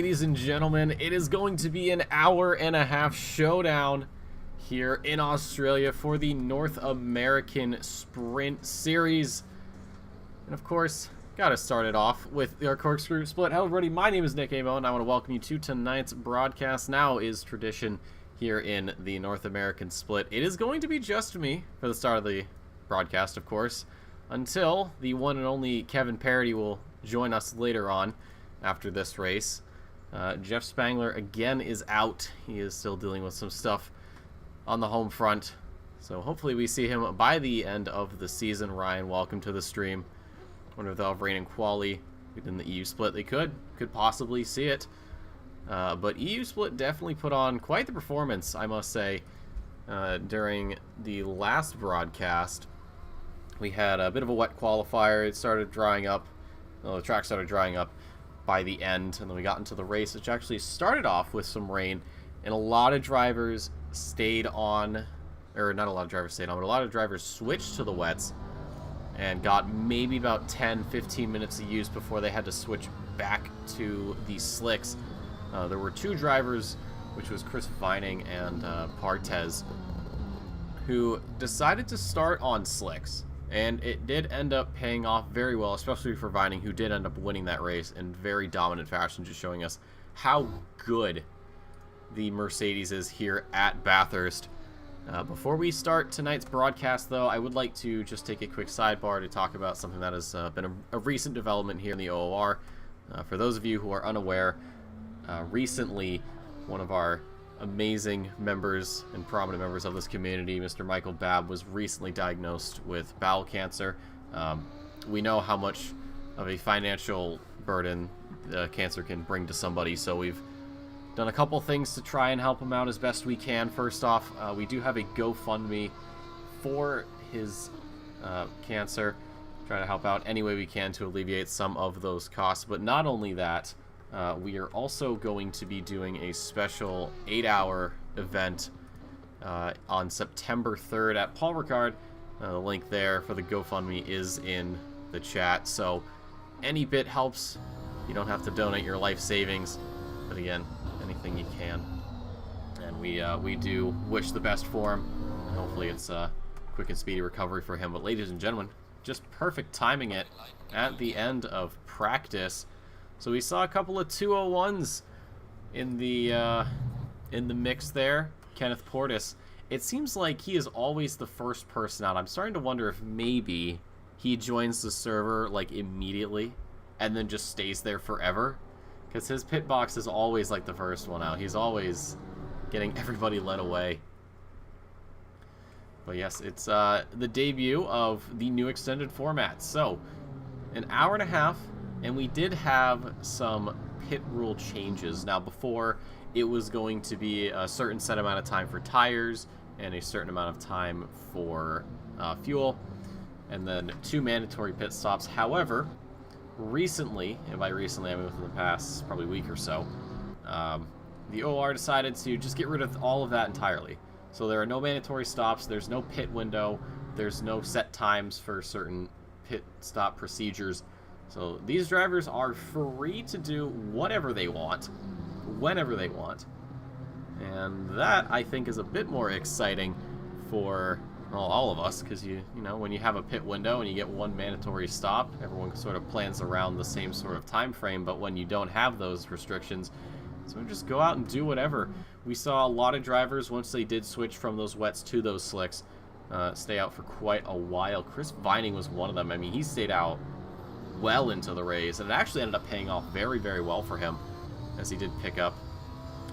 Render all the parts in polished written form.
ladies and gentlemen. It is going to be an hour-and-a-half showdown here in Australia for the North American Sprint Series. And of course, gotta start it off with our Corkscrew split. Hello everybody, my name is Nick Amo, and I want to welcome you to tonight's broadcast. Now is tradition here in the North American split. It is going to be just me for the start of the broadcast, of course, until the one and only Kevin Parody will join us later on after this race. Jeff Spangler again is out. He is still dealing with some stuff on the home front, so hopefully we see him by the end of the season. Ryan, welcome to the stream. Wonder if they'll have rain and quali in the EU split. They could possibly see it, but EU split definitely put on quite the performance, I must say, during the last broadcast. We had a bit of a wet qualifier. It started drying up. Well, the track started drying up by the end, and then we got into the race, which actually started off with some rain, and a lot of drivers stayed on, or not a lot of drivers stayed on, but a lot of drivers switched to the wets and got maybe about 10-15 minutes of use before they had to switch back to the slicks. There were two drivers, which was Chris Vining and Partez, who decided to start on slicks. And it did end up paying off very well, especially for Vining, who did end up winning that race in very dominant fashion, just showing us how good the Mercedes is here at Bathurst. Before we start tonight's broadcast, though, I would like to just take a quick sidebar to talk about something that has been a recent development here in the OOR. For those of you who are unaware, recently one of our amazing members and prominent members of this community, Mr. Michael Babb, was recently diagnosed with bowel cancer. We know how much of a financial burden cancer can bring to somebody, so we've done a couple things to try and help him out as best we can. First off, we do have a GoFundMe for his cancer, try to help out any way we can to alleviate some of those costs. But not only that, we are also going to be doing a special 8-hour event on September 3rd at Paul Ricard. The link there for the GoFundMe is in the chat, so any bit helps. You don't have to donate your life savings, but again, anything you can. And we do wish the best for him, and hopefully it's a quick and speedy recovery for him. But ladies and gentlemen, just perfect timing it at the end of practice. So we saw a couple of 201s in the mix there. Kenneth Portis. It seems like he is always the first person out. I'm starting to wonder if maybe he joins the server like immediately and then just stays there forever, because his pit box is always like the first one out. He's always getting everybody led away. But yes, it's the debut of the new extended format. So an hour and a half. And we did have some pit rule changes. Now, before, it was going to be a certain set amount of time for tires and a certain amount of time for fuel, and then 2 mandatory pit stops. However, recently, and by recently I mean within the past probably week or so, the OR decided to just get rid of all of that entirely. So there are no mandatory stops, there's no pit window, there's no set times for certain pit stop procedures. So these drivers are free to do whatever they want, whenever they want. And that, I think, is a bit more exciting for, well, all of us, because you know, when you have a pit window and you get 1 mandatory stop, everyone sort of plans around the same sort of time frame. But when you don't have those restrictions, so just go out and do whatever. We saw a lot of drivers, once they did switch from those wets to those slicks, stay out for quite a while. Chris Vining was one of them. I mean, he stayed out well into the race, and it actually ended up paying off very, very well for him, as he did pick up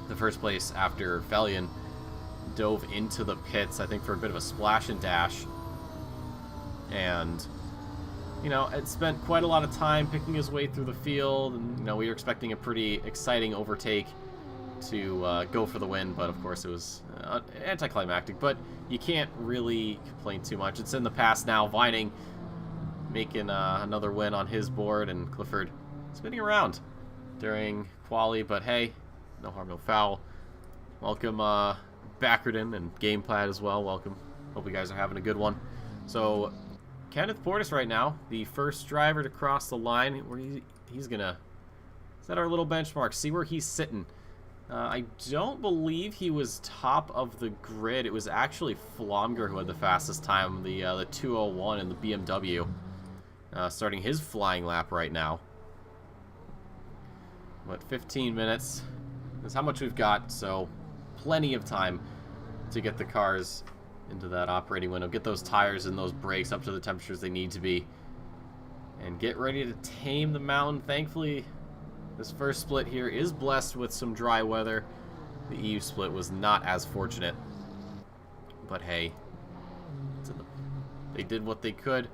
the first place after Fellion dove into the pits, I think for a bit of a splash and dash. And, you know, it spent quite a lot of time picking his way through the field, and, you know, we were expecting a pretty exciting overtake to go for the win, but of course it was anticlimactic. But you can't really complain too much. It's in the past now. Vining making another win on his board, and Clifford spinning around during quali, but hey, no harm, no foul. Welcome Backerton and Gamepad as well. Welcome. Hope you guys are having a good one. So Kenneth Portis right now, the first driver to cross the line. Where he's gonna set our little benchmark, see where he's sitting. I don't believe he was top of the grid. It was actually Flomger who had the fastest time, the 201 in the BMW. Starting his flying lap right now. What, 15 minutes is how much we've got, so plenty of time to get the cars into that operating window, get those tires and those brakes up to the temperatures they need to be, and get ready to tame the mountain. Thankfully, this first split here is blessed with some dry weather. The EU split was not as fortunate, but hey, they did what they could.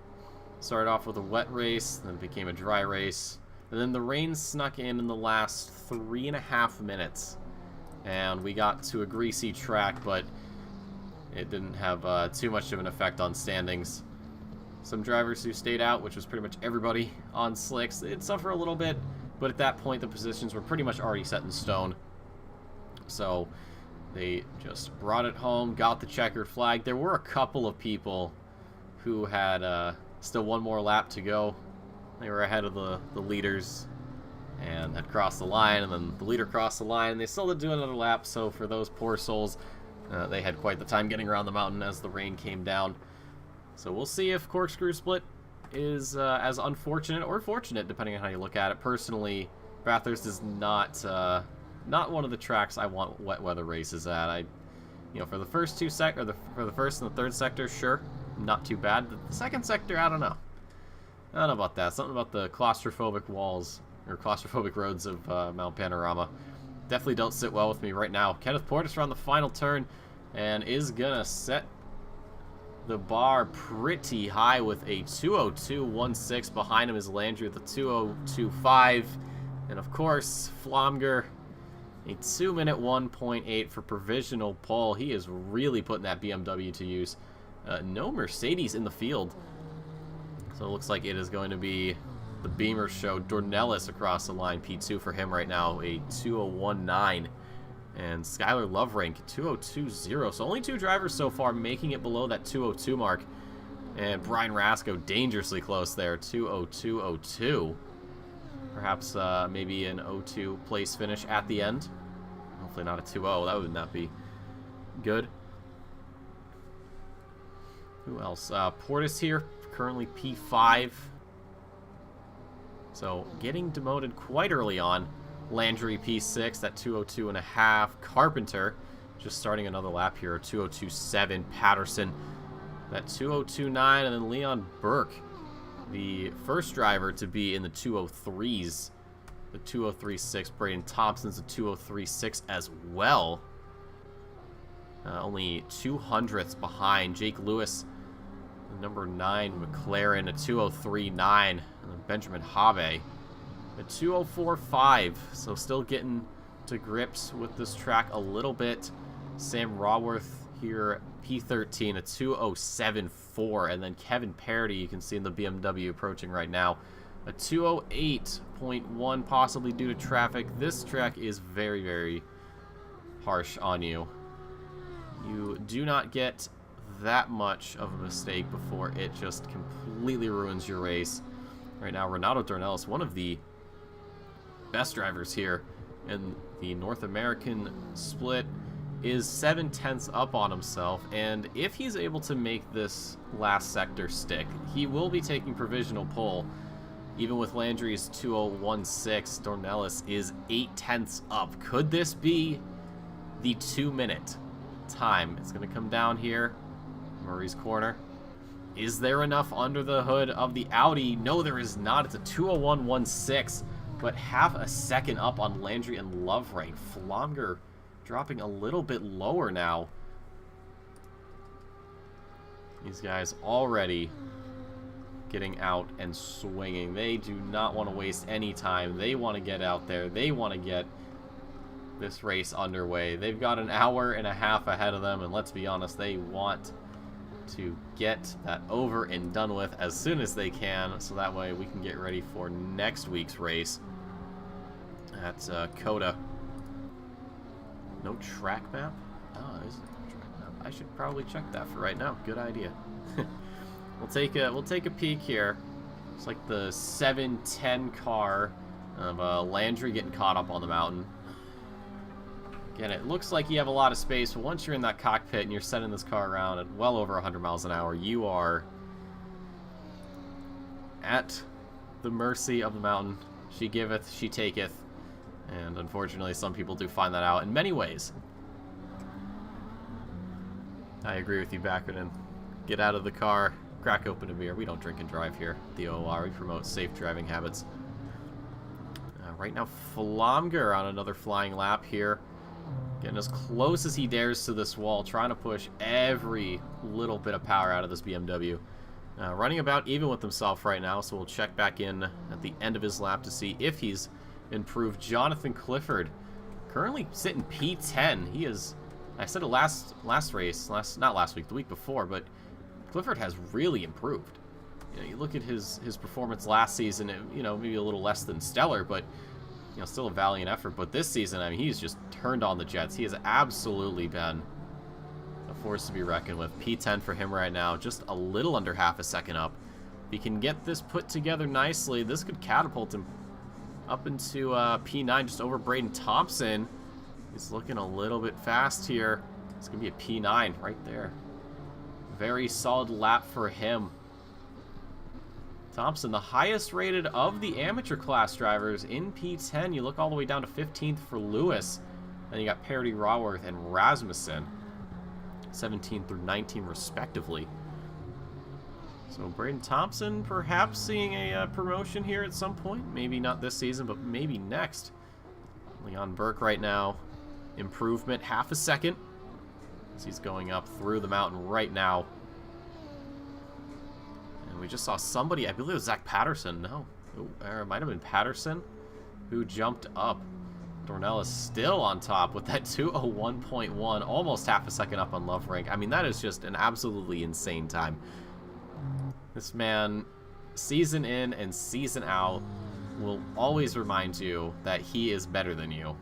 Started off with a wet race, then it became a dry race, and then the rain snuck in the last 3.5 minutes, and we got to a greasy track, but it didn't have too much of an effect on standings. Some drivers who stayed out, which was pretty much everybody on slicks, they'd suffer a little bit, but at that point the positions were pretty much already set in stone. So they just brought it home, got the checkered flag. There were a couple of people who had still one more lap to go. They were ahead of the leaders and had crossed the line, and then the leader crossed the line, and they still had to do another lap. So for those poor souls, they had quite the time getting around the mountain as the rain came down. So we'll see if Corkscrew Split is as unfortunate or fortunate, depending on how you look at it. Personally, Bathurst is not one of the tracks I want wet weather races at. For the first two for the first and the third sector, sure, not too bad. The second sector, I don't know. I don't know about that. Something about the claustrophobic walls or claustrophobic roads of Mount Panorama definitely don't sit well with me right now. Kenneth Portis around the final turn and is gonna set the bar pretty high with a 2:02.16. Behind him is Landry with a 2:02.5, and of course Flomger a 2-minute 1.8 for provisional pole. He is really putting that BMW to use. No Mercedes in the field, so it looks like it is going to be the Beamer show. Dornelis across the line, P2 for him right now, a 2:01.9. And Skylar Loverank, 2:02.0. So only two drivers so far making it below that 2:02 mark. And Brian Rasco dangerously close there, 2:02.02. Perhaps maybe an 0-2 place finish at the end. Hopefully not a 2:0. That would not be good. Who else? Portis here, currently P5. So getting demoted quite early on. Landry P6, that 2:02.5. Carpenter just starting another lap here, 2:02.7. Patterson, that 2:02.9. And then Leon Burke, the first driver to be in the 2:03s, the 2:03.6. Braden Thompson's a 2:03.6 as well. Only 200ths behind. Jake Lewis, number 9 McLaren, a 2:03.9. And then Benjamin Habe, a 2:04.5. So still getting to grips with this track a little bit. Sam Raworth here, P13, a 2:07.4. And then Kevin Parody, you can see in the BMW approaching right now, a 2:08.1, possibly due to traffic. This track is very, very harsh on you. You do not get that much of a mistake before it just completely ruins your race. Right now, Renato Dornelis, one of the best drivers here in the North American split, is 7/10 up on himself, and if he's able to make this last sector stick, he will be taking provisional pole. Even with Landry's 2:01.6, Dornelis is 8/10 up. Could this be the 2-minute time? It's going to come down here, Murray's corner. Is there enough under the hood of the Audi? No, there is not. It's a 2:01.16, but half a second up on Landry and Loverank. Flomger dropping a little bit lower now. These guys already getting out and swinging. They do not want to waste any time. They want to get out there. They want to get this race underway. They've got an hour and a half ahead of them, and let's be honest, they want to get that over and done with as soon as they can, so that way we can get ready for next week's race at COTA. No track map? Oh, there's a track map. I should probably check that for right now. Good idea. We'll take a peek here. It's like the 710 car of Landry getting caught up on the mountain. Again, it looks like you have a lot of space, but once you're in that cockpit and you're sending this car around at well over 100 miles an hour, you are at the mercy of the mountain. She giveth, she taketh. And unfortunately, some people do find that out in many ways. I agree with you, Backerton. Get out of the car, crack open a beer. We don't drink and drive here at the OOR. We promote safe driving habits. Right now, Flomger on another flying lap here. Getting as close as he dares to this wall, trying to push every little bit of power out of this BMW. Running about even with himself right now, so we'll check back in at the end of his lap to see if he's improved. Jonathan Clifford, currently sitting P10. He is, I said it last race, not last week, the week before, but Clifford has really improved. you know, you look at his performance last season, you know, maybe a little less than stellar, but, you know, still a valiant effort. But this season, I mean, he's just turned on the jets. He has absolutely been a force to be reckoned with. P10 for him right now, just a little under half a second up. If he can get this put together nicely, this could catapult him up into P9, just over Braden Thompson. He's looking a little bit fast here. It's going to be a P9 right there. Very solid lap for him. Thompson, the highest rated of the amateur class drivers in P10. You look all the way down to 15th for Lewis. Then you got Parity, Raworth, and Rasmussen. 17 through 19 respectively. So Braden Thompson perhaps seeing a promotion here at some point. Maybe not this season, but maybe next. Leon Burke right now. Improvement, half a second. As he's going up through the mountain right now. And we just saw somebody, I believe it was Zach Patterson. No, it might have been Patterson who jumped up. Dornelis still on top with that 2:01.1, almost half a second up on Love Rank. I mean, that is just an absolutely insane time. This man, season in and season out, will always remind you that he is better than you.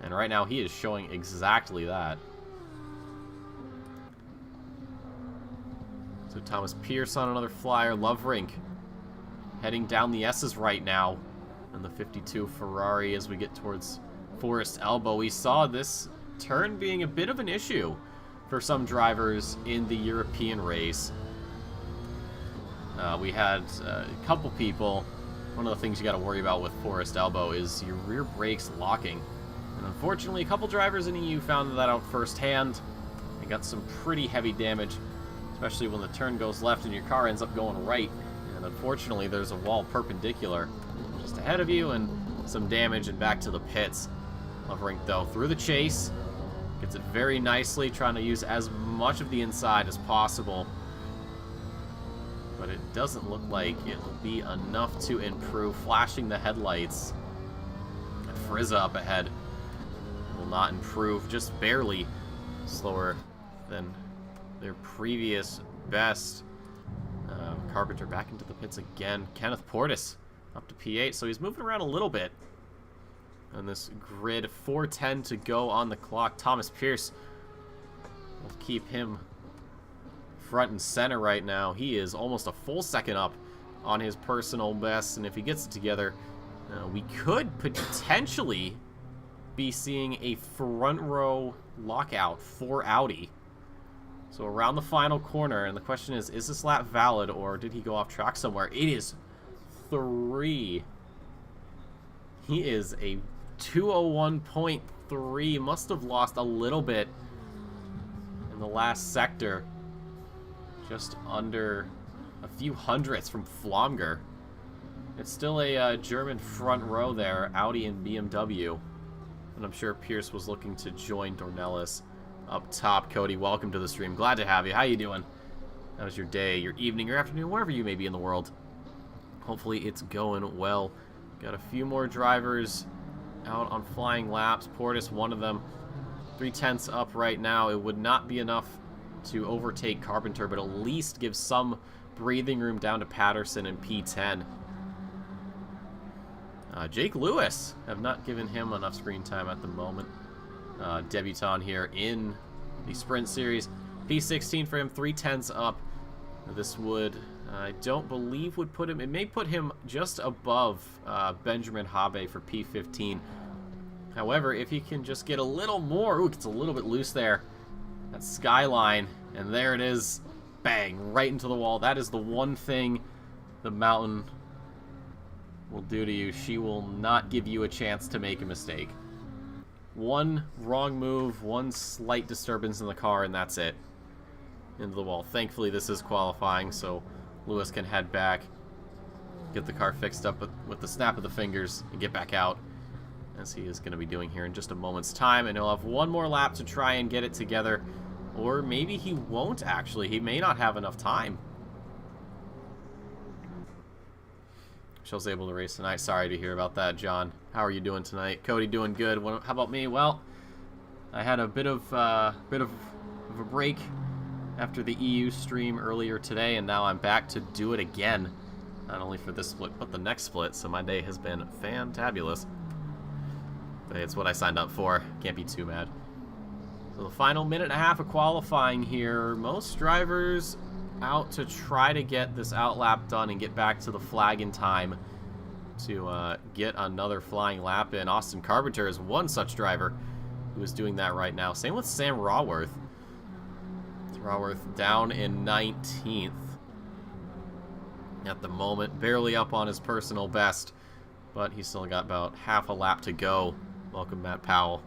And right now, he is showing exactly that. So Thomas Pierce on another flyer. Love Rink heading down the S's right now. And the 52 Ferrari as we get towards Forest Elbow. We saw this turn being a bit of an issue for some drivers in the European race. We had a couple people. One of the things you got to worry about with Forest Elbow is your rear brakes locking. And unfortunately, a couple drivers in EU found that out firsthand. They got some pretty heavy damage, especially when the turn goes left and your car ends up going right. And unfortunately, there's a wall perpendicular just ahead of you and some damage and back to the pits. Loverink, though, through the chase. Gets it very nicely, trying to use as much of the inside as possible. But it doesn't look like it will be enough to improve. Flashing the headlights. And Frizza up ahead will not improve, just barely slower than their previous best. Carpenter back into the pits again. Kenneth Portis up to P8, so he's moving around a little bit on this grid. 4:10 to go on the clock. Thomas Pierce will keep him front and center right now. He is almost a full second up on his personal best, and if he gets it together, we could potentially be seeing a front row lockout for Audi. So around the final corner, and the question is this lap valid, or did he go off track somewhere? It is 3. He is a 2:01.3. Must have lost a little bit in the last sector. Just under a few hundredths from Flomger. It's still a German front row there, Audi and BMW. And I'm sure Pierce was looking to join Dornelis up top. Cody, welcome to the stream. Glad to have you. How you doing? How was your day, your evening, your afternoon, wherever you may be in the world? Hopefully it's going well. Got a few more drivers out on flying laps. Portis, one of them. 3/10 up right now. It would not be enough to overtake Carpenter, but at least give some breathing room down to Patterson and P10. Jake Lewis, have not given him enough screen time at the moment. Debutant here in the Sprint Series. P16 for him, 3/10 up. This would, I don't believe, would put him, it may put him just above Benjamin Habe for P15. However, if he can just get a little more, ooh, it gets a little bit loose there. That skyline, and there it is. Bang, right into the wall. That is the one thing the mountain will do to you. She will not give you a chance to make a mistake. One wrong move, one slight disturbance in the car, and that's it. Into the wall. Thankfully, this is qualifying, so Lewis can head back, get the car fixed up with the snap of the fingers, and get back out, as he is going to be doing here in just a moment's time. And he'll have one more lap to try and get it together. Or maybe he won't, actually. He may not have enough time. Michelle's able to race tonight. Sorry to hear about that, John. How are you doing tonight? Cody, doing good. How about me? Well, I had a bit of a break after the EU stream earlier today, and now I'm back to do it again. Not only for this split, but the next split, so my day has been fantabulous. But it's what I signed up for. Can't be too mad. So the final minute and a half of qualifying here. Most drivers out to try to get this outlap done and get back to the flag in time to get another flying lap in. Austin Carpenter is one such driver who is doing that right now. Same with Sam Raworth. Raworth down in 19th at the moment, barely up on his personal best, but he's still got about half a lap to go. Welcome, Matt Powell.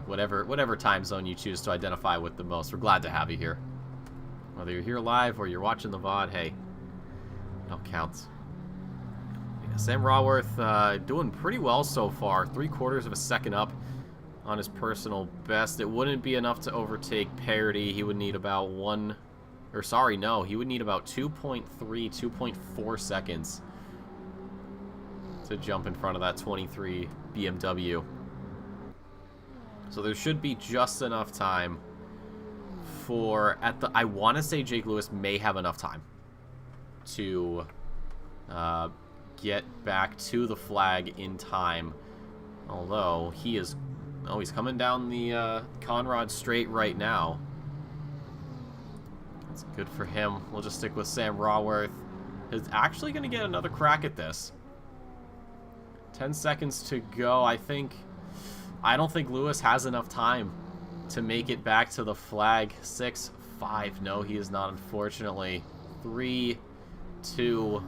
Whatever time zone you choose to identify with the most, we're glad to have you here. Whether you're here live or you're watching the VOD, hey, it all counts. Yeah, Sam Raworth doing pretty well so far, 3/4 of a second up on his personal best. It wouldn't be enough to overtake Parity. He would need about he would need about 2.3, 2.4 seconds to jump in front of that 23 BMW. So there should be just enough time for, I want to say Jake Lewis may have enough time to get back to the flag in time. Although he's coming down the Conrad straight right now. That's good for him. We'll just stick with Sam Raworth. He's actually going to get another crack at this. 10 seconds to go. I don't think Lewis has enough time to make it back to the flag. 6-5. No, he is not, unfortunately. 3, 2,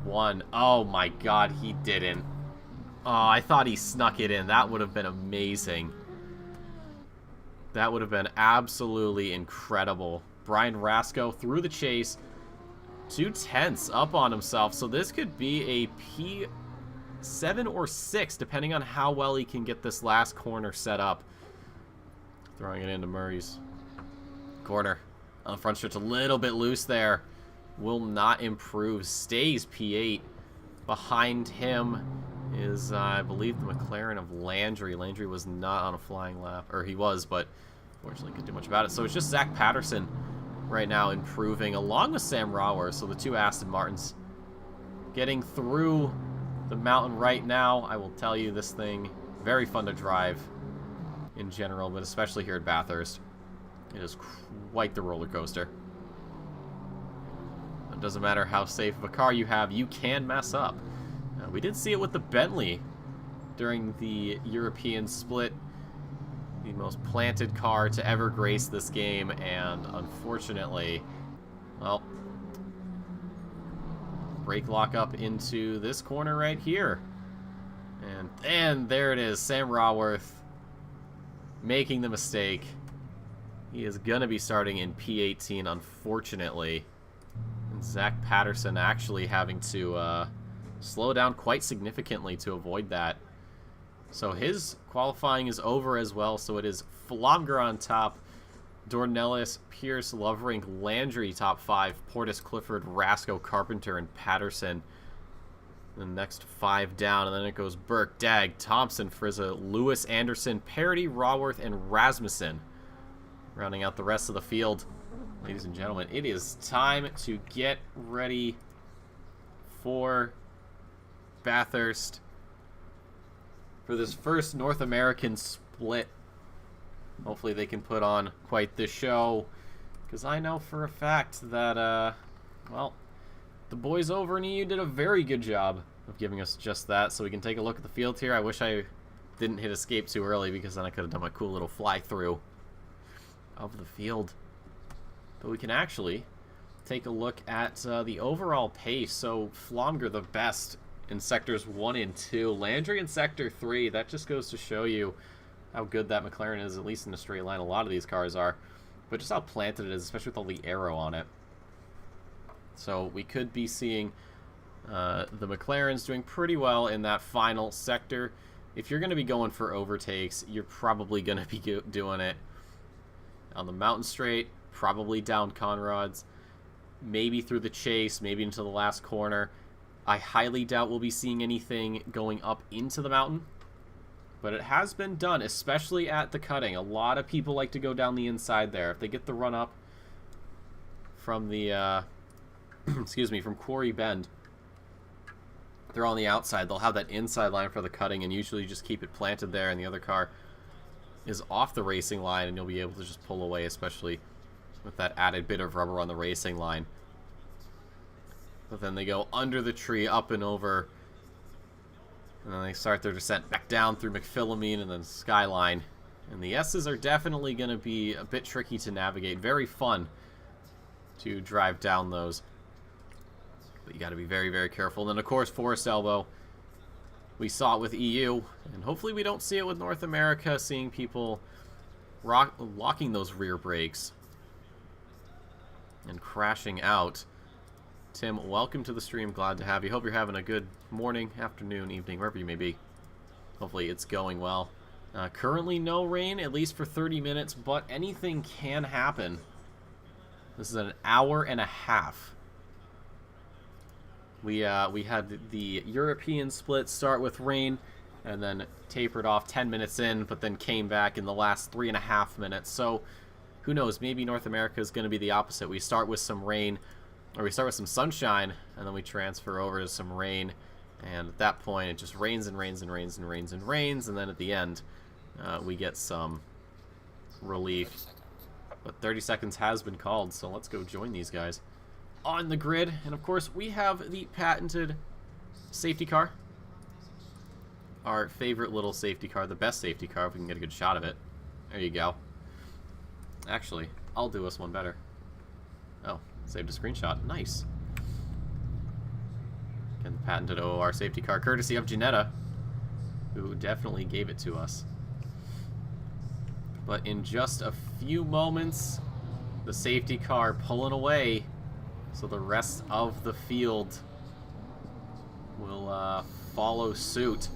1. Oh my God, he didn't. Oh, I thought he snuck it in. That would have been amazing. That would have been absolutely incredible. Brian Rasco through the chase. 2/10 up on himself. So this could be a P7 or 6, depending on how well he can get this last corner set up. Throwing it into Murray's corner. On the front stretch, a little bit loose there. Will not improve. Stays P8. Behind him is, I believe, the McLaren of Landry. Landry was not on a flying lap. Or he was, but fortunately couldn't do much about it. So it's just Zach Patterson right now improving, along with Sam Raworth. So the two Aston Martins getting through the mountain right now. I will tell you, this thing, very fun to drive in general, but especially here at Bathurst. It is quite the roller coaster. It doesn't matter how safe of a car you have, you can mess up. We did see it with the Bentley during the European split. The most planted car to ever grace this game, and unfortunately, well, brake lock up into this corner right here. And there it is, Sam Raworth making the mistake. He is going to be starting in P18, unfortunately. And Zach Patterson actually having to slow down quite significantly to avoid that. So his qualifying is over as well. So it is Flomger on top, Dornelis, Pierce, Lovering, Landry top 5, Portis, Clifford, Rasco, Carpenter, and Patterson. The next 5 down, and then it goes Burke, Dag, Thompson, Frizza, Lewis, Anderson, Parity, Raworth, and Rasmussen. Rounding out the rest of the field. Ladies and gentlemen, it is time to get ready for Bathurst for this first North American split. Hopefully they can put on quite the show, because I know for a fact that, well, the boys over in EU did a very good job of giving us just that. So we can take a look at the field here. I wish I didn't hit escape too early, because then I could have done my cool little fly through of the field. But we can actually take a look at the overall pace. So Flomger the best in sectors 1 and 2. Landry in sector 3. That just goes to show you how good that McLaren is, at least in a straight line. A lot of these cars are. But just how planted it is, especially with all the aero on it. So we could be seeing the McLarens doing pretty well in that final sector. If you're going to be going for overtakes, you're probably going to be doing it on the mountain straight, probably down Conrads, maybe through the chase, maybe into the last corner. I highly doubt we'll be seeing anything going up into the mountain. But it has been done, especially at the cutting. A lot of people like to go down the inside there. If they get the run up from the, excuse me, from Quarry Bend, they're on the outside. They'll have that inside line for the cutting and usually just keep it planted there, and the other car is off the racing line, and you'll be able to just pull away, especially with that added bit of rubber on the racing line. But then they go under the tree, up and over, and then they start their descent back down through McPhillamene and then Skyline. And the S's are definitely going to be a bit tricky to navigate. Very fun to drive down those. But you got to be very, very careful. And then, of course, Forest Elbow. We saw it with EU, and hopefully we don't see it with North America, seeing people locking those rear brakes and crashing out. Tim, welcome to the stream. Glad to have you. Hope you're having a good morning, afternoon, evening, wherever you may be. Hopefully it's going well. Currently no rain, at least for 30 minutes, but anything can happen. This is an hour and a half. We had the European split start with rain and then tapered off 10 minutes in, but then came back in the last 3.5 minutes. So who knows, maybe North America is going to be the opposite. We start with some rain, or we start with some sunshine, and then we transfer over to some rain, and at that point it just rains and rains and rains and rains and rains, and then at the end we get some relief. But 30 seconds has been called, so let's go join these guys on the grid. And of course we have the patented safety car, our favorite little safety car, the best safety car if we can get a good shot of it. There you go. Actually, I'll do us one better. Oh, saved a screenshot. Nice. Again, the patented OOR safety car, courtesy of Janetta, who definitely gave it to us. But in just a few moments, the safety car pulling away, so the rest of the field will follow suit.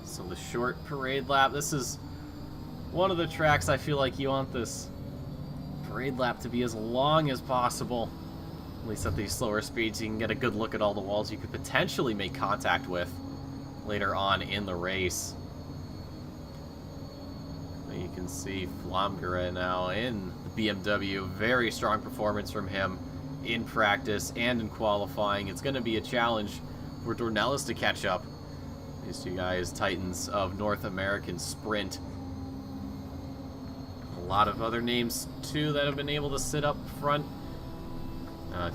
So the short parade lap, this is one of the tracks I feel like you want this parade lap to be as long as possible, at least at these slower speeds, so you can get a good look at all the walls you could potentially make contact with later on in the race. But you can see Flamgera now in the BMW. Very strong performance from him in practice and in qualifying. It's going to be a challenge for Dornelis to catch up. These two guys, titans of North American Sprint. A lot of other names, too, that have been able to sit up front.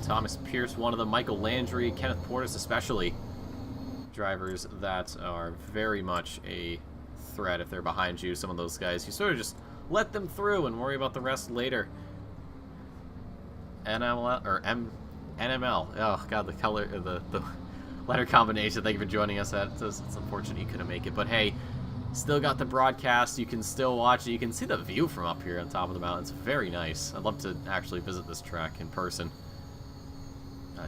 Thomas Pierce, one of them. Michael Landry, Kenneth Portis especially. Drivers that are very much a threat if they're behind you. Some of those guys, you sort of just let them through and worry about the rest later. NML, or NML. Oh, God, the color, the letter combination. Thank you for joining us. It's unfortunate you couldn't make it, but hey, still got the broadcast. You can still watch it. You can see the view from up here on top of the mountain. It's very nice. I'd love to actually visit this track in person.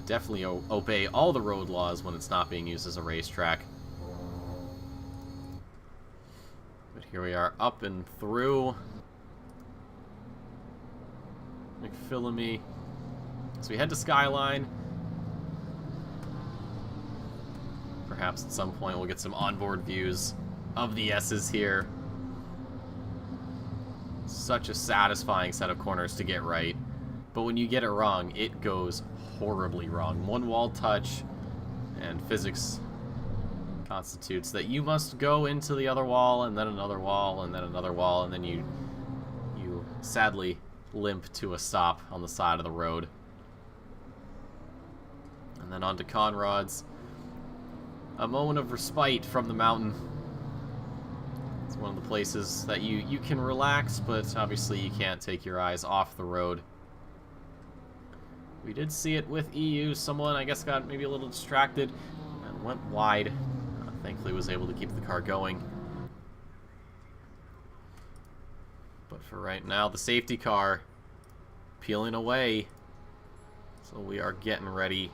Definitely obey all the road laws when it's not being used as a racetrack. But here we are, up and through McPhillamene. So we head to Skyline. Perhaps at some point we'll get some onboard views of the S's here. Such a satisfying set of corners to get right. But when you get it wrong, it goes horribly wrong. One wall touch, and physics constitutes that you must go into the other wall, and then another wall, and then another wall, and then you sadly limp to a stop on the side of the road. And then onto Conrad's. A moment of respite from the mountain. It's one of the places that you can relax, but obviously you can't take your eyes off the road. We did see it with EU. Someone, I guess, got maybe a little distracted and went wide. Thankfully was able to keep the car going. But for right now, the safety car peeling away. So we are getting ready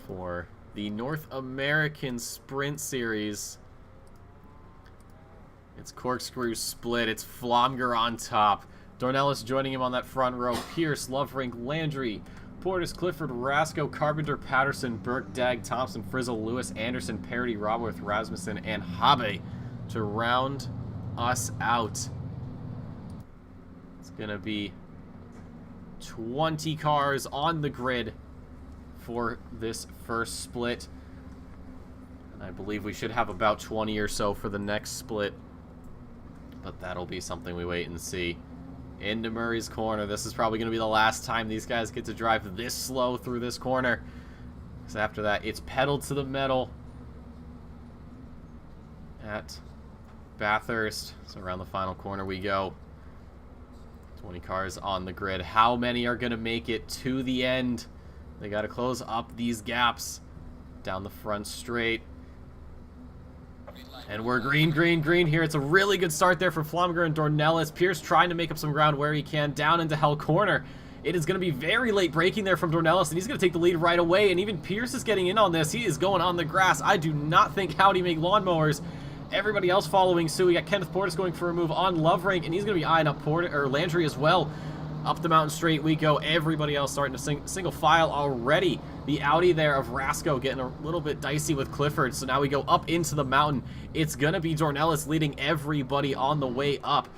for the North American Sprint Series. It's Corkscrew split. It's Flamger on top. Dornelis joining him on that front row. Pierce, Loverink, Landry, Portis, Clifford, Rasco, Carpenter, Patterson, Burke, Dag, Thompson, Frizzle, Lewis, Anderson, Parody, Robworth, Rasmussen, and Habe to round us out. It's going to be 20 cars on the grid for this first split. And I believe we should have about 20 or so for the next split. But that'll be something we wait and see. Into Murray's corner. This is probably going to be the last time these guys get to drive this slow through this corner. Because after that, it's pedal to the metal at Bathurst. So around the final corner we go. 20 cars on the grid. How many are going to make it to the end? They got to close up these gaps down the front straight. And we're green, green, green here. It's a really good start there for Flomger and Dornelis. Pierce trying to make up some ground where he can. Down into Hell Corner. It is going to be very late braking there from Dornelis, and he's going to take the lead right away. And even Pierce is getting in on this. He is going on the grass. I do not think Howdy make lawnmowers. Everybody else following suit. We got Kenneth Portis going for a move on Loverank, and he's going to be eyeing up Landry as well. Up the mountain straight we go. Everybody else starting to single file already. The Audi there of Rasco getting a little bit dicey with Clifford. So now we go up into the mountain. It's going to be Dornelis leading everybody on the way up.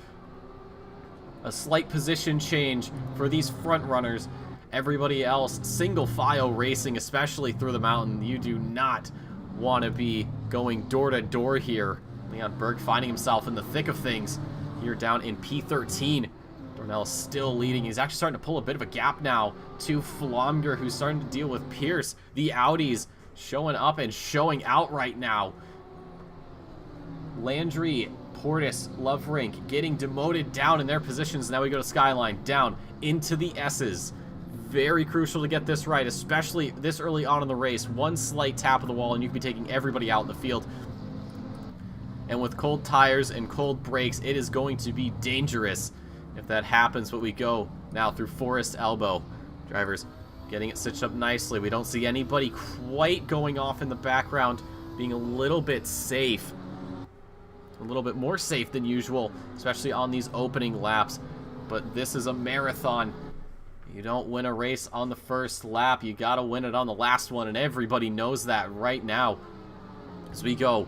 A slight position change for these front runners. Everybody else single file racing, especially through the mountain. You do not want to be going door to door here. Leon Berg finding himself in the thick of things here down in P13. Dornelis still leading. He's actually starting to pull a bit of a gap now to Flomger, who's starting to deal with Pierce. The Audis showing up and showing out right now. Landry, Portis, Loverank getting demoted down in their positions. Now we go to Skyline, down into the S's. Very crucial to get this right, especially this early on in the race. One slight tap of the wall and you can be taking everybody out in the field. And with cold tires and cold brakes, it is going to be dangerous if that happens. But we go now through Forest Elbow. Drivers getting it stitched up nicely. We don't see anybody quite going off in the background, being a little bit safe. A little bit more safe than usual, especially on these opening laps. But this is a marathon. You don't win a race on the first lap. You got to win it on the last one, and everybody knows that right now. As we go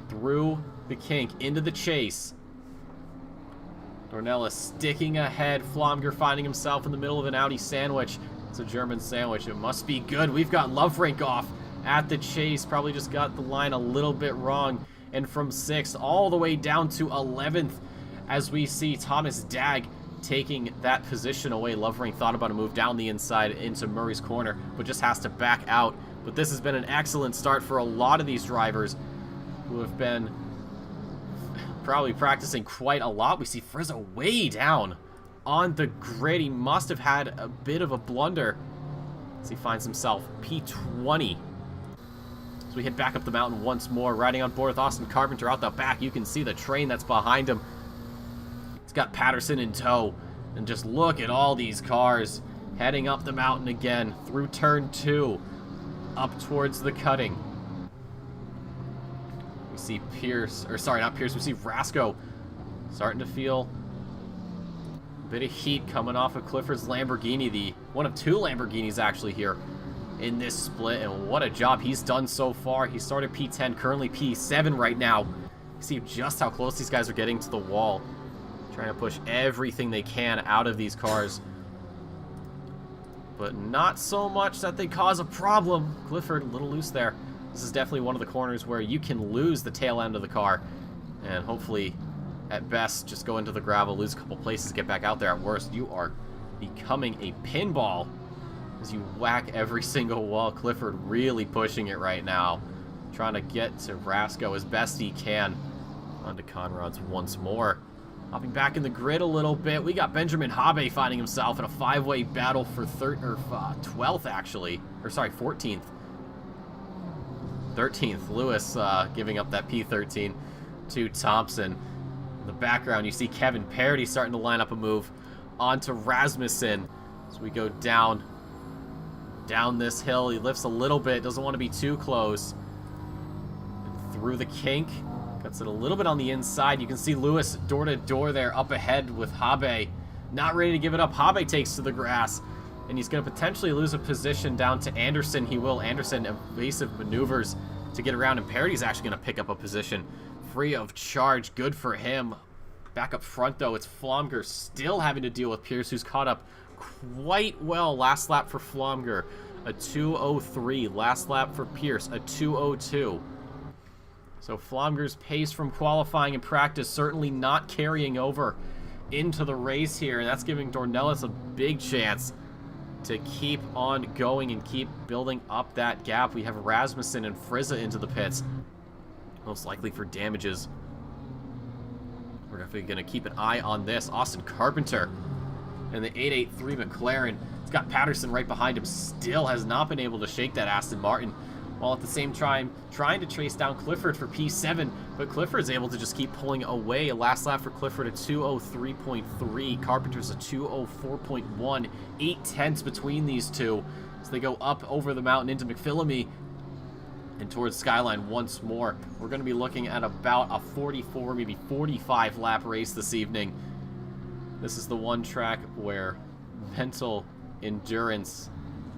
through the kink into the chase. Dornelis sticking ahead. Flomger finding himself in the middle of an Audi sandwich. It's a German sandwich. It must be good. We've got Loverank off at the chase. Probably just got the line a little bit wrong. And from 6th all the way down to 11th as we see Thomas Dag taking that position away. Loverank thought about a move down the inside into Murray's corner, but just has to back out. But this has been an excellent start for a lot of these drivers who have been probably practicing quite a lot. We see Frizzo way down on the grid. He must have had a bit of a blunder as he finds himself P20. So we head back up the mountain once more, riding on board with Austin Carpenter out the back. You can see the train that's behind him. It's got Patterson in tow. And just look at all these cars heading up the mountain again through turn 2 up towards the cutting. We see Pierce, or sorry, not Pierce, we see Rasco starting to feel a bit of heat coming off of Clifford's Lamborghini, the one of 2 Lamborghinis actually here in this split, and what a job he's done so far. He started P10, currently P7 right now. You see just how close these guys are getting to the wall, trying to push everything they can out of these cars, but not so much that they cause a problem. Clifford a little loose there. This is definitely one of the corners where you can lose the tail end of the car and hopefully at best just go into the gravel, lose a couple places, get back out there. At worst, you are becoming a pinball as you whack every single wall. Clifford really pushing it right now, trying to get to Rasco as best he can. Onto Conrad's once more. Hopping back in the grid a little bit, we got Benjamin Habe finding himself in a 5-way battle for 12th actually, or sorry, 14th. 13th, Lewis giving up that P13 to Thompson. In the background, you see Kevin Parody starting to line up a move onto Rasmussen. So we go down this hill. He lifts a little bit, doesn't want to be too close. And through the kink, cuts it a little bit on the inside. You can see Lewis door to door there up ahead with Habe. Not ready to give it up. Habe takes to the grass. and he's going to potentially lose a position down to Anderson. He will. Anderson evasive maneuvers to get around, and Parady's actually going to pick up a position free of charge. Good for him. Back up front, though, it's Flomger still having to deal with Pierce, who's caught up quite well. Last lap for Flomger, a 2:03. Last lap for Pierce, a 2:02. So Flomger's pace from qualifying and practice certainly not carrying over into the race here, and that's giving Dornelis a big chance to keep on going and keep building up that gap. We have Rasmussen and Frizza into the pits, most likely for damages. We're definitely going to keep an eye on this. Austin Carpenter and the 883 McLaren. It's got Patterson right behind him. Still has not been able to shake that Aston Martin, while at the same time trying to chase down Clifford for P7, but Clifford's able to just keep pulling away. A last lap for Clifford, a 2:03.3. Carpenter's a 2:04.1. 8/10 between these two as they go up over the mountain into McPhillamy and towards Skyline once more. We're going to be looking at about a 44, maybe 45 lap race this evening. This is the one track where mental endurance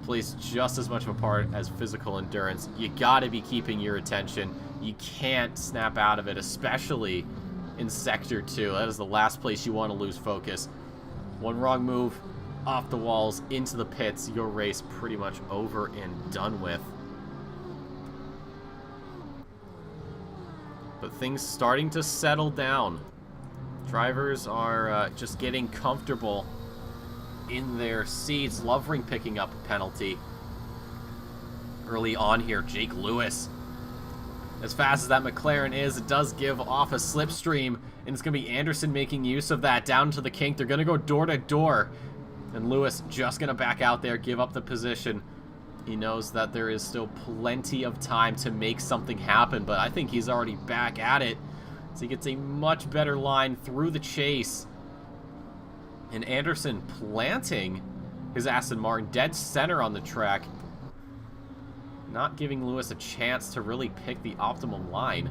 plays just as much of a part as physical endurance. You got to be keeping your attention. You can't snap out of it, especially in Sector 2. That is the last place you want to lose focus. One wrong move, off the walls, into the pits, your race pretty much over and done with. But things starting to settle down. Drivers are just getting comfortable in their seats. Lovering picking up a penalty early on here. Jake Lewis, as fast as that McLaren is, it does give off a slipstream, and it's going to be Anderson making use of that down to the kink. They're going to go door to door, and Lewis just going to back out there, give up the position. He knows that there is still plenty of time to make something happen, but I think he's already back at it. So he gets a much better line through the chase. And Anderson planting his Aston Martin dead center on the track, not giving Lewis a chance to really pick the optimal line.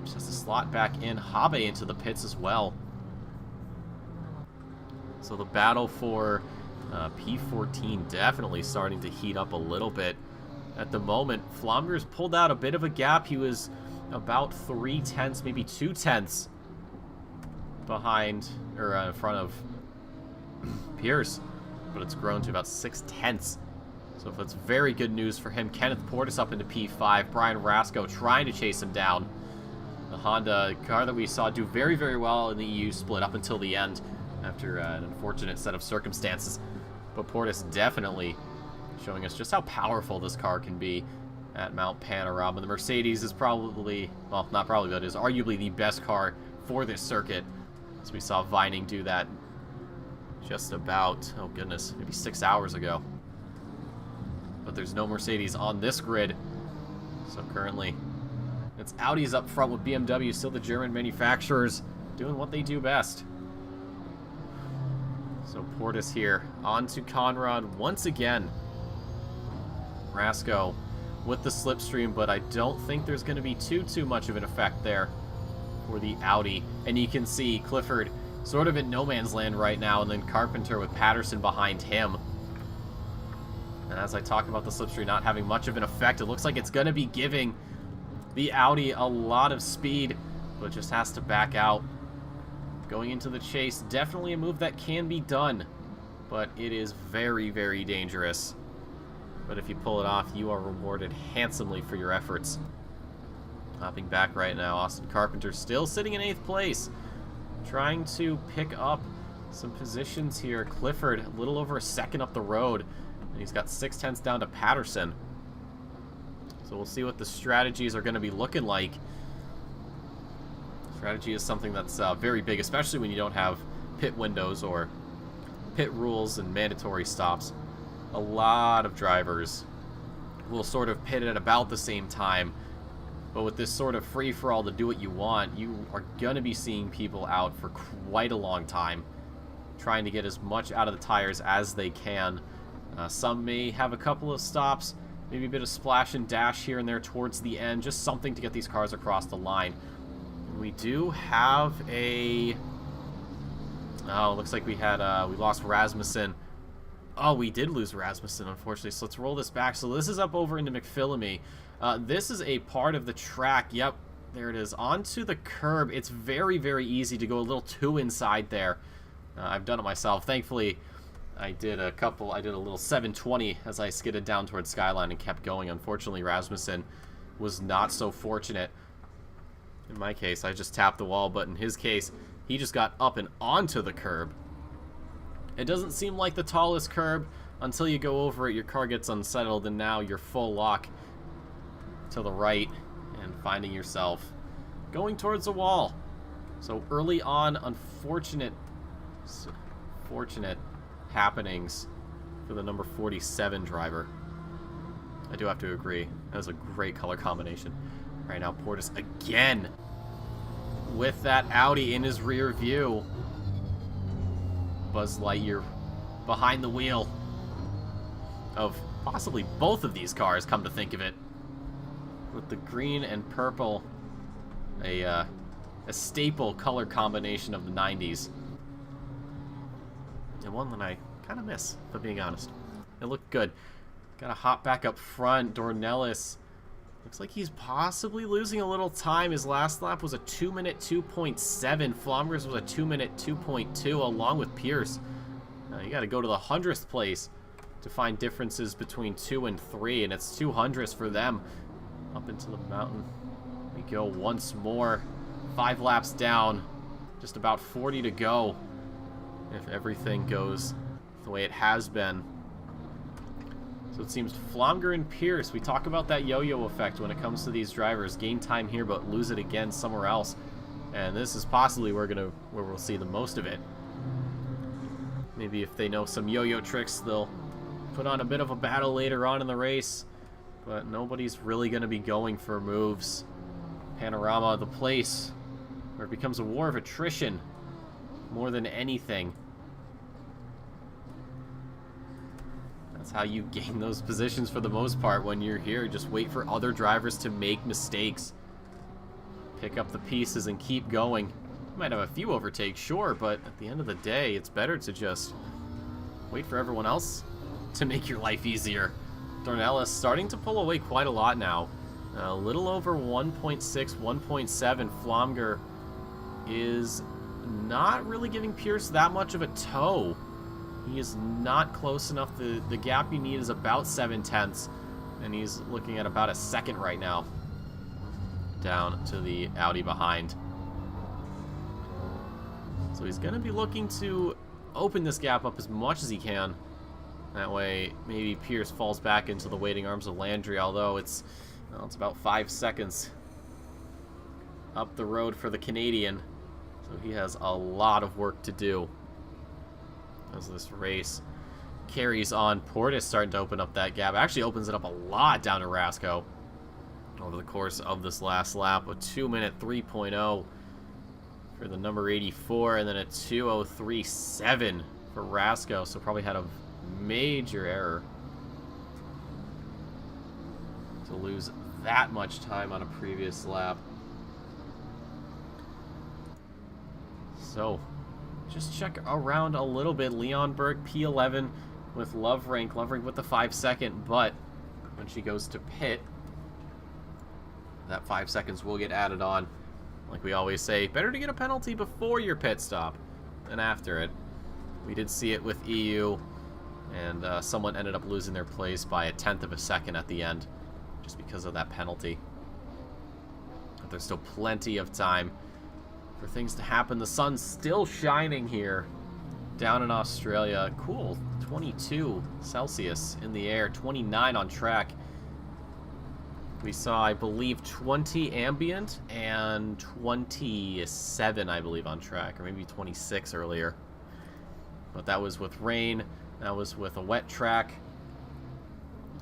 Just has to slot back in. Habe into the pits as well. So the battle for P14 definitely starting to heat up a little bit. At the moment, Flomger's pulled out a bit of a gap. He was about 3/10, maybe 2/10 behind, or in front of Pierce, but it's grown to about 6/10. So that's very good news for him. Kenneth Portis up into P5. Brian Rasco trying to chase him down. The Honda car that we saw do very, very well in the EU split up until the end after an unfortunate set of circumstances. But Portis definitely showing us just how powerful this car can be at Mount Panorama. The Mercedes is probably, well, not probably, but is arguably the best car for this circuit. So we saw Vining do that just about, oh goodness, maybe 6 hours ago. But there's no Mercedes on this grid. So currently, it's Audi's up front with BMW, still the German manufacturers doing what they do best. So Portis here, on to Conrad once again. Rasco with the slipstream, but I don't think there's going to be too much of an effect there for the Audi. And you can see Clifford sort of in no man's land right now, and then Carpenter with Patterson behind him. And as I talk about the slipstream not having much of an effect, it looks like it's going to be giving the Audi a lot of speed, but it just has to back out. Going into the chase, definitely a move that can be done, but it is very, very dangerous. But if you pull it off, you are rewarded handsomely for your efforts. Hopping back right now, Austin Carpenter still sitting in 8th place, trying to pick up some positions here. Clifford a little over a second up the road, and he's got 6/10 down to Patterson. So we'll see what the strategies are going to be looking like. Strategy is something that's very big, especially when you don't have pit windows or pit rules and mandatory stops. A lot of drivers will sort of pit at about the same time, but with this sort of free-for-all to do what you want, you are going to be seeing people out for quite a long time, trying to get as much out of the tires as they can. Some may have a couple of stops, maybe a bit of splash and dash here and there towards the end, just something to get these cars across the line. We do have a... Oh, looks like we had we lost Rasmussen Oh, we did lose Rasmussen, unfortunately, so let's roll this back. So this is up over into McPhillamy. This is a part of the track. Yep, there it is. Onto the curb. It's very, very easy to go a little too inside there. I've done it myself. Thankfully, I did a little 720 as I skidded down towards Skyline and kept going. Unfortunately, Rasmussen was not so fortunate. In my case, I just tapped the wall, but in his case, he just got up and onto the curb. It doesn't seem like the tallest curb until you go over it. Your car gets unsettled, and now you're full lock to the right and finding yourself going towards the wall. So early on, unfortunate happenings for the number 47 driver. I do have to agree. That was a great color combination. Right now, Portis again with that Audi in his rear view. Buzz Lightyear behind the wheel of possibly both of these cars, come to think of it. With the green and purple, a staple color combination of the 90s. And one that I kind of miss, if I'm being honest. It looked good. Got to hop back up front. Dornelis looks like he's possibly losing a little time. His last lap was a 2-minute 2.7. Flomgers was a 2-minute 2.2, along with Pierce. You got to go to the 100th place to find differences between 2 and 3, and it's 200ths for them. Up into the mountain we go once more. 5 laps down, just about 40 to go, if everything goes the way it has been. So it seems Flomger and Pierce, we talk about that yo-yo effect when it comes to these drivers. Gain time here, but lose it again somewhere else. And this is possibly where we'll see the most of it. Maybe if they know some yo-yo tricks, they'll put on a bit of a battle later on in the race. But nobody's really going to be going for moves. Panorama, the place where it becomes a war of attrition more than anything. That's how you gain those positions for the most part when you're here. Just wait for other drivers to make mistakes. Pick up the pieces and keep going. You might have a few overtakes, sure, but at the end of the day, it's better to just wait for everyone else to make your life easier. Dornelis starting to pull away quite a lot now. A little over 1.6, 1.7. Flomger is not really giving Pierce that much of a tow. He is not close enough. The gap you need is about 7/10, and he's looking at about a second right now, down to the Audi behind. So he's going to be looking to open this gap up as much as he can. That way, maybe Pierce falls back into the waiting arms of Landry, although it's about 5 seconds up the road for the Canadian. So he has a lot of work to do as this race carries on. Portis starting to open up that gap. Actually opens it up a lot down to Rasco over the course of this last lap. A 2-minute 3.0 for the number 84, and then a 2:03.7 for Rasco. So probably had a major error to lose that much time on a previous lap. So just check around a little bit. Leonberg P11 with Loverank with the 5 second, but when she goes to pit, that 5 seconds will get added on. Like we always say, better to get a penalty before your pit stop than after it. We did see it with EU, and someone ended up losing their place by 1/10 of a second at the end just because of that penalty. But there's still plenty of time for things to happen. The sun's still shining here down in Australia. Cool, 22 Celsius in the air, 29 on track. We saw, I believe, 20 ambient and 27, I believe, on track, or maybe 26 earlier. But that was with rain. That was with a wet track.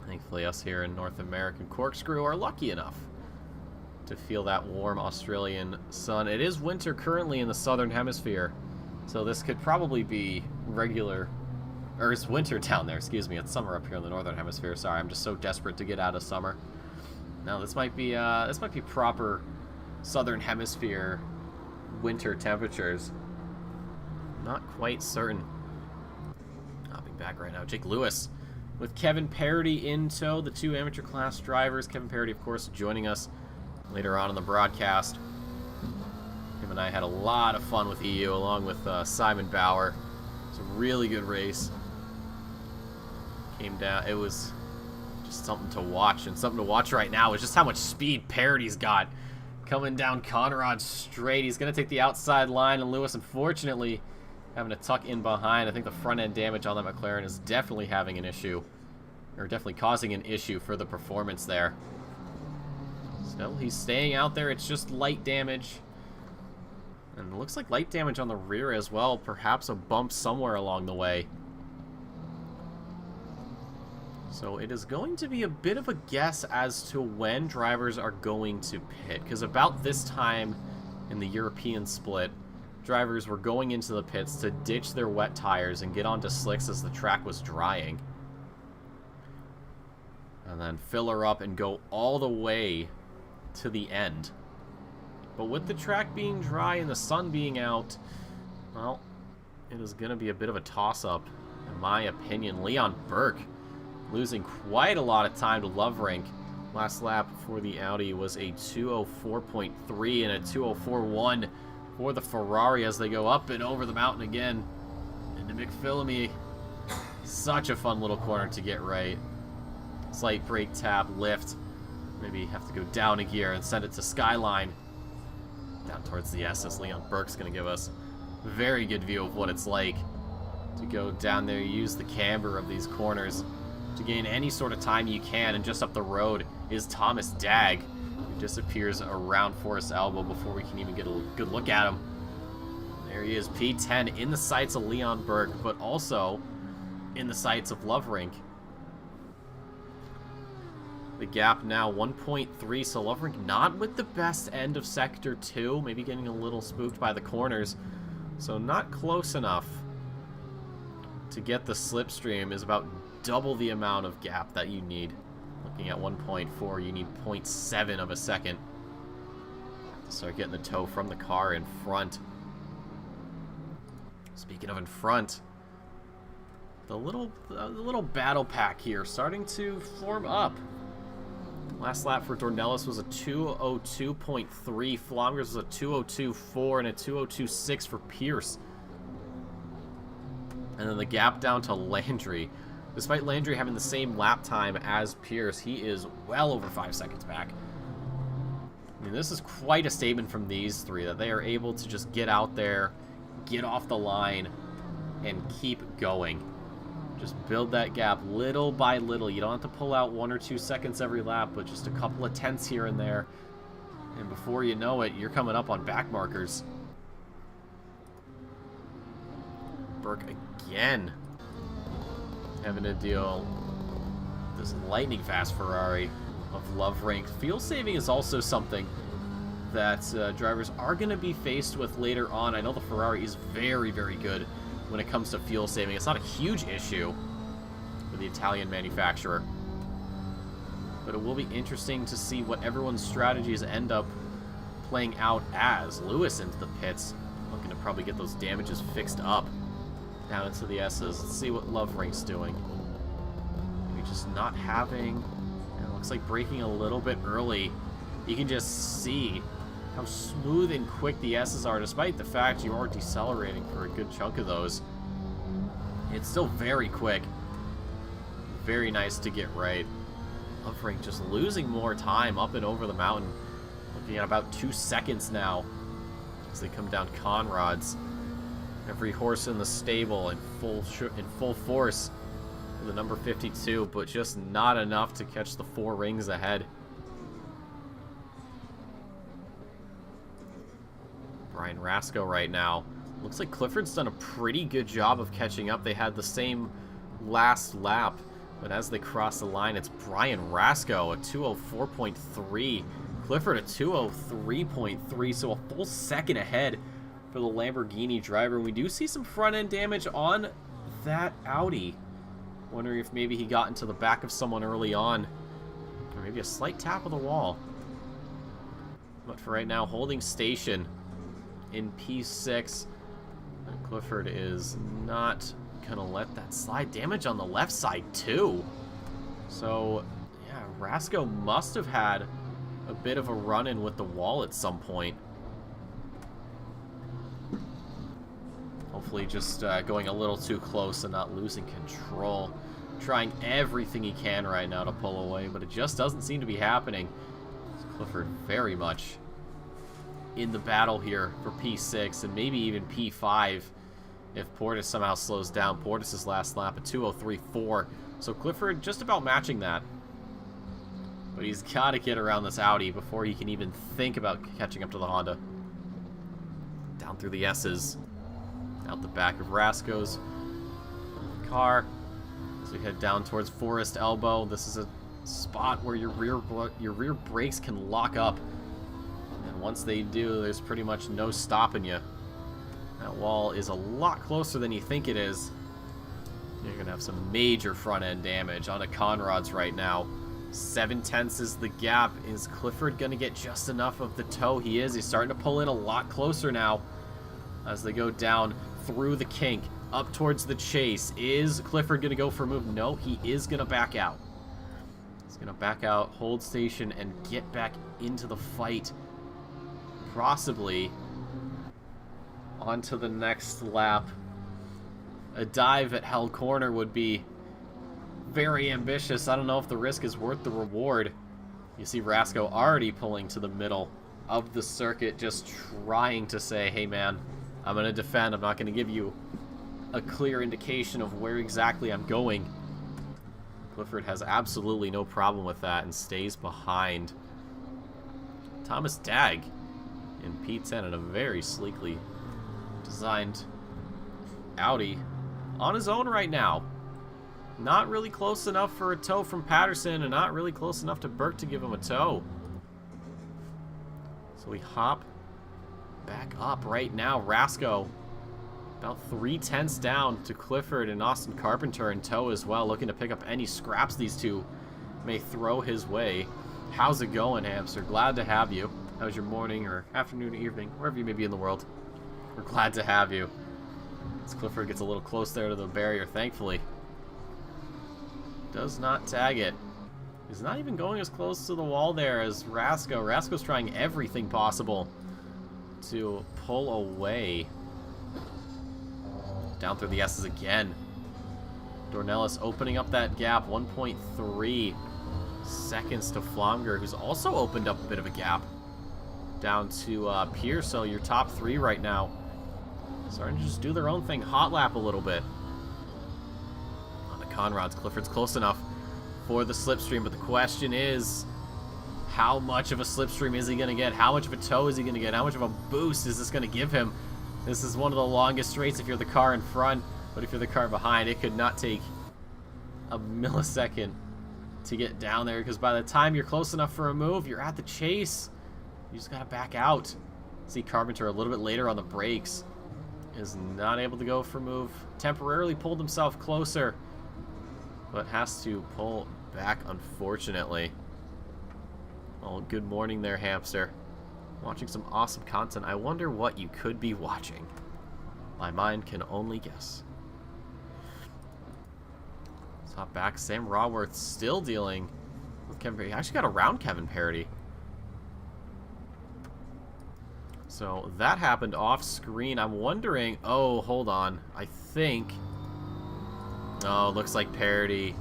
Thankfully, us here in North American Corkscrew are lucky enough to feel that warm Australian sun. It is winter currently in the southern hemisphere, so this could probably be regular, or it's winter down there, excuse me. It's summer up here in the northern hemisphere. Sorry, I'm just so desperate to get out of summer. Now this might be proper southern hemisphere winter temperatures. Not quite certain. Hopping back right now. Jake Lewis with Kevin Parody in tow, the two amateur class drivers. Kevin Parody, of course, joining us later on in the broadcast. Him and I had a lot of fun with EU, along with Simon Bauer. It was a really good race. Came down, it was just something to watch, and something to watch right now is just how much speed Parody's got. Coming down Conrad straight, he's going to take the outside line, and Lewis, unfortunately, having to tuck in behind. I think the front end damage on that McLaren is definitely having an issue, or definitely causing an issue for the performance there. Still, he's staying out there. It's just light damage. And it looks like light damage on the rear as well. Perhaps a bump somewhere along the way. So it is going to be a bit of a guess as to when drivers are going to pit. Because about this time in the European split, drivers were going into the pits to ditch their wet tires and get onto slicks as the track was drying. And then fill her up and go all the way to the end. But with the track being dry and the sun being out, well, it is going to be a bit of a toss-up, in my opinion. Leon Burke losing quite a lot of time to Loverink. Last lap for the Audi was a 2:04.3 and a 2:04.1 for the Ferrari as they go up and over the mountain again into McPhillamy. Such a fun little corner to get right. Slight brake tap, lift. Maybe have to go down a gear and send it to Skyline. Down towards the SS. Leon Burke's going to give us a very good view of what it's like to go down there, use the camber of these corners to gain any sort of time you can. And just up the road is Thomas Dagg, who disappears around Forest Elbow before we can even get a good look at him. There he is, P10 in the sights of Leon Burke, but also in the sights of Loverink. The gap now 1.3, so Loverink not with the best end of Sector 2, maybe getting a little spooked by the corners, so not close enough to get the slipstream. Is about double the amount of gap that you need. Looking at 1.4, you need 0.7 of a second to start getting the tow from the car in front. Speaking of in front, the little battle pack here starting to form up. Last lap for Dornelis was a 2:02.3, Flomgers was a 2:02.4, and a 2:02.6 for Pierce. And then the gap down to Landry. Despite Landry having the same lap time as Pierce, he is well over 5 seconds back. I mean, this is quite a statement from these three, that they are able to just get out there, get off the line, and keep going. Just build that gap little by little. You don't have to pull out 1 or 2 seconds every lap, but just a couple of tenths here and there. And before you know it, you're coming up on back markers. Burke again having to deal this lightning fast Ferrari of Loverink. Fuel saving is also something that drivers are going to be faced with later on. I know the Ferrari is very, very good when it comes to fuel saving. It's not a huge issue for the Italian manufacturer, but it will be interesting to see what everyone's strategies end up playing out as. Lewis into the pits, looking to probably get those damages fixed up down into the S's. Let's see what Loverink's doing. Maybe just not having, it looks like braking a little bit early. You can just see how smooth and quick the S's are, despite the fact you are decelerating for a good chunk of those. It's still very quick. Very nice to get right. Loverink just losing more time up and over the mountain. Looking at about 2 seconds now as they come down Conrad's. Every horse in the stable in full force for the number 52, but just not enough to catch the 4 rings ahead. Brian Rasco right now. Looks like Clifford's done a pretty good job of catching up. They had the same last lap, but as they cross the line, it's Brian Rasco, a 2:04.3. Clifford, a 2:03.3, so a full second ahead for the Lamborghini driver. We do see some front-end damage on that Audi. Wondering if maybe he got into the back of someone early on, or maybe a slight tap of the wall. But for right now, holding station in P6. And Clifford is not gonna let that slide. Damage on the left side too. So yeah, Rasco must have had a bit of a run-in with the wall at some point. Hopefully just going a little too close and not losing control. Trying everything he can right now to pull away, but it just doesn't seem to be happening. Clifford very much in the battle here for P6 and maybe even P5 if Portis somehow slows down. Portis' last lap at 2:03.4. So Clifford just about matching that. But he's got to get around this Audi before he can even think about catching up to the Honda. Down through the S's. Out the back of Rasco's car. As we head down towards Forest Elbow. This is a spot where your rear brakes can lock up. And once they do, there's pretty much no stopping you. That wall is a lot closer than you think it is. You're going to have some major front-end damage onto Conrad's right now. 7/10 is the gap. Is Clifford going to get just enough of the toe? He is. He's starting to pull in a lot closer now as they go down through the kink up towards the chase. Is Clifford going to go for a move? No, he is going to back out. He's going to back out, hold station, and get back into the fight. Possibly onto the next lap. A dive at Hell Corner would be very ambitious. I don't know if the risk is worth the reward. You see Rasco already pulling to the middle of the circuit, just trying to say, hey man, I'm going to defend. I'm not going to give you a clear indication of where exactly I'm going. Clifford has absolutely no problem with that and stays behind Thomas Dagg in P10 in a very sleekly designed Audi on his own right now. Not really close enough for a tow from Patterson and not really close enough to Burke to give him a tow. So we hop back up right now. Rasco about 3/10 down to Clifford and Austin Carpenter in tow as well, looking to pick up any scraps these two may throw his way. How's it going, Hamster? Glad to have you. How's your morning or afternoon or evening, wherever you may be in the world? We're glad to have you. As Clifford gets a little close there to the barrier, thankfully. Does not tag it. He's not even going as close to the wall there as Rasco. Rasco's trying everything possible to pull away. Down through the S's again. Dornelis opening up that gap. 1.3 seconds to Flomger, who's also opened up a bit of a gap. Down to Pierce, so your top three right now starting to just do their own thing. Hot lap a little bit. On the Conrads, Clifford's close enough for the slipstream, but the question is, how much of a slipstream is he going to get? How much of a tow is he going to get? How much of a boost is this going to give him? This is one of the longest straights if you're the car in front, but if you're the car behind, it could not take a millisecond to get down there, because by the time you're close enough for a move, you're at the chase. You just got to back out. See Carpenter a little bit later on the brakes. Is not able to go for move. Temporarily pulled himself closer, but has to pull back, unfortunately. Oh, good morning there, Hamster. Watching some awesome content. I wonder what you could be watching. My mind can only guess. Let's hop back. Sam Raworth still dealing with Kevin Parody. He actually got around Kevin Parody. So that happened off screen. I'm wondering. Oh, hold on. I think. Oh, looks like Parody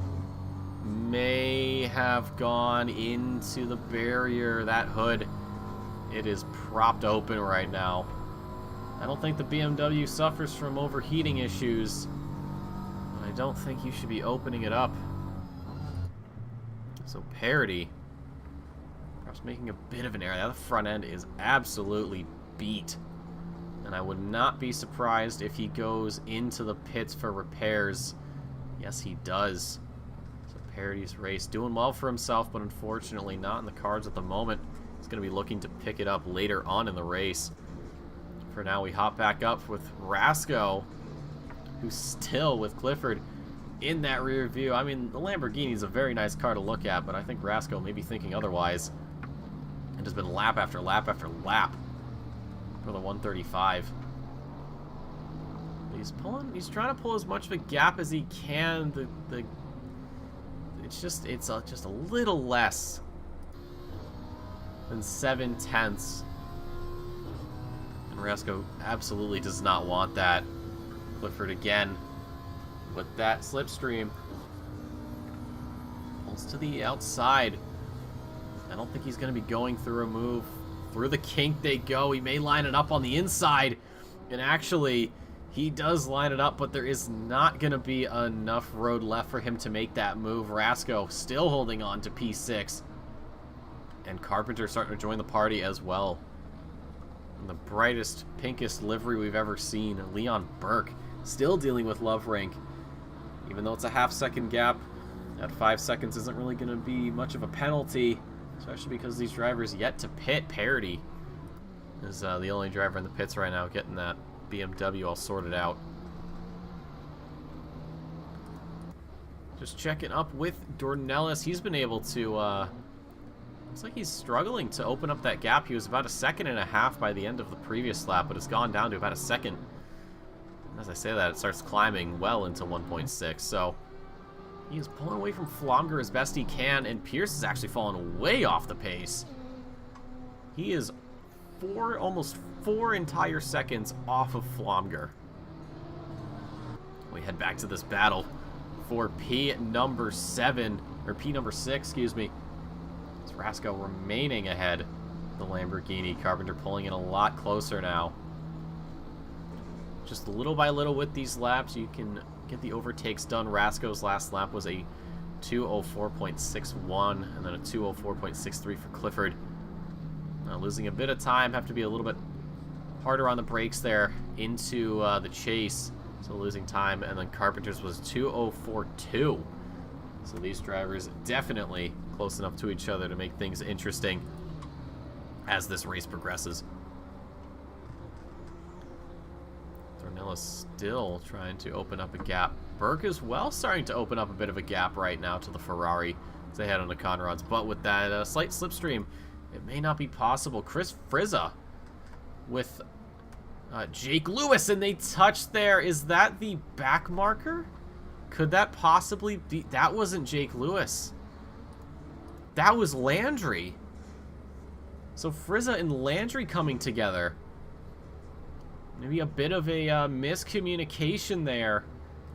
may have gone into the barrier. That hood, it is propped open right now. I don't think the BMW suffers from overheating issues, but I don't think you should be opening it up. So Parody, perhaps making a bit of an error. The front end is absolutely beat, and I would not be surprised if he goes into the pits for repairs. Yes, he does. So Parody's race doing well for himself, but unfortunately not in the cards at the moment. He's going to be looking to pick it up later on in the race. For now, we hop back up with Rasco, who's still with Clifford in that rear view. I mean, the Lamborghini is a very nice car to look at, but I think Rasco may be thinking otherwise. It has been lap after lap after lap for the 135. He's trying to pull as much of a gap as he can. It's just a little less than 7/10. And Rasco absolutely does not want that. Clifford again with that slipstream. Pulls to the outside. I don't think he's going to be going through a move. Through the kink they go. He may line it up on the inside. And actually, he does line it up, but there is not going to be enough road left for him to make that move. Rasco still holding on to P6. And Carpenter starting to join the party as well. In the brightest, pinkest livery we've ever seen, Leon Burke still dealing with Love Rank. Even though it's a half-second gap, that 5 seconds isn't really going to be much of a penalty, especially because these drivers yet to pit. Parity is the only driver in the pits right now getting that BMW all sorted out. Just checking up with Dornelis. He's been able to, looks like he's struggling to open up that gap. He was about 1.5 seconds by the end of the previous lap, but it's gone down to about 1 second. As I say that, it starts climbing well into 1.6, so he is pulling away from Flomger as best he can, and Pierce is actually falling way off the pace. He is almost 4 entire seconds off of Flomger. We head back to this battle for P number 6, excuse me. It's Rasco remaining ahead. The Lamborghini. Carpenter pulling in a lot closer now. Just little by little with these laps, you can get the overtakes done. Rasco's last lap was a 2:04.61 and then a 2:04.63 for Clifford. Losing a bit of time, have to be a little bit harder on the brakes there into the chase. So losing time, and then Carpenter's was 2:04.2. So these drivers definitely close enough to each other to make things interesting as this race progresses. Dornelis still trying to open up a gap. Burke as well starting to open up a bit of a gap right now to the Ferrari as they head on the Conrads. But with that slight slipstream, it may not be possible. Chris Frizza with Jake Lewis, and they touched there. Is that the back marker? Could that possibly be? That wasn't Jake Lewis. That was Landry. So Frizza and Landry coming together. Maybe a bit of a miscommunication there.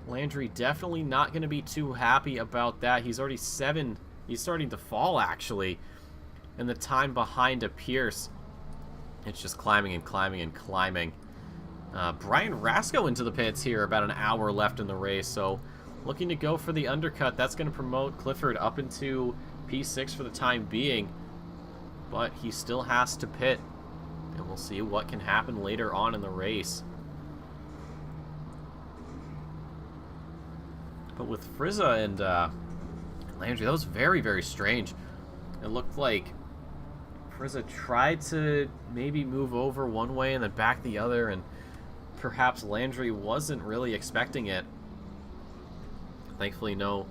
Landry definitely not going to be too happy about that. He's already 7. He's starting to fall, actually. And the time behind a Pierce, it's just climbing and climbing and climbing. Brian Rasco into the pits here. About an hour left in the race. So looking to go for the undercut. That's going to promote Clifford up into P6 for the time being. But he still has to pit. And we'll see what can happen later on in the race. But with Frizza and Landry, that was very, very strange. It looked like Frizza tried to maybe move over one way and then back the other, and perhaps Landry wasn't really expecting it. Thankfully, no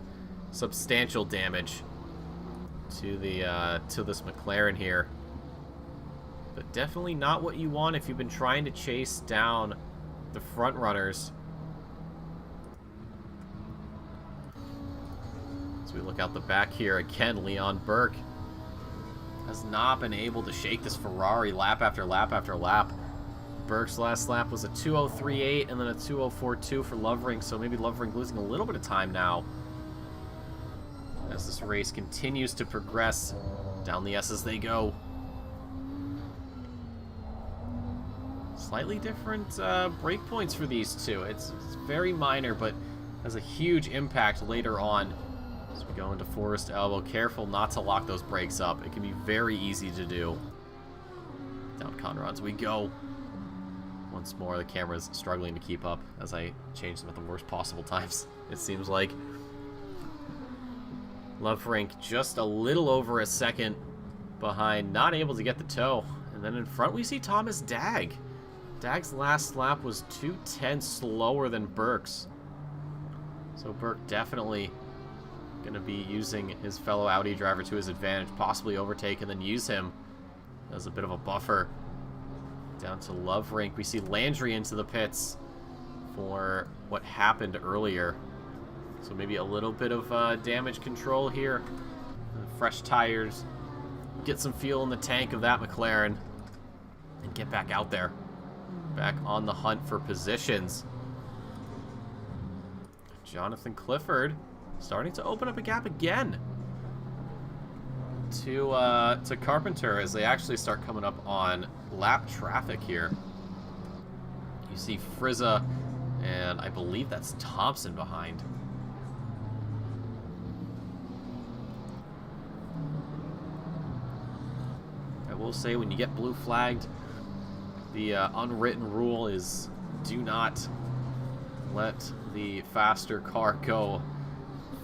substantial damage to the to this McLaren here. But definitely not what you want if you've been trying to chase down the front runners. As we look out the back here again, Leon Burke has not been able to shake this Ferrari lap after lap after lap. Burke's last lap was a 2:03.8 and then a 2:04.2 for Lovering, so maybe Lovering losing a little bit of time now as this race continues to progress. Down the S's they go. Slightly different breakpoints for these two. It's very minor, but has a huge impact later on. As we go into Forest Elbow, careful not to lock those brakes up. It can be very easy to do. Down Conrads we go. Once more, the camera's struggling to keep up as I change them at the worst possible times, it seems like. Love Frank just a little over a second behind, not able to get the toe. And then in front we see Thomas Dagg. Dagg's last lap was 2:10 slower than Burke's. So Burke definitely going to be using his fellow Audi driver to his advantage, possibly overtake and then use him as a bit of a buffer. Down to Love Rink, we see Landry into the pits for what happened earlier. So maybe a little bit of damage control here. Fresh tires. Get some fuel in the tank of that McLaren. And get back out there. Back on the hunt for positions. Jonathan Clifford starting to open up a gap again to Carpenter as they actually start coming up on lap traffic here. You see Frizza, and I believe that's Thompson behind. I will say, when you get blue flagged, the unwritten rule is do not let the faster car go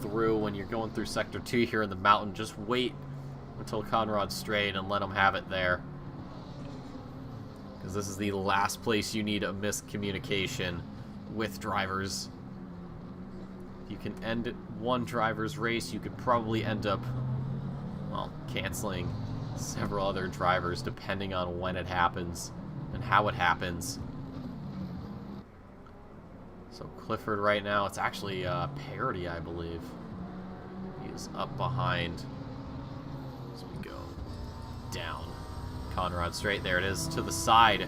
through when you're going through Sector 2 here in the mountain. Just wait until Conrad's straight and let them have it there. Because this is the last place you need a miscommunication with drivers. If you can end one driver's race, you could probably end up, well, canceling several other drivers depending on when it happens and how it happens. So Clifford right now, it's actually Parody, I believe. He is up behind. As we go down. Conrad straight, there it is, to the side.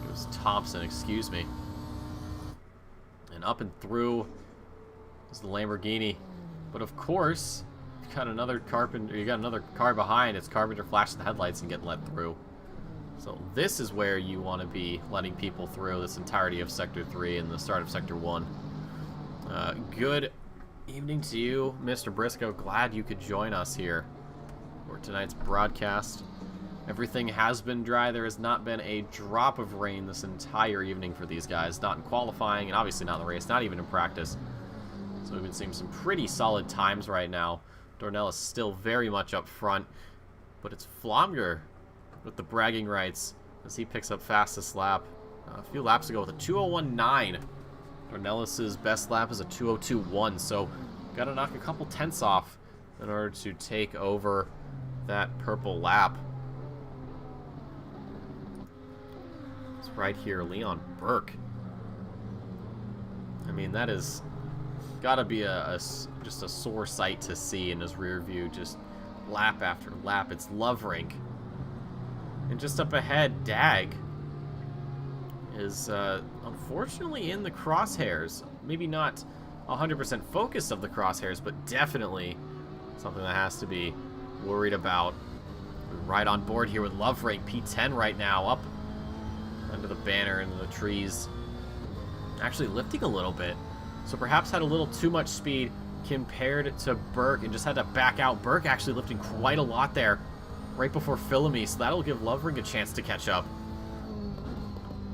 Goes Thompson, excuse me. And up and through is the Lamborghini. But of course, you got another car behind. It's Carpenter flashing the headlights and getting let through. So this is where you want to be letting people through this entirety of Sector 3 and the start of Sector 1. Good evening to you, Mr. Briscoe. Glad you could join us here for tonight's broadcast. Everything has been dry. There has not been a drop of rain this entire evening for these guys. Not in qualifying and obviously not in the race, not even in practice. So we've been seeing some pretty solid times right now. Dornell is still very much up front, but it's Flomger with the bragging rights as he picks up fastest lap a few laps ago with a 2:01.9. Dornelis' best lap is a 2:02.1, so got to knock a couple tenths off in order to take over that purple lap. It's right here, Leon Burke. I mean, that is got to be just a sore sight to see in his rear view, just lap after lap. It's Loverink. And just up ahead, Dag is unfortunately in the crosshairs. Maybe not 100% focus of the crosshairs, but definitely something that has to be worried about. We're right on board here with Loverink, P10 right now, up under the banner into the trees. Actually lifting a little bit. So perhaps had a little too much speed compared to Burke and just had to back out. Burke actually lifting quite a lot there right before Philomene, so that'll give Loverink a chance to catch up.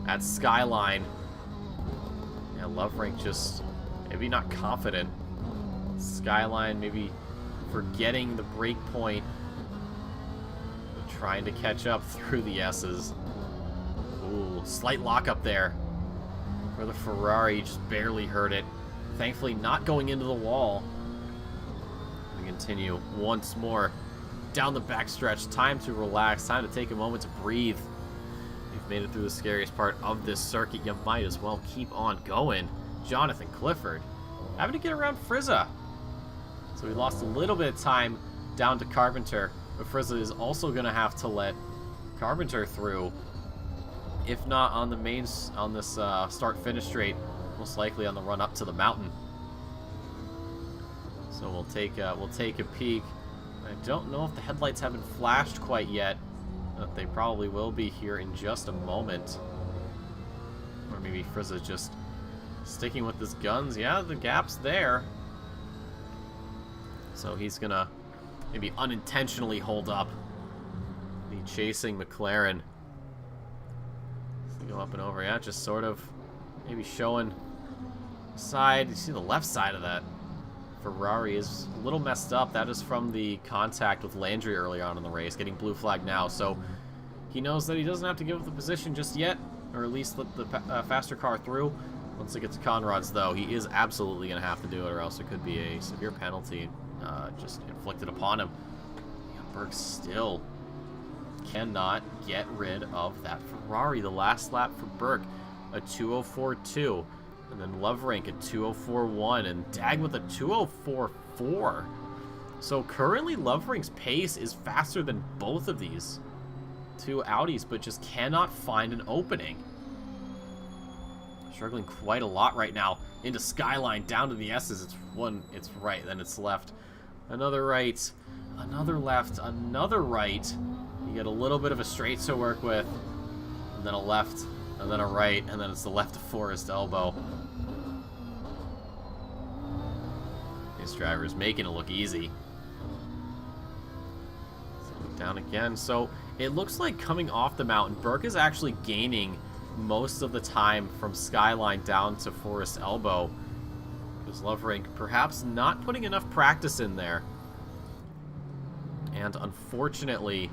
At Skyline. Yeah, Loverink just maybe not confident. Skyline maybe forgetting the break point. Trying to catch up through the S's. Ooh, slight lockup there. For the Ferrari, just barely heard it. Thankfully not going into the wall. We continue once more down the backstretch. Time to relax. Time to take a moment to breathe. You've made it through the scariest part of this circuit. You might as well keep on going. Jonathan Clifford having to get around Frizza. So we lost a little bit of time down to Carpenter. But Frizza is also going to have to let Carpenter through. If not on the mains, on this start-finish straight, most likely on the run up to the mountain. So we'll take a peek. I don't know if the headlights haven't flashed quite yet, but they probably will be here in just a moment. Or maybe Frizza's just sticking with his guns. Yeah, the gap's there. So he's gonna maybe unintentionally hold up the chasing McLaren. Go up and over, yeah, just sort of maybe showing side. You see the left side of that Ferrari is a little messed up. That is from the contact with Landry early on in the race, getting blue flag now. So he knows that he doesn't have to give up the position just yet, or at least let the faster car through. Once it gets to Conrad's, though, he is absolutely going to have to do it, or else it could be a severe penalty just inflicted upon him. Yeah, Burke still cannot get rid of that Ferrari. The last lap for Burke. a 2:04.2. And then Loverink at 2:04.1. And Dag with a 2:04.4. So currently Loverink's pace is faster than both of these two Audis, but just cannot find an opening. Struggling quite a lot right now. Into Skyline, down to the S's. It's right, then it's left. Another right, another left, another right. You get a little bit of a straight to work with, and then a left, and then a right, and then it's the left of Forest Elbow. These drivers making it look easy. So down again. So it looks like coming off the mountain, Burke is actually gaining most of the time from Skyline down to Forest Elbow. Because Loverink perhaps not putting enough practice in there. And unfortunately,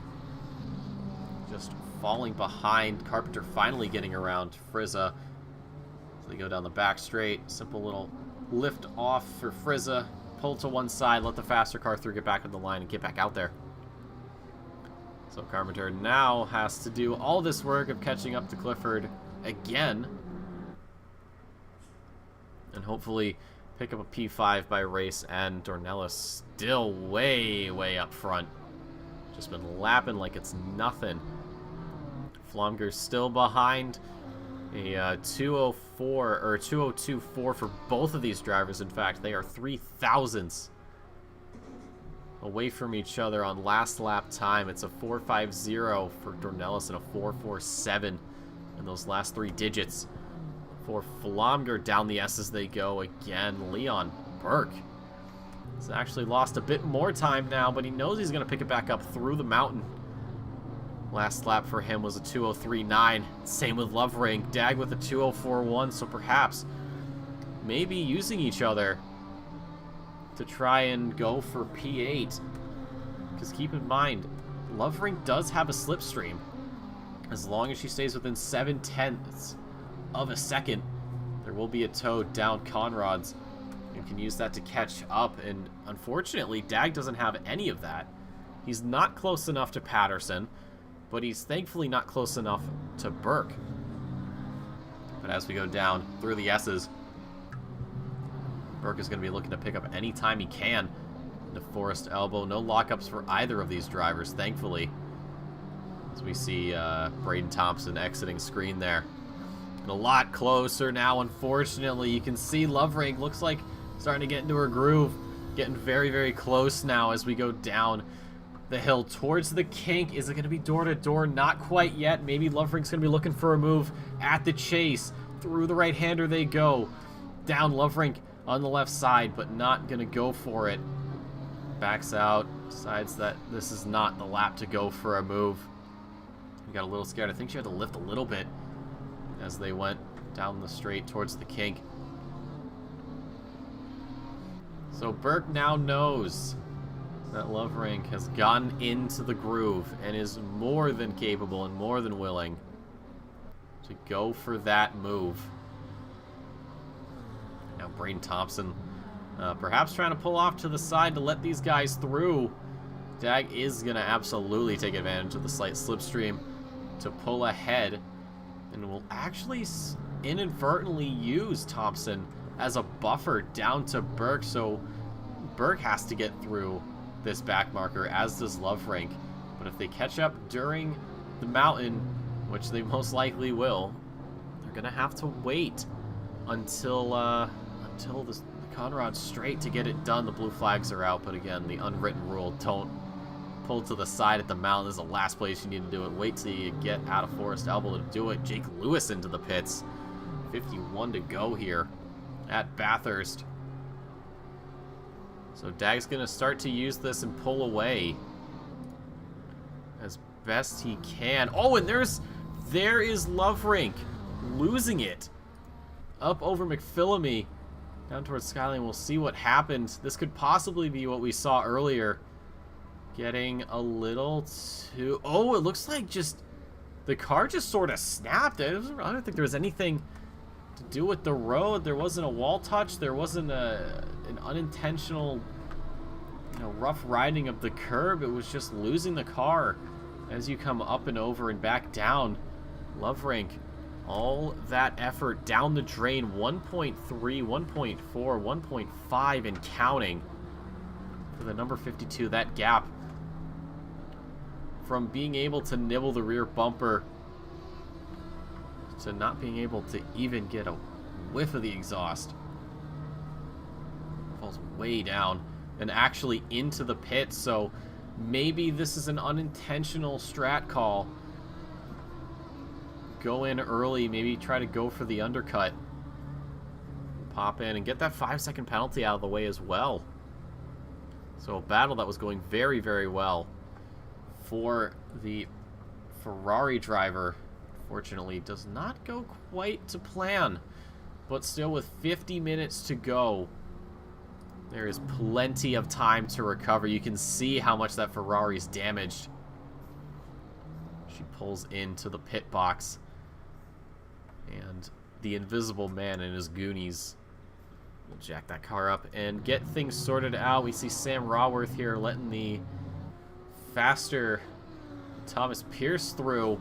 just falling behind. Carpenter finally getting around Frizza. So they go down the back straight. Simple little lift off for Frizza. Pull to one side, let the faster car through, get back on the line, and get back out there. So Carpenter now has to do all this work of catching up to Clifford again. And hopefully pick up a P5 by race end. Dornelis still way, way up front. Just been lapping like it's nothing. Flomger's still behind. A 2:04 or 2:02.4 for both of these drivers. In fact, they are 3 thousandths away from each other on last lap time. It's a 4.50 for Dornelis and a 4.47 in those last three digits. For Flomger, down the S as they go again. Leon Burke has actually lost a bit more time now, but he knows he's going to pick it back up through the mountain. Last lap for him was a 2:03.9. Same with Loverink. Dag with a 2:04.1, so perhaps maybe using each other to try and go for P8. Because keep in mind, Loverink does have a slipstream. As long as she stays within 7/10 of a second, there will be a tow down Conrad's. You can use that to catch up, and unfortunately, Dag doesn't have any of that. He's not close enough to Patterson, but he's thankfully not close enough to Burke. But as we go down through the S's, Burke is going to be looking to pick up any time he can into Forest Elbow. No lockups for either of these drivers, thankfully. As we see Braden Thompson exiting screen there. And a lot closer now, unfortunately. You can see Loverink looks like starting to get into her groove. Getting very, very close now as we go down the hill towards the kink. Is it going to be door-to-door? Not quite yet. Maybe Loverink's going to be looking for a move at the chase. Through the right-hander they go. Down Loverink on the left side, but not going to go for it. Backs out. Decides that this is not the lap to go for a move. We got a little scared. I think she had to lift a little bit as they went down the straight towards the kink. So Burke now knows that Loverink has gotten into the groove and is more than capable and more than willing to go for that move. Now Braden Thompson perhaps trying to pull off to the side to let these guys through. Dag is going to absolutely take advantage of the slight slipstream to pull ahead, and will actually inadvertently use Thompson as a buffer down to Burke, so Burke has to get through this back marker, as does Loverink. But if they catch up during the mountain, which they most likely will, they're gonna have to wait until the Conrad straight to get it done. The blue flags are out, but again, the unwritten rule, don't pull to the side at the mountain. This is the last place you need to do it. Wait till you get out of Forest Elbow to do it. Jake Lewis into the pits. 51 to go here at Bathurst. So Dag's going to start to use this and pull away as best he can. Oh, and there is Loverink losing it up over McPhillamy down towards Skyline. We'll see what happens. This could possibly be what we saw earlier. Getting a little too... Oh, it looks like just... The car just sort of snapped. I don't think there was anything to do with the road. There wasn't a wall touch. There wasn't an unintentional, rough riding of the curb. It was just losing the car as you come up and over and back down. Loverink All that effort down the drain. 1.3, 1.4, 1.5 and counting for the number 52. That gap from being able to nibble the rear bumper to not being able to even get a whiff of the exhaust. Falls way down and actually into the pit, so maybe this is an unintentional strat call. Go in early, maybe try to go for the undercut. Pop in and get that 5-second penalty out of the way as well. So a battle that was going very, very well for the Ferrari driver. Fortunately, does not go quite to plan. But still, with 50 minutes to go, there is plenty of time to recover. You can see how much that Ferrari's damaged. She pulls into the pit box. And the Invisible Man and his goonies will jack that car up and get things sorted out. We see Sam Raworth here letting the faster Thomas Pierce through.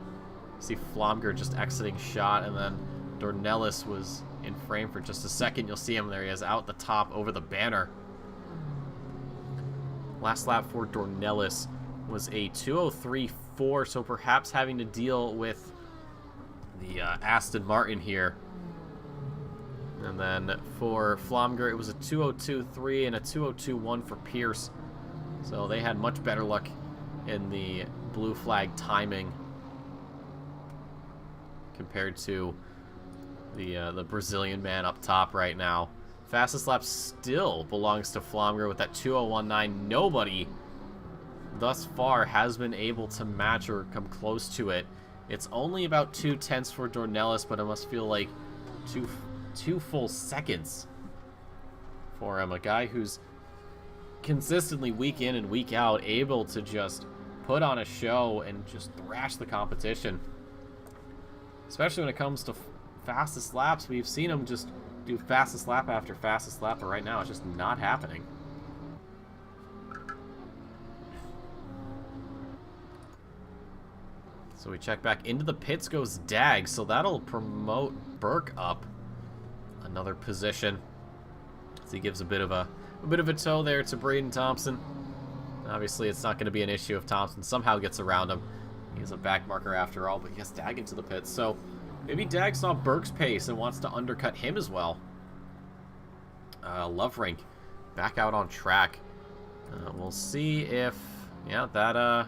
See Flomger just exiting shot, and then Dornelis was in frame for just a second. You'll see him there. He is out the top over the banner. Last lap for Dornelis was a 2:03.4, so perhaps having to deal with the Aston Martin here. And then for Flomger, it was a 2:02.3 and a 2:02.1 for Pierce. So they had much better luck in the blue flag timing compared to the Brazilian man up top right now. Fastest lap still belongs to Flomger with that 2:01.9. Nobody thus far has been able to match or come close to it. It's only about 0.2 for Dornelis, but it must feel like two full seconds for him. A guy who's consistently week in and week out able to just put on a show and just thrash the competition. Especially when it comes to fastest laps. We've seen him just do fastest lap after fastest lap, but right now it's just not happening. So we check back into the pits goes Dag, so that'll promote Burke up another position. So he gives a bit of a tow there to Braden Thompson. Obviously, it's not going to be an issue if Thompson somehow gets around him. He's a back marker after all, but he gets Dag into the pits. So maybe Dag saw Burke's pace and wants to undercut him as well. Loverink back out on track. We'll see if, yeah, that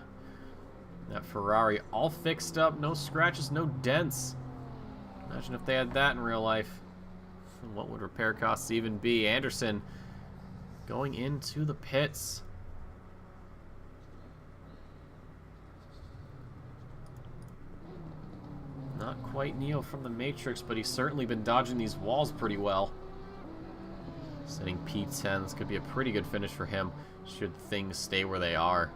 Ferrari all fixed up, no scratches, no dents. Imagine if they had that in real life. What would repair costs even be? Anderson going into the pits. Not quite Neo from the Matrix, but he's certainly been dodging these walls pretty well. Setting P10. This could be a pretty good finish for him should things stay where they are.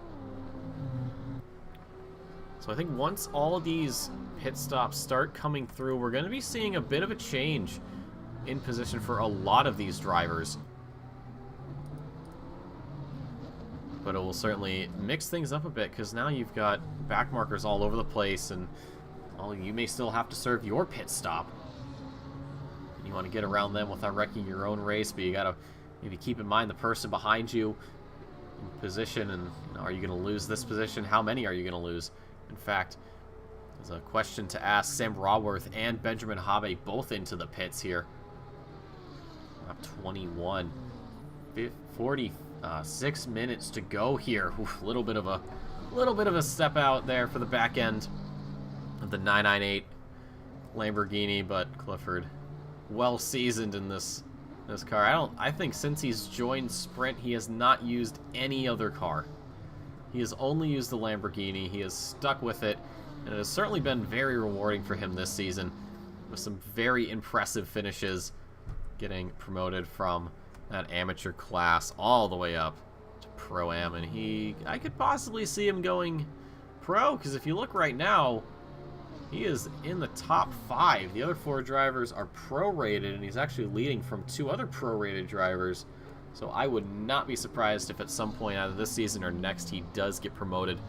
So I think once all of these pit stops start coming through, we're going to be seeing a bit of a change in position for a lot of these drivers. But it will certainly mix things up a bit, because now you've got back markers all over the place, and well, you may still have to serve your pit stop. You want to get around them without wrecking your own race, but you got to maybe keep in mind the person behind you in position, and are you going to lose this position? How many are you going to lose? In fact, there's a question to ask Sam Raworth and Benjamin Habe both into the pits here. Lap 21. 46 minutes to go here. Oof, little bit of a step out there for the back end of the 998 Lamborghini, but Clifford well seasoned in this car. I think since he's joined Sprint, he has not used any other car. He has only used the Lamborghini. He has stuck with it, and it has certainly been very rewarding for him this season, with some very impressive finishes, getting promoted from that amateur class all the way up to Pro-Am. And I could possibly see him going pro, because if you look right now, he is in the top 5. The other 4 drivers are pro-rated, and he's actually leading from 2 other pro-rated drivers. So I would not be surprised if at some point either this season or next he does get promoted,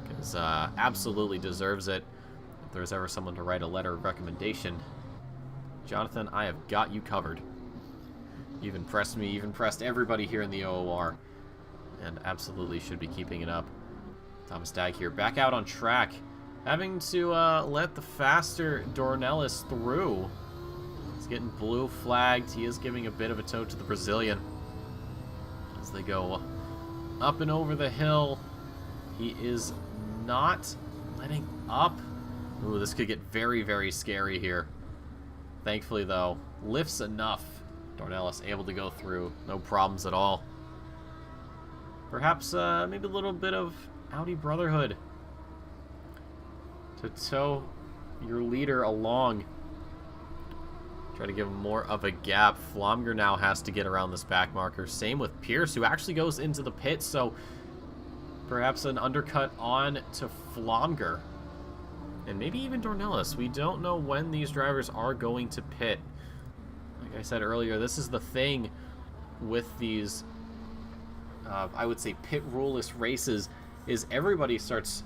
because absolutely deserves it. there's ever someone to write a letter of recommendation, Jonathan, I have got you covered. You've impressed me, you've impressed everybody here in the OOR, and absolutely should be keeping it up. Thomas Dag here, back out on track, having to let the faster Dornelis through. He's getting blue flagged. He is giving a bit of a tow to the Brazilian as they go up and over the hill. He is not letting up. Ooh, this could get very, very scary here. Thankfully, though, lifts enough. Dornelis able to go through. No problems at all. Perhaps maybe a little bit of Audi Brotherhood to tow your leader along. Try to give him more of a gap. Flomger now has to get around this back marker. Same with Pierce, who actually goes into the pit, so perhaps an undercut on to Flomger. And maybe even Dornelis. We don't know when these drivers are going to pit. Like I said earlier, this is the thing with these, I would say, pit rule-less races, is everybody starts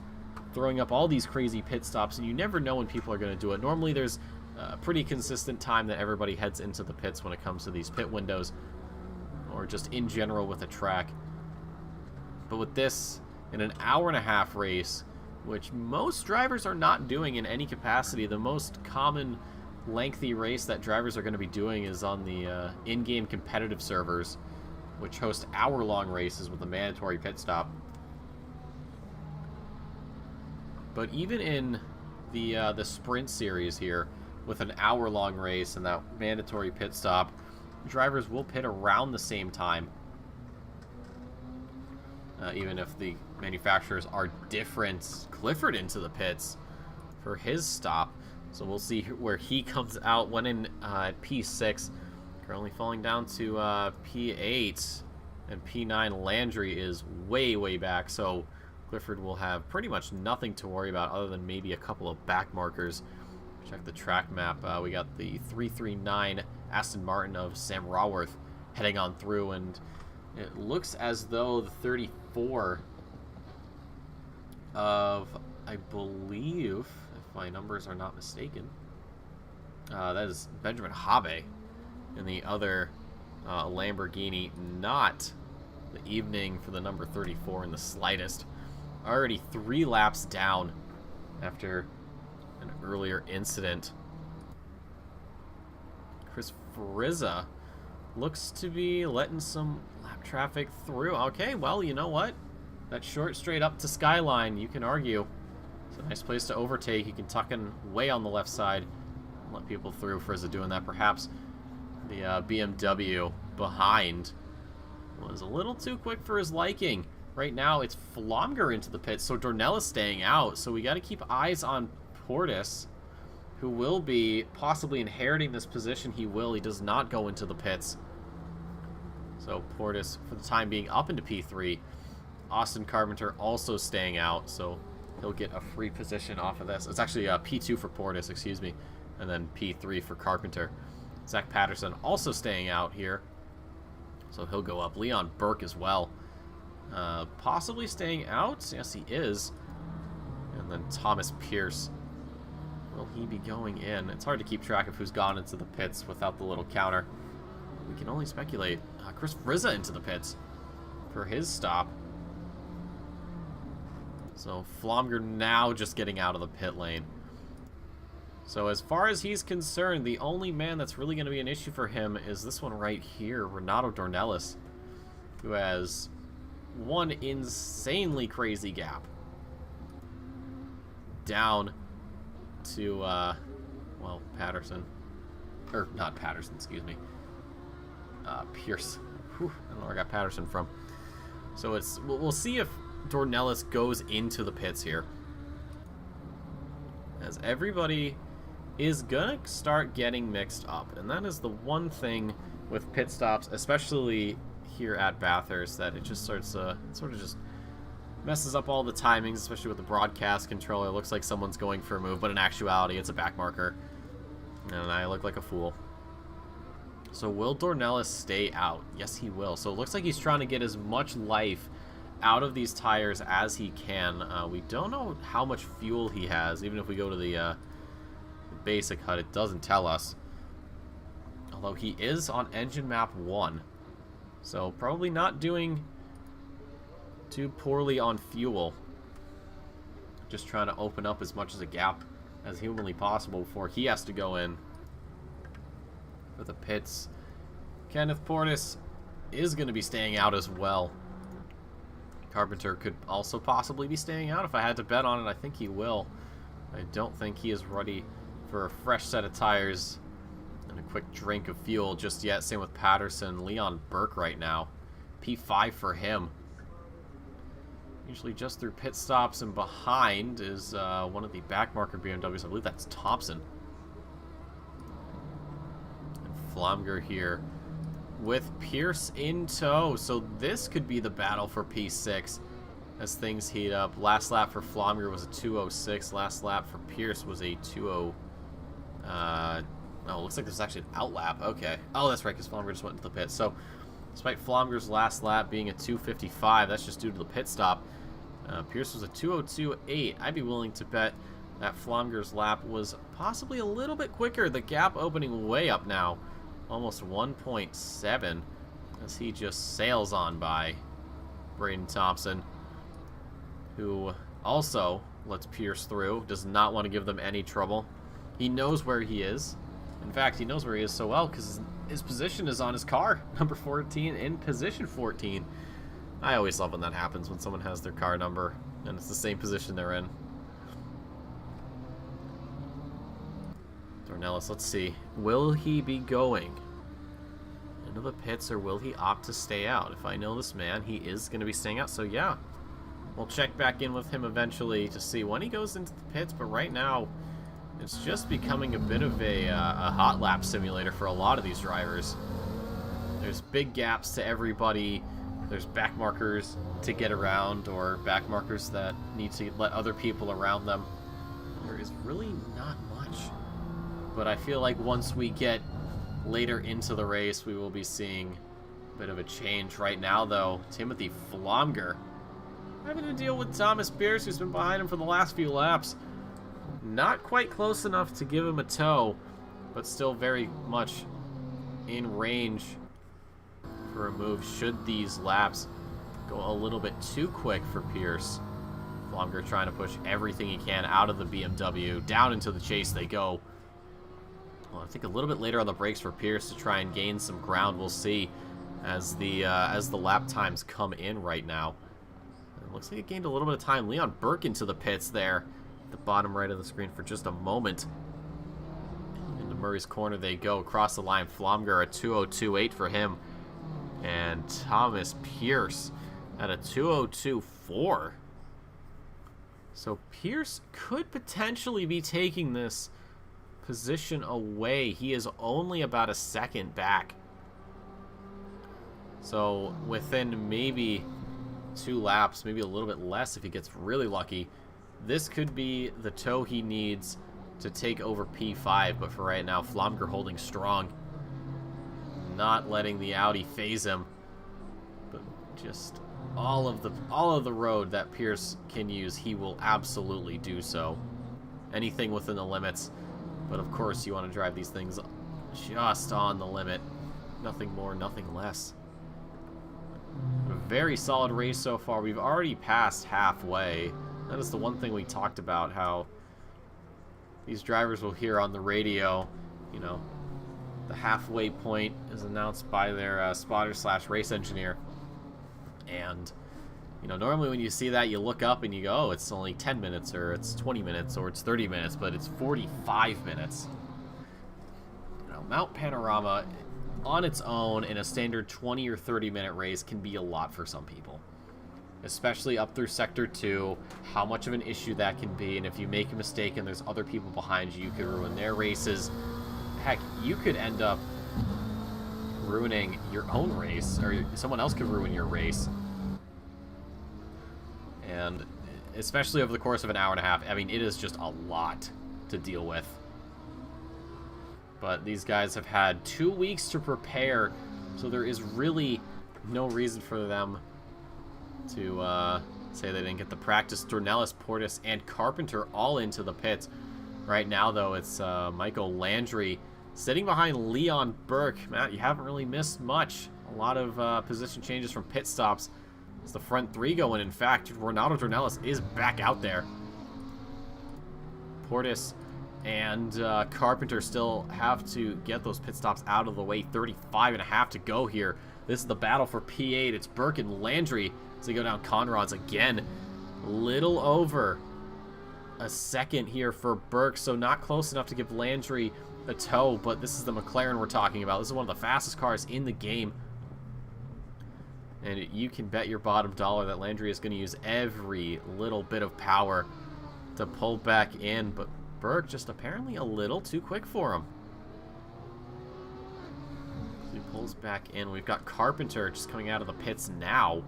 throwing up all these crazy pit stops, and you never know when people are going to do it. Normally there's a pretty consistent time that everybody heads into the pits when it comes to these pit windows, or just in general with a track. But with this, in an hour-and-a-half race, which most drivers are not doing in any capacity, the most common lengthy race that drivers are going to be doing is on the in-game competitive servers, which host hour-long races with a mandatory pit stop. But even in the Sprint Series here, with an hour-long race and that mandatory pit stop, drivers will pit around the same time. Even if the manufacturers are different. Clifford into the pits for his stop. So we'll see where he comes out. Went in at P6. Currently falling down to P8. And P9 Landry is way, way back. So Clifford will have pretty much nothing to worry about other than maybe a couple of back markers. Check the track map. We got the 339 Aston Martin of Sam Raworth heading on through, and it looks as though the 34 of, I believe, if my numbers are not mistaken, that is Benjamin Habe in the other Lamborghini. Not the evening for the number 34 in the slightest. Already 3 laps down after an earlier incident. Chris Frizza looks to be letting some lap traffic through. Okay, well, you know what? That short straight up to Skyline, you can argue. It's a nice place to overtake. You can tuck in way on the left side and let people through. Frizza doing that. Perhaps the BMW behind was a little too quick for his liking. Right now, it's Flomger into the pit, so Dornelis staying out. So we got to keep eyes on Portis, who will be possibly inheriting this position. He will. He does not go into the pits. So Portis, for the time being, up into P3. Austin Carpenter also staying out, so he'll get a free position off of this. It's actually P2 for Portis, excuse me, and then P3 for Carpenter. Zach Patterson also staying out here, so he'll go up. Leon Burke as well. Possibly staying out. Yes, he is. And then Thomas Pierce. Will he be going in? It's hard to keep track of who's gone into the pits without the little counter. We can only speculate. Chris Frizza into the pits for his stop. So Flomger now just getting out of the pit lane. So as far as he's concerned, the only man that's really going to be an issue for him is this one right here, Renato Dornelis, who has one insanely crazy gap down to, well, Patterson. Or, not Patterson, excuse me. Pierce. Whew, I don't know where I got Patterson from. So it's, we'll see if Dornelis goes into the pits here, as everybody is gonna start getting mixed up, and that is the one thing with pit stops, especially here at Bathurst, that it just starts sort of just messes up all the timings, especially with the broadcast controller. It looks like someone's going for a move, but in actuality it's a back marker, and I look like a fool. So will Dornelis stay out? Yes, he will. So it looks like he's trying to get as much life out of these tires as he can. We don't know how much fuel he has. Even if we go to the basic HUD, it doesn't tell us. Although he is on engine map 1. So probably not doing too poorly on fuel. Just trying to open up as much as a gap as humanly possible before he has to go in for the pits. Kenneth Portis is going to be staying out as well. Carpenter could also possibly be staying out. If I had to bet on it, I think he will. I don't think he is ready for a fresh set of tires and a quick drink of fuel just yet. Same with Patterson. Leon Burke right now. P5 for him. Usually just through pit stops, and behind is one of the backmarker BMWs. I believe that's Thompson. And Flomger here with Pierce in tow. So this could be the battle for P6 as things heat up. Last lap for Flomger was a 2:06. Last lap for Pierce was a 2:0. Oh, looks like there's actually an out lap. Okay. Oh, that's right, because Flomger just went into the pit. So despite Flomger's last lap being a 2:55, that's just due to the pit stop. Pierce was a 2:02.8. I'd be willing to bet that Flomger's lap was possibly a little bit quicker. The gap opening way up now. Almost 1.7 as he just sails on by Braden Thompson, who also lets Pierce through. Does not want to give them any trouble. He knows where he is. In fact, he knows where he is so well because his position is on his car. Number 14 in position 14. I always love when that happens, when someone has their car number and it's the same position they're in. Dornelis, let's see. Will he be going into the pits or will he opt to stay out? If I know this man, he is going to be staying out. So yeah, we'll check back in with him eventually to see when he goes into the pits. But right now, it's just becoming a bit of a hot lap simulator for a lot of these drivers. There's big gaps to everybody. There's back markers to get around, or back markers that need to let other people around them. There is really not much. But I feel like once we get later into the race, we will be seeing a bit of a change. Right now, though, Timothy Flomger having to deal with Thomas Pierce, who's been behind him for the last few laps. Not quite close enough to give him a tow, but still very much in range for a move should these laps go a little bit too quick for Pierce. Flomger trying to push everything he can out of the BMW. Down into the chase they go. Well, I think a little bit later on the brakes for Pierce to try and gain some ground. We'll see as the lap times come in right now. It looks like it gained a little bit of time. Leon Burke into the pits there at the bottom right of the screen for just a moment. Into Murray's corner they go across the line. Flomger a 2:02.8 for him. And Thomas Pierce at a 2:02.4. So Pierce could potentially be taking this position away. He is only about a second back. So within maybe 2 laps, maybe a little bit less if he gets really lucky, this could be the tow he needs to take over P5. But for right now, Flomger holding strong. Not letting the Audi phase him, but just all of the road that Pierce can use, he will absolutely do so. Anything within the limits, but of course you want to drive these things just on the limit. Nothing more, nothing less. A very solid race so far. We've already passed halfway. That is the one thing we talked about, how these drivers will hear on the radio, you know, the halfway point is announced by their spotter/race engineer. And, you know, normally when you see that, you look up and you go, oh, it's only 10 minutes, or it's 20 minutes, or it's 30 minutes, but it's 45 minutes. You know, Mount Panorama, on its own, in a standard 20 or 30 minute race, can be a lot for some people. Especially up through Sector 2, how much of an issue that can be, and if you make a mistake and there's other people behind you, you could ruin their races. Heck, you could end up ruining your own race, or someone else could ruin your race. And especially over the course of an hour and a half, I mean, it is just a lot to deal with. But these guys have had 2 weeks to prepare, so there is really no reason for them to say they didn't get the practice. Dornelis, Portis, and Carpenter all into the pits. Right now, though, it's Michael Landry sitting behind Leon Burke. Matt, you haven't really missed much. A lot of position changes from pit stops. It's the front three going. In fact, Ronaldo Dornelis is back out there. Portis and Carpenter still have to get those pit stops out of the way. 35.5 to go here. This is the battle for P8. It's Burke and Landry as they go down Conrads again. Little over a second here for Burke, so not close enough to give Landry a tow, but this is the McLaren we're talking about. This is one of the fastest cars in the game. And you can bet your bottom dollar that Landry is going to use every little bit of power to pull back in, but Burke just apparently a little too quick for him. He pulls back in. We've got Carpenter just coming out of the pits now.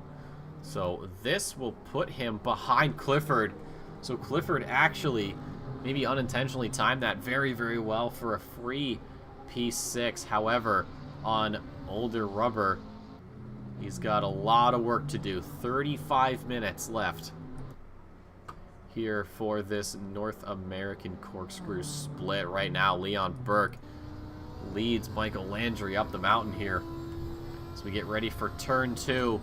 So this will put him behind Clifford. So Clifford actually, maybe unintentionally, timed that very, very well for a free P6. However, on older rubber, he's got a lot of work to do. 35 minutes left here for this North American Corkscrew split. Right now, Leon Burke leads Michael Landry up the mountain here as we get ready for turn 2.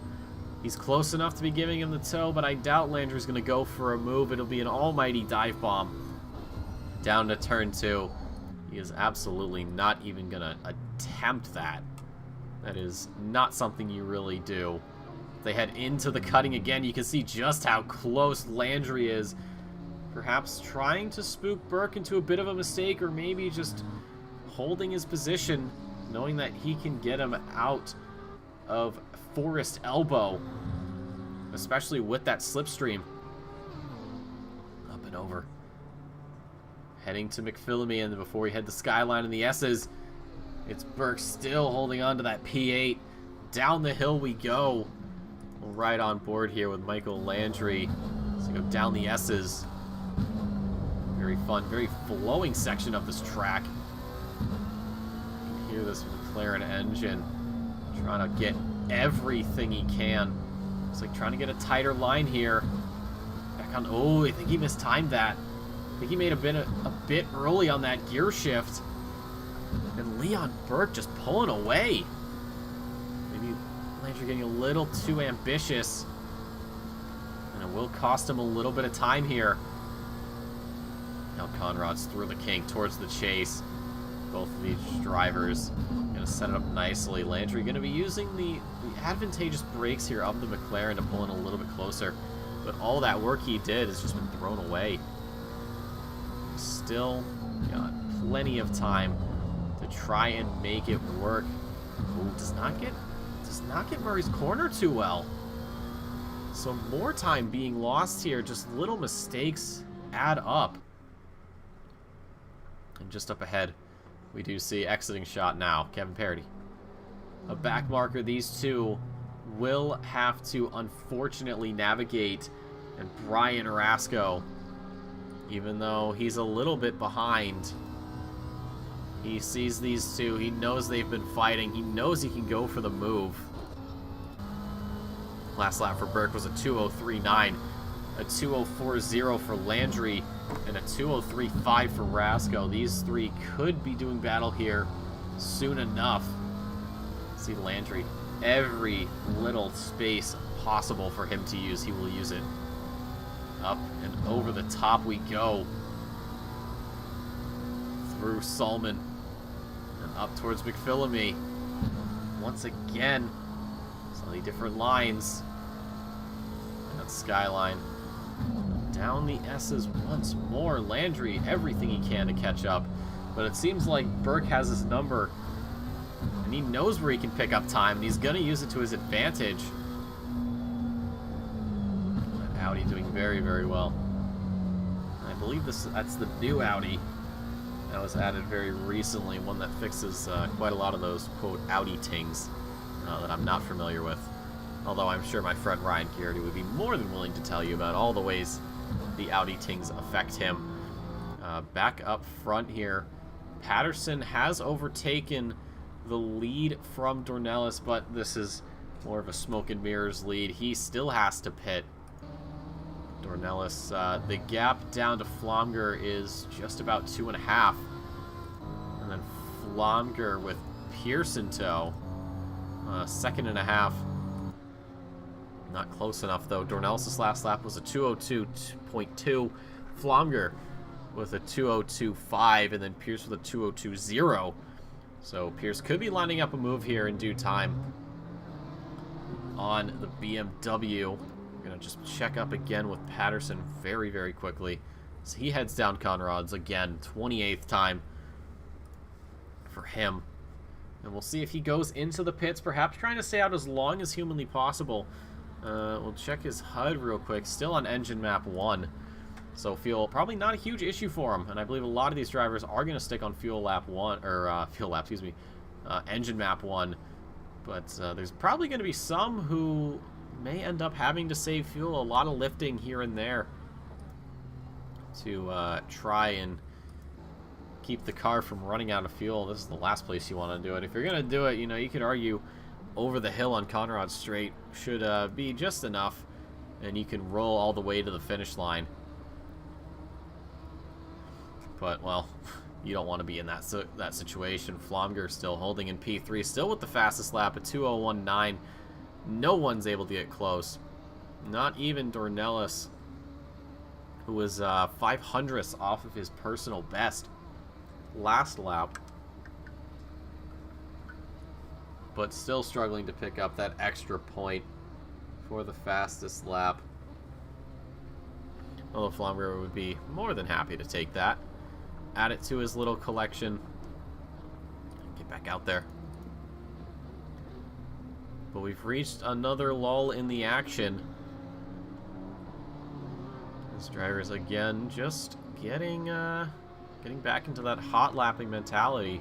He's close enough to be giving him the tow, but I doubt Landry's going to go for a move. It'll be an almighty dive bomb down to turn 2. He is absolutely not even going to attempt that. That is not something you really do. They head into the cutting again. You can see just how close Landry is. Perhaps trying to spook Burke into a bit of a mistake, or maybe just holding his position, knowing that he can get him out of Forest Elbow, especially with that slipstream. Up and over. Heading to McPhillamy, and before we head to Skyline and the S's, it's Burke still holding on to that P8. Down the hill we go. Right on board here with Michael Landry. So go down the S's. Very fun, very flowing section of this track. You can hear this McLaren engine trying to get everything he can. It's like trying to get a tighter line here. Back on. Oh, I think he mistimed that. I think he made a bit early on that gear shift. And Leon Burke just pulling away. Maybe Landry getting a little too ambitious. And it will cost him a little bit of time here. Now Conrad's through the kink towards the chase. Both of these drivers going to set it up nicely. Landry going to be using the advantageous brakes here of the McLaren to pull in a little bit closer. But all that work he did has just been thrown away. Still got plenty of time to try and make it work. Ooh, does not get Murray's corner too well. So more time being lost here. Just little mistakes add up. And just up ahead, we do see exiting shot now. Kevin Parody. A back marker. These two will have to unfortunately navigate. And Brian Rasco, even though he's a little bit behind, he sees these two. He knows they've been fighting. He knows he can go for the move. Last lap for Burke was a 2:03.9, a 2:04.0 for Landry, and a 2:03.5 for Rasco. These three could be doing battle here soon enough. See Landry, every little space possible for him to use, he will use it. Up and over the top we go. Through Salmon and up towards McPhillamy. Once again, slightly different lines. And that's Skyline. Down the S's once more. Landry, everything he can to catch up. But it seems like Burke has his number. And he knows where he can pick up time. And he's going to use it to his advantage. That Audi doing very, very well. And I believe that's the new Audi that was added very recently. One that fixes quite a lot of those, quote, Audi tings that I'm not familiar with. Although I'm sure my friend Ryan Garrity would be more than willing to tell you about all the ways the Audi tings affect him. Back up front here, Patterson has overtaken the lead from Dornelis, but this is more of a smoke and mirrors lead. He still has to pit. Dornelis, the gap down to Flomger is just about 2.5. And then Flomger with Pierce in tow. 2.5. Not close enough, though. Dornelis' last lap was a 2:02.2. Flomger with a 2:02.5, and then Pierce with a 2:02.0. So Pierce could be lining up a move here in due time on the BMW. We're going to just check up again with Patterson very, very quickly. So he heads down Conrad's again, 28th time for him. And we'll see if he goes into the pits, perhaps trying to stay out as long as humanly possible. We'll check his HUD real quick. Still on engine map 1. So fuel, probably not a huge issue for him. And I believe a lot of these drivers are going to stick on fuel lap 1, or engine map 1. But there's probably going to be some who may end up having to save fuel. A lot of lifting here and there to try and keep the car from running out of fuel. This is the last place you want to do it. If you're going to do it, you know, you could argue over the hill on Conrad Straight should be just enough, and you can roll all the way to the finish line. But, well, you don't want to be in that situation. Flomger still holding in P3, still with the fastest lap at 2:01.9. No one's able to get close. Not even Dornelis, who was 500ths off of his personal best last lap, but still struggling to pick up that extra point for the fastest lap. Although Flomger would be more than happy to take that. Add it to his little collection. Get back out there. But we've reached another lull in the action. This driver's again just getting back into that hot lapping mentality.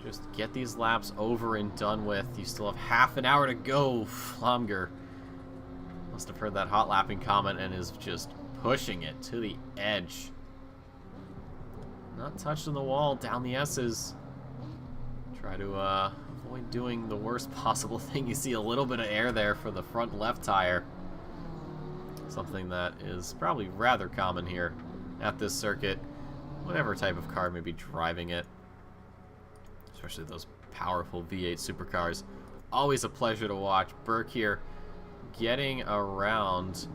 Just get these laps over and done with. You still have half an hour to go, Flomger. Must have heard that hot lapping comment and is just pushing it to the edge. Not touching the wall, down the S's. Try to avoid doing the worst possible thing. You see a little bit of air there for the front left tire. Something that is probably rather common here at this circuit. Whatever type of car may be driving it. Especially those powerful V8 supercars. Always a pleasure to watch. Burke here getting around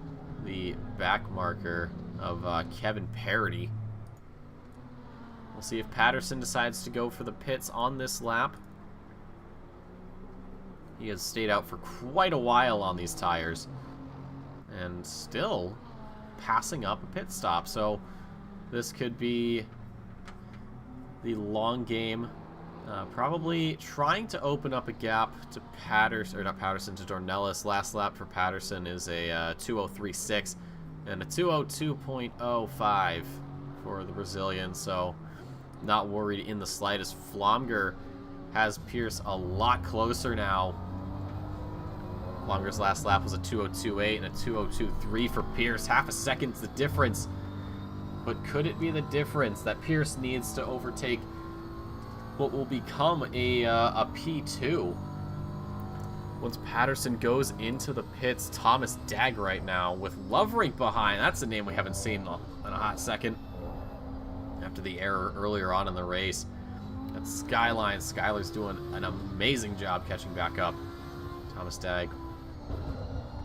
the back marker of Kevin Parody. We'll see if Patterson decides to go for the pits on this lap. He has stayed out for quite a while on these tires and still passing up a pit stop. So this could be the long game. Probably trying to open up a gap to Patterson, or not Patterson, to Dornelis. Last lap for Patterson is a 2:03.6 and a 2:02.05 for the Brazilian, so not worried in the slightest. Flomger has Pierce a lot closer now. Flomger's last lap was a 2:02.8 and a 2:02.3 for Pierce. Half a second's the difference. But could it be the difference that Pierce needs to overtake what will become a P2 once Patterson goes into the pits? Thomas Dagg right now with Loverink behind. That's a name we haven't seen in a hot second after the error earlier on in the race. That's Skyline. Skylar's doing an amazing job catching back up. Thomas Dagg.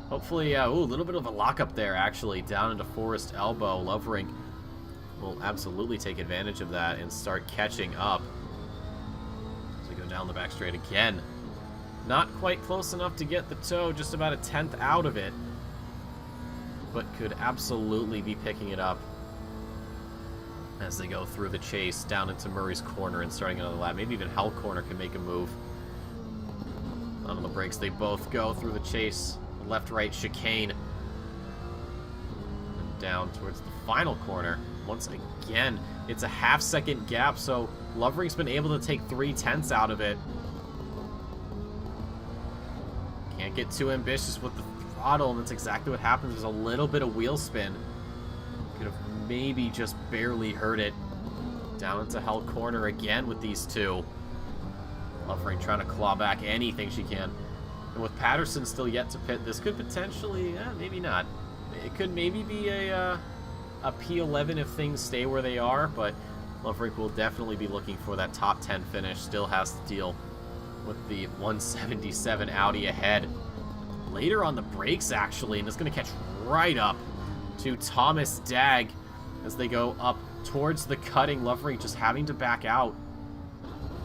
Hopefully, ooh, a little bit of a lockup there, actually, down into Forest Elbow. Loverink will absolutely take advantage of that and start catching up. Go down the back straight again. Not quite close enough to get the toe, just about a 10th out of it, but could absolutely be picking it up as they go through the chase down into Murray's Corner and starting another lap. Maybe even Hell Corner can make a move. On the brakes, they both go through the chase. Left-right chicane. And down towards the final corner. Once again, it's a half-second gap, so Loverink's been able to take 3/10 out of it. Can't get too ambitious with the throttle, and that's exactly what happens. There's a little bit of wheel spin. Could have maybe just barely hurt it. Down into Hell Corner again with these two. Lovering trying to claw back anything she can. And with Patterson still yet to pit, this could potentially, maybe not. It could maybe be a P11 if things stay where they are, but Lovering will definitely be looking for that top 10 finish. Still has to deal with the 177 Audi ahead. Later on the brakes, actually, and it's going to catch right up to Thomas Dag as they go up towards the cutting. Lovering just having to back out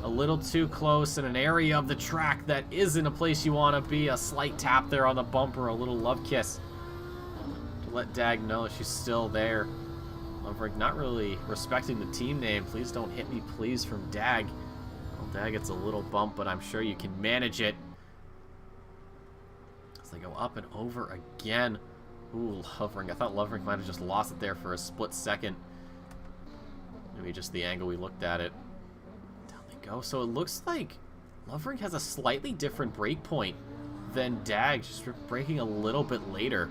a little too close in an area of the track that isn't a place you want to be. A slight tap there on the bumper, a little love kiss to let Dag know she's still there. Lovering not really respecting the team name. Please don't hit me, please, from Dag. Well, Dag gets a little bump, but I'm sure you can manage it. As they go up and over again. Ooh, Lovering. I thought Lovering might have just lost it there for a split second. Maybe just the angle we looked at it. Down they go. So it looks like Lovering has a slightly different break point than Dag, just braking a little bit later.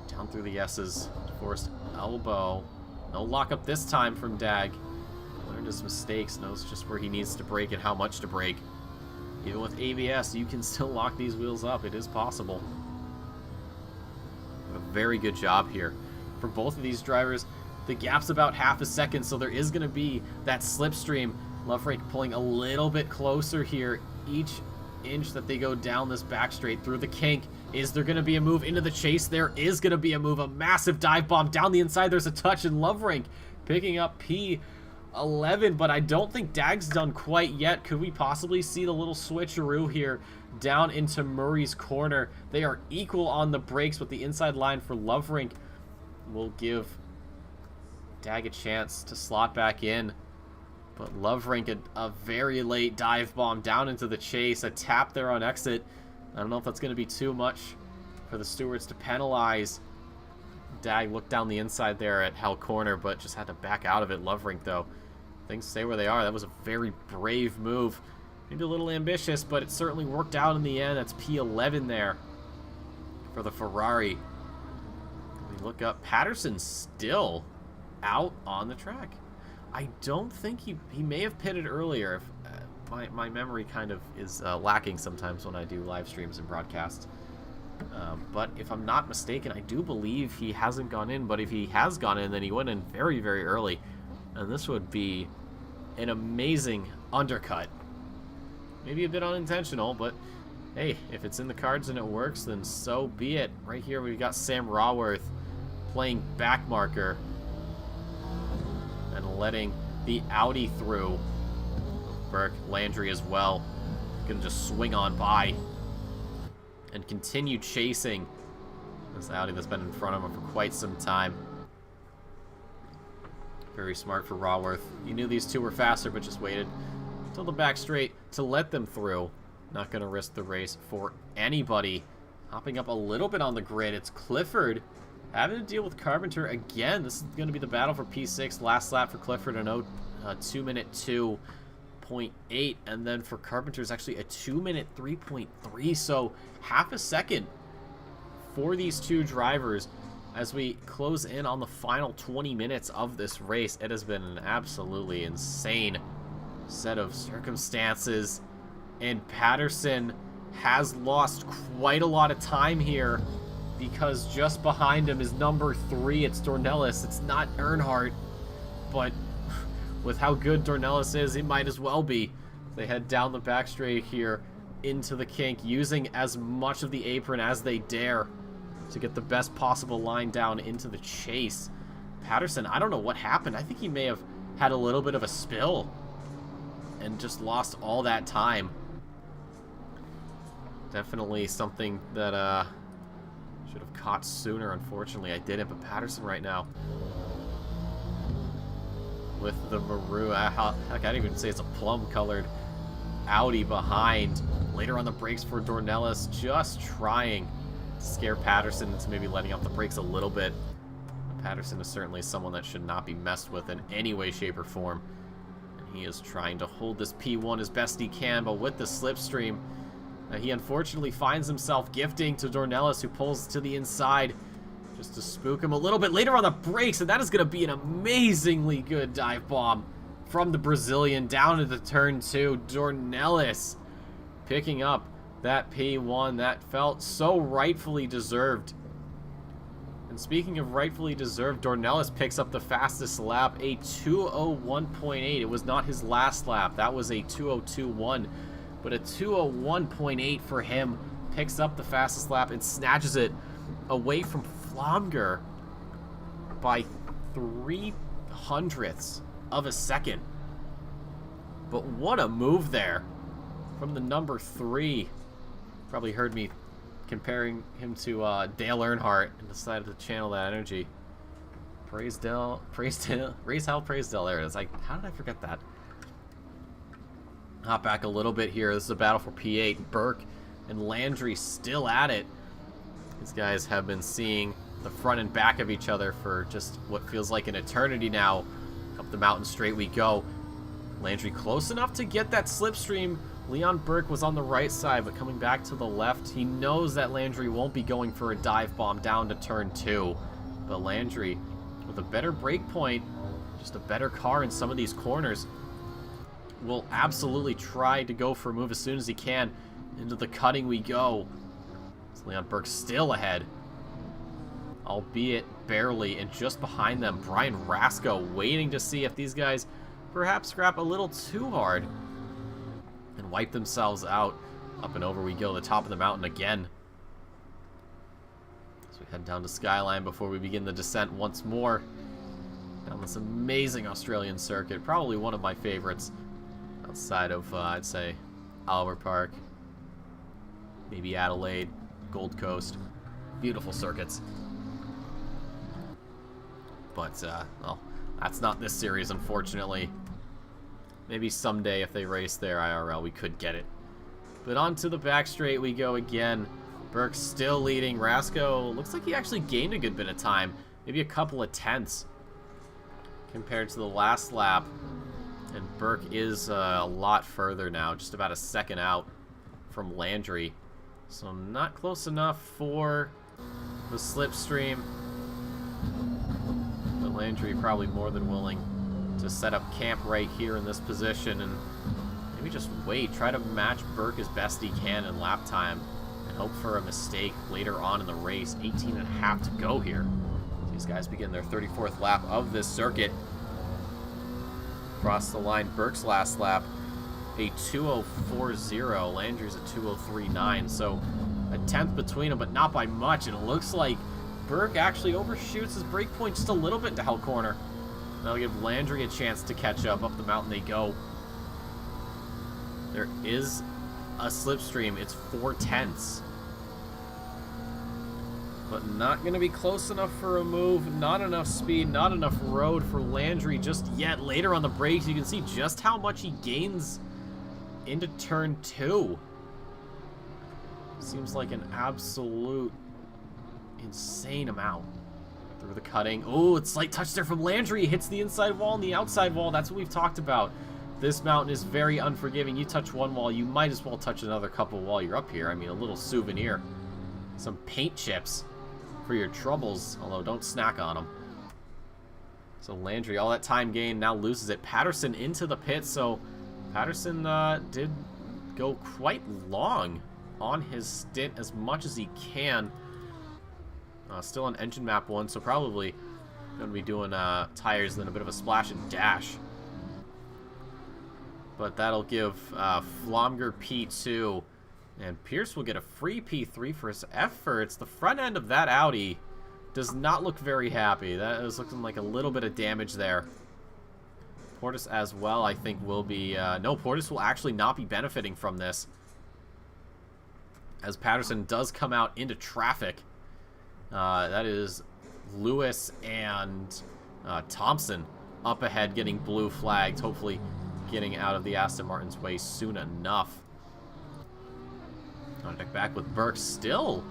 Down through the S's. Forced elbow. No lockup this time from Dag. Learned his mistakes, knows just where he needs to brake and how much to brake. Even with ABS, you can still lock these wheels up. It is possible. A very good job here for both of these drivers. The gap's about half a second, so there is going to be that slipstream. Lovering pulling a little bit closer here. Each inch that they go down this back straight through the kink. Is there going to be a move into the chase? There is going to be a move. A massive dive bomb down the inside. There's a touch, and Lovering picking up P11, but I don't think Dag's done quite yet. Could we possibly see the little switcheroo here down into Murray's corner? They are equal on the brakes, but the inside line for Lovering will give Dag a chance to slot back in. But Lovering, a very late dive bomb down into the chase. A tap there on exit. I don't know if that's going to be too much for the stewards to penalize. Dag looked down the inside there at Hell Corner, but just had to back out of it. Lovering, though, things stay where they are. That was a very brave move. Maybe a little ambitious, but it certainly worked out in the end. That's P11 there for the Ferrari. We look up. Patterson still out on the track. I don't think he may have pitted earlier. If my memory kind of is lacking sometimes when I do live streams and broadcasts. But if I'm not mistaken, I do believe he hasn't gone in. But if he has gone in, then he went in very, very early. And this would be an amazing undercut. Maybe a bit unintentional, but hey, if it's in the cards and it works, then so be it. Right here we've got Sam Raworth playing back marker and letting the Audi through. Burke, Landry as well. Gonna just swing on by and continue chasing this Audi that's been in front of him for quite some time. Very smart for Raworth. He knew these two were faster, but just waited until the back straight to let them through. Not gonna risk the race for anybody. Hopping up a little bit on the grid, it's Clifford having to deal with Carpenter again. This is going to be the battle for P6. Last lap for Clifford, a 2 minute 2.8, and then for Carpenter is actually a 2 minute 3.3. So half a second for these two drivers as we close in on the final 20 minutes of this race. It has been an absolutely insane set of circumstances, and Patterson has lost quite a lot of time here, because just behind him is number 3. It's Dornelis. It's not Earnhardt, but with how good Dornelis is, it might as well be. They head down the back straight here into the kink, using as much of the apron as they dare to get the best possible line down into the chase. Patterson, I don't know what happened. I think he may have had a little bit of a spill and just lost all that time. Definitely something that should have caught sooner. Unfortunately, I didn't. But Patterson right now with the maroon, heck, I didn't even say it's a plum-colored Audi behind. Later on the brakes for Dornelis, just trying to scare Patterson into maybe letting off the brakes a little bit. Patterson is certainly someone that should not be messed with in any way, shape, or form. And he is trying to hold this P1 as best he can, but with the slipstream, he unfortunately finds himself gifting to Dornelis, who pulls to the inside just to spook him a little bit. Later on the brakes, and that is going to be an amazingly good dive bomb from the Brazilian down to the turn 2. Dornelis picking up that P1 that felt so rightfully deserved. And speaking of rightfully deserved, Dornelis picks up the fastest lap, a 2:01.8. It was not his last lap. That was a 2:02.1. But a 2:01.8 for him picks up the fastest lap and snatches it away from Flomger by 0.03 of a second. But what a move there from the number 3. Probably heard me comparing him to Dale Earnhardt and decided to channel that energy. Praise hell, praise Dale. There it is. Like, how did I forget that? Hop back a little bit here. This is a battle for P8. Burke and Landry still at it. These guys have been seeing the front and back of each other for just what feels like an eternity now. Up the mountain straight we go. Landry close enough to get that slipstream. Leon Burke was on the right side, but coming back to the left, he knows that Landry won't be going for a dive bomb down to turn 2. But Landry, with a better brake point, just a better car in some of these corners, will absolutely try to go for a move as soon as he can. Into the cutting we go. It's Leon Burke still ahead, albeit barely, and just behind them, Brian Rasco waiting to see if these guys perhaps scrap a little too hard and wipe themselves out. Up and over we go, the top of the mountain again. So we head down to Skyline before we begin the descent once more. Down this amazing Australian circuit, probably one of my favorites outside of, I'd say, Albert Park, maybe Adelaide, Gold Coast. Beautiful circuits. But, well, that's not this series, unfortunately. Maybe someday if they race there IRL, we could get it. But onto the back straight we go again. Burke still leading. Rasco looks like he actually gained a good bit of time. Maybe a couple of tenths compared to the last lap. And Burke is a lot further now, just about a second out from Landry. So not close enough for the slipstream. But Landry probably more than willing to set up camp right here in this position and maybe just wait, try to match Burke as best he can in lap time and hope for a mistake later on in the race. 18.5 to go here. These guys begin their 34th lap of this circuit. Across the line, Burke's last lap, a 2:04.0. Landry's at 2:03.9, so a tenth between them, but not by much. And it looks like Burke actually overshoots his brake point just a little bit into Hell Corner. That'll give Landry a chance to catch up. Up the mountain they go. There is a slipstream. It's 0.4. But not going to be close enough for a move. Not enough speed. Not enough road for Landry just yet. Later on the brakes, you can see just how much he gains into turn 2. Seems like an absolute insane amount. Through the cutting. Oh, it's slight touch there from Landry. He hits the inside wall and the outside wall. That's what we've talked about. This mountain is very unforgiving. You touch one wall, you might as well touch another couple while you're up here. I mean, a little souvenir. Some paint chips for your troubles, although don't snack on them. So Landry, all that time gained, now loses it. Patterson into the pit, so Patterson did go quite long on his stint, as much as he can. Still on engine map 1, so probably going to be doing tires and then a bit of a splash and dash. But that'll give Flomger P2, and Pierce will get a free P3 for his efforts. The front end of that Audi does not look very happy. That is looking like a little bit of damage there. Portis as well, I think, will be... no, Portis will actually not be benefiting from this, as Patterson does come out into traffic. That is Lewis and Thompson up ahead getting blue flagged, hopefully getting out of the Aston Martin's way soon enough. Contact back with Burke, still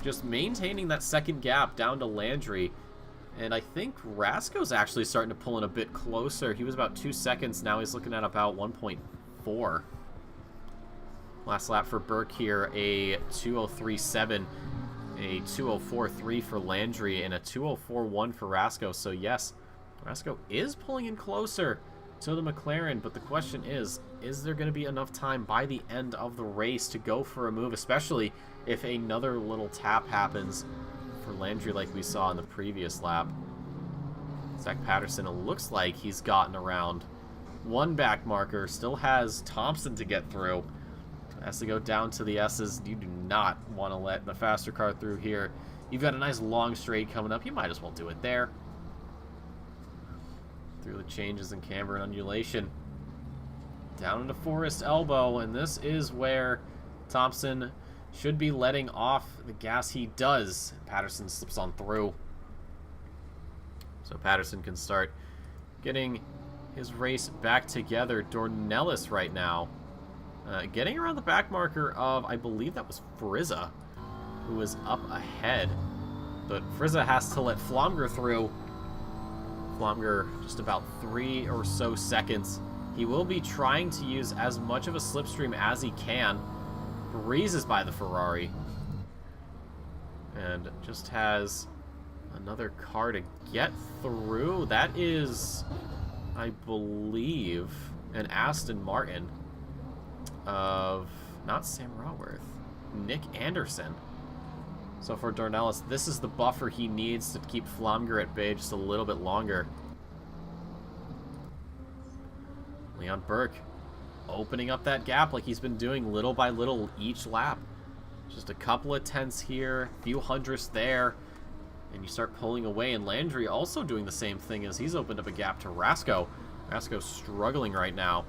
just maintaining that second gap down to Landry. And I think Rasco's actually starting to pull in a bit closer. He was about 2 seconds, now he's looking at about 1.4. Last lap for Burke here, a 2:03.7. A 2:04.3 for Landry and a 2:04.1 for Rasco. So yes, Rasco is pulling in closer to the McLaren, but the question is there going to be enough time by the end of the race to go for a move, especially if another little tap happens for Landry like we saw in the previous lap. Zach Patterson, it looks like he's gotten around one back marker, still has Thompson to get through. Has to go down to the S's. You do not want to let the faster car through here. You've got a nice long straight coming up. You might as well do it there. Through the changes in camber and undulation. Down into Forest Elbow, and this is where Thompson should be letting off the gas. He does. Patterson slips on through. So Patterson can start getting his race back together. Dornelis right now getting around the back marker of, I believe that was Frizza, who is up ahead. But Frizza has to let Flomger through. Flomger just about 3 or so seconds. He will be trying to use as much of a slipstream as he can. Breezes by the Ferrari. And just has another car to get through. That is, I believe, an Aston Martin of, not Sam Raworth, Nick Anderson. So for Dornelis, this is the buffer he needs to keep Flomger at bay just a little bit longer. Leon Burke opening up that gap like he's been doing little by little each lap. Just a couple of tenths here, a few hundredths there, and you start pulling away. And Landry also doing the same thing as he's opened up a gap to Rasco. Rasco's struggling right now.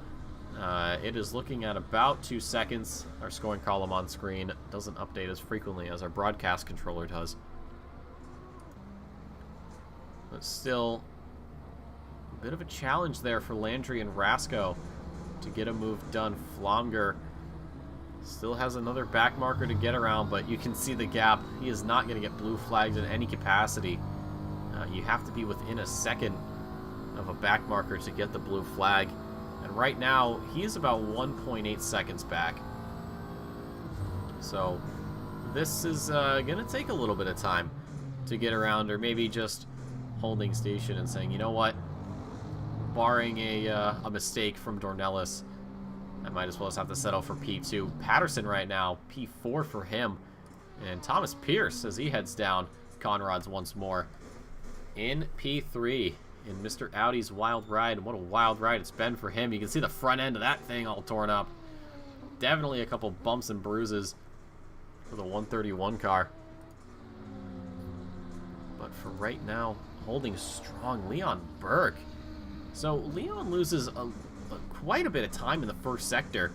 It is looking at about 2 seconds. Our scoring column on screen doesn't update as frequently as our broadcast controller does. But still, a bit of a challenge there for Landry and Rasco to get a move done. Flomger still has another back marker to get around, but you can see the gap. He is not going to get blue flagged in any capacity. You have to be within a second of a back marker to get the blue flag. And right now, he is about 1.8 seconds back. So this is going to take a little bit of time to get around, or maybe just holding station and saying, you know what, barring a mistake from Dornelis, I might as well just have to settle for P2. Patterson right now, P4 for him. And Thomas Pierce, as he heads down Conrad's once more, in P3 in Mr. Audi's wild ride. And what a wild ride it's been for him. You can see the front end of that thing all torn up. Definitely a couple bumps and bruises for the 131 car. But for right now, holding strong, Leon Burke. So Leon loses quite a bit of time in the first sector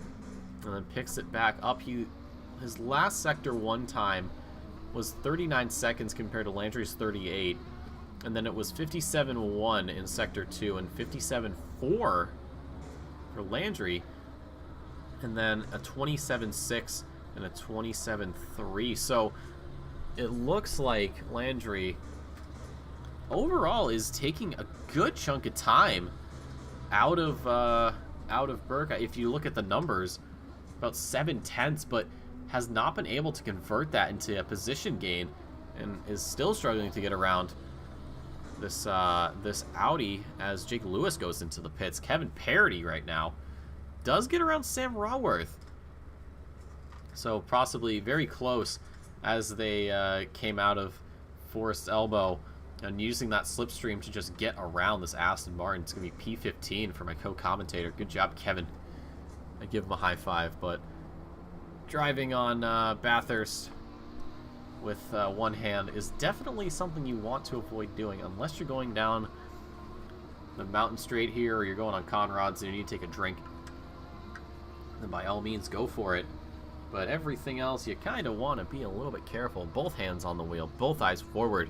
and then picks it back up. His last sector one time was 39 seconds compared to Landry's 38. And then it was 57.1 in Sector 2 and 57.4 for Landry. And then a 27.6 and a 27.3. So it looks like Landry overall is taking a good chunk of time out of Burke. If you look at the numbers, about 7 tenths, but has not been able to convert that into a position gain and is still struggling to get around this Audi as Jake Lewis goes into the pits. Kevin Parody right now does get around Sam Raworth. So possibly very close as they came out of Forest Elbow and using that slipstream to just get around this Aston Martin. It's going to be P15 for my co-commentator. Good job, Kevin. I give him a high five, but driving on Bathurst with one hand is definitely something you want to avoid doing unless you're going down the mountain straight here or you're going on Conrad's and you need to take a drink. Then by all means go for it. But everything else, you kind of want to be a little bit careful. Both hands on the wheel, both eyes forward.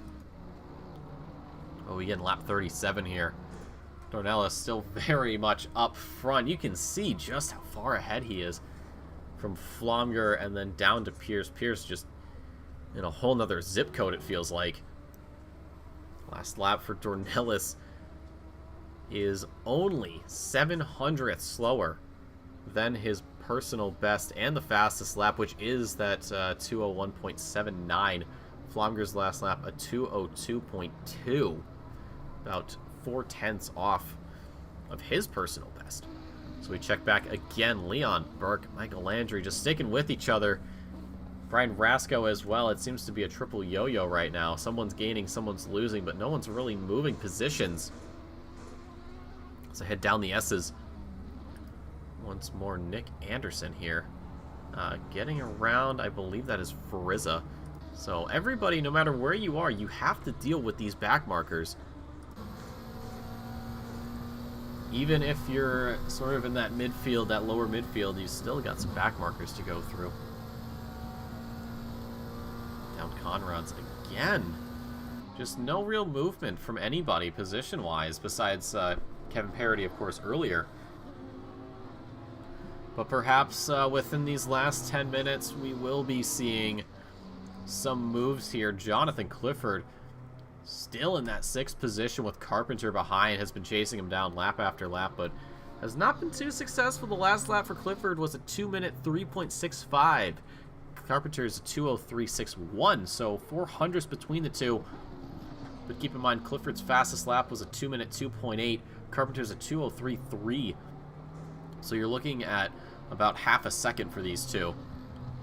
Oh, we get lap 37 here. Dornelis still very much up front. You can see just how far ahead he is from Flomger and then down to Pierce. Pierce just in a whole nother zip code, it feels like. Last lap for Dornelis is only 700th slower than his personal best and the fastest lap, which is that 201.79. Flomger's last lap, a 202.2. About 4 tenths off of his personal best. So we check back again. Leon Burke, Michael Landry just sticking with each other. Brian Rasco as well. It seems to be a triple yo-yo right now. Someone's gaining, someone's losing, but no one's really moving positions. So head down the S's. Once more, Nick Anderson here. Getting around, I believe that is Frizza. So everybody, no matter where you are, you have to deal with these back markers. Even if you're sort of in that midfield, that lower midfield, you still got some back markers to go through. Down Conrad's again. Just no real movement from anybody position-wise, besides Kevin Parody, of course, earlier. But perhaps within these last 10 minutes, we will be seeing some moves here. Jonathan Clifford still in that 6th position with Carpenter behind, has been chasing him down lap after lap, but has not been too successful. The last lap for Clifford was a 2-minute 3.65. Carpenter's a 2:03.61, so 400ths between the two. But keep in mind, Clifford's fastest lap was a 2-minute 2.8. Carpenter's a 2:03.3. So you're looking at about half a second for these two.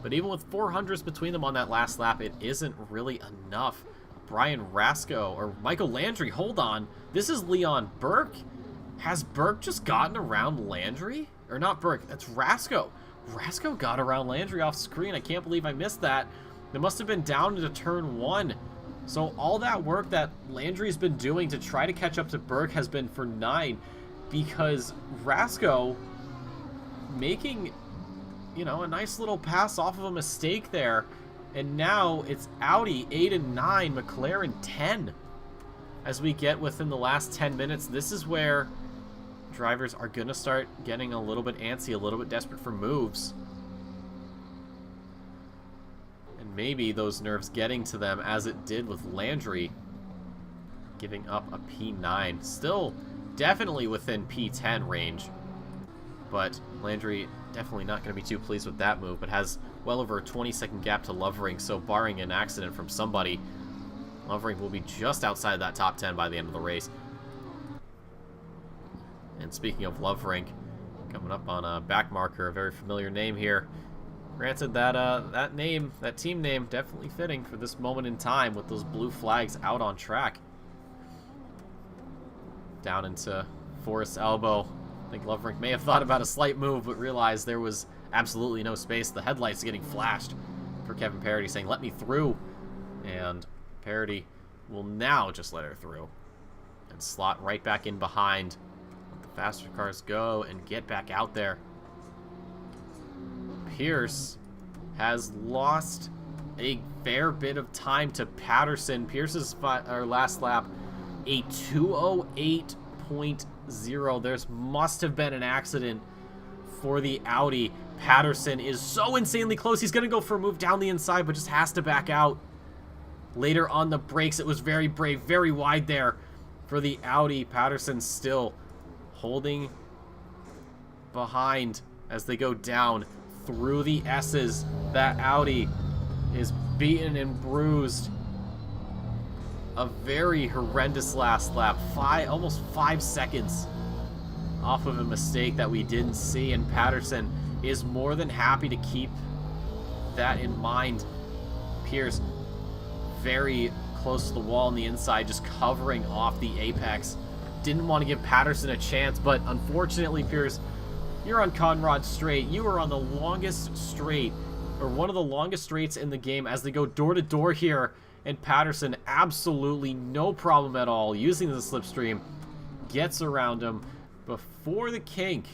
But even with 400ths between them on that last lap, it isn't really enough. Brian Rasco, or Michael Landry, hold on. This is Leon Burke. Has Burke just gotten around Landry? Or not Burke, that's Rasco. Rasco got around Landry off screen. I can't believe I missed that. It must have been down into turn 1. So all that work that Landry's been doing to try to catch up to Burke has been for 9, because Rasco making, you know, a nice little pass off of a mistake there. And now it's Audi 8 and 9, McLaren 10. As we get within the last 10 minutes, this is where drivers are going to start getting a little bit antsy, a little bit desperate for moves. And maybe those nerves getting to them, as it did with Landry, giving up a P9. Still definitely within P10 range. But Landry definitely not going to be too pleased with that move, but has well over a 20-second gap to Lovering, so barring an accident from somebody, Lovering will be just outside that top 10 by the end of the race. And speaking of Lovering, coming up on a back marker, a very familiar name here. Granted that that name, that team name, definitely fitting for this moment in time with those blue flags out on track. Down into Forrest's elbow. I think Lovering may have thought about a slight move, but realized there was absolutely no space. The headlights getting flashed for Kevin Parody, saying, "Let me through." And Parody will now just let her through and slot right back in behind. Let the faster cars go and get back out there. Pierce has lost a fair bit of time to Patterson. Pierce's last lap, a 2:08.0. There must have been an accident for the Audi. Patterson is so insanely close. He's going to go for a move down the inside, but just has to back out. Later on the brakes, it was very brave, very wide there for the Audi. Patterson still holding behind as they go down through the S's. That Audi is beaten and bruised. A very horrendous last lap. Almost 5 seconds off of a mistake that we didn't see, and Patterson is more than happy to keep that in mind. Pierce very close to the wall on the inside, just covering off the apex. Didn't want to give Patterson a chance, but unfortunately, Pierce, you're on Conrad Straight. You are on the longest straight, or one of the longest straights in the game, as they go door to door here. And Patterson, absolutely no problem at all, using the slipstream, gets around him before the kink.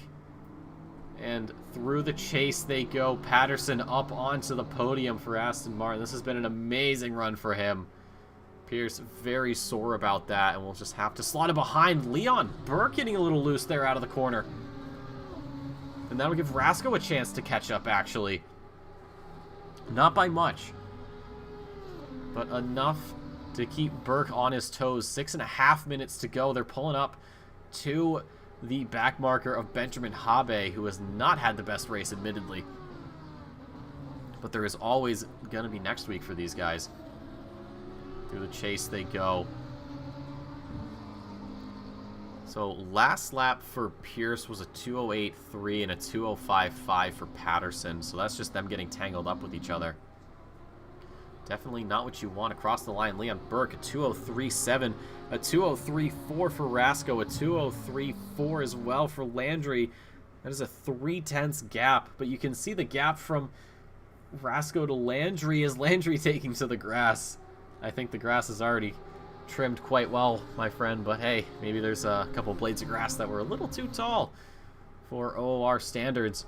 And through the chase they go. Patterson up onto the podium for Aston Martin. This has been an amazing run for him. Pierce very sore about that, and we'll just have to slot it behind. Leon Burke getting a little loose there out of the corner. And that'll give Rasco a chance to catch up, actually. Not by much, but enough to keep Burke on his toes. 6.5 minutes to go. They're pulling up to the back marker of Benjamin Habe, who has not had the best race, admittedly. But there is always going to be next week for these guys. Through the chase they go. So last lap for Pierce was a 2:08.3 and a 2:05.5 for Patterson. So that's just them getting tangled up with each other. Definitely not what you want across the line. Leon Burke, a 2:03.7, a 2:03.4 for Rasco, a 2:03.4 as well for Landry. That is a 3/10 gap, but you can see the gap from Rasco to Landry is Landry taking to the grass. I think the grass is already trimmed quite well, my friend, but hey, maybe there's a couple blades of grass that were a little too tall for OOR standards.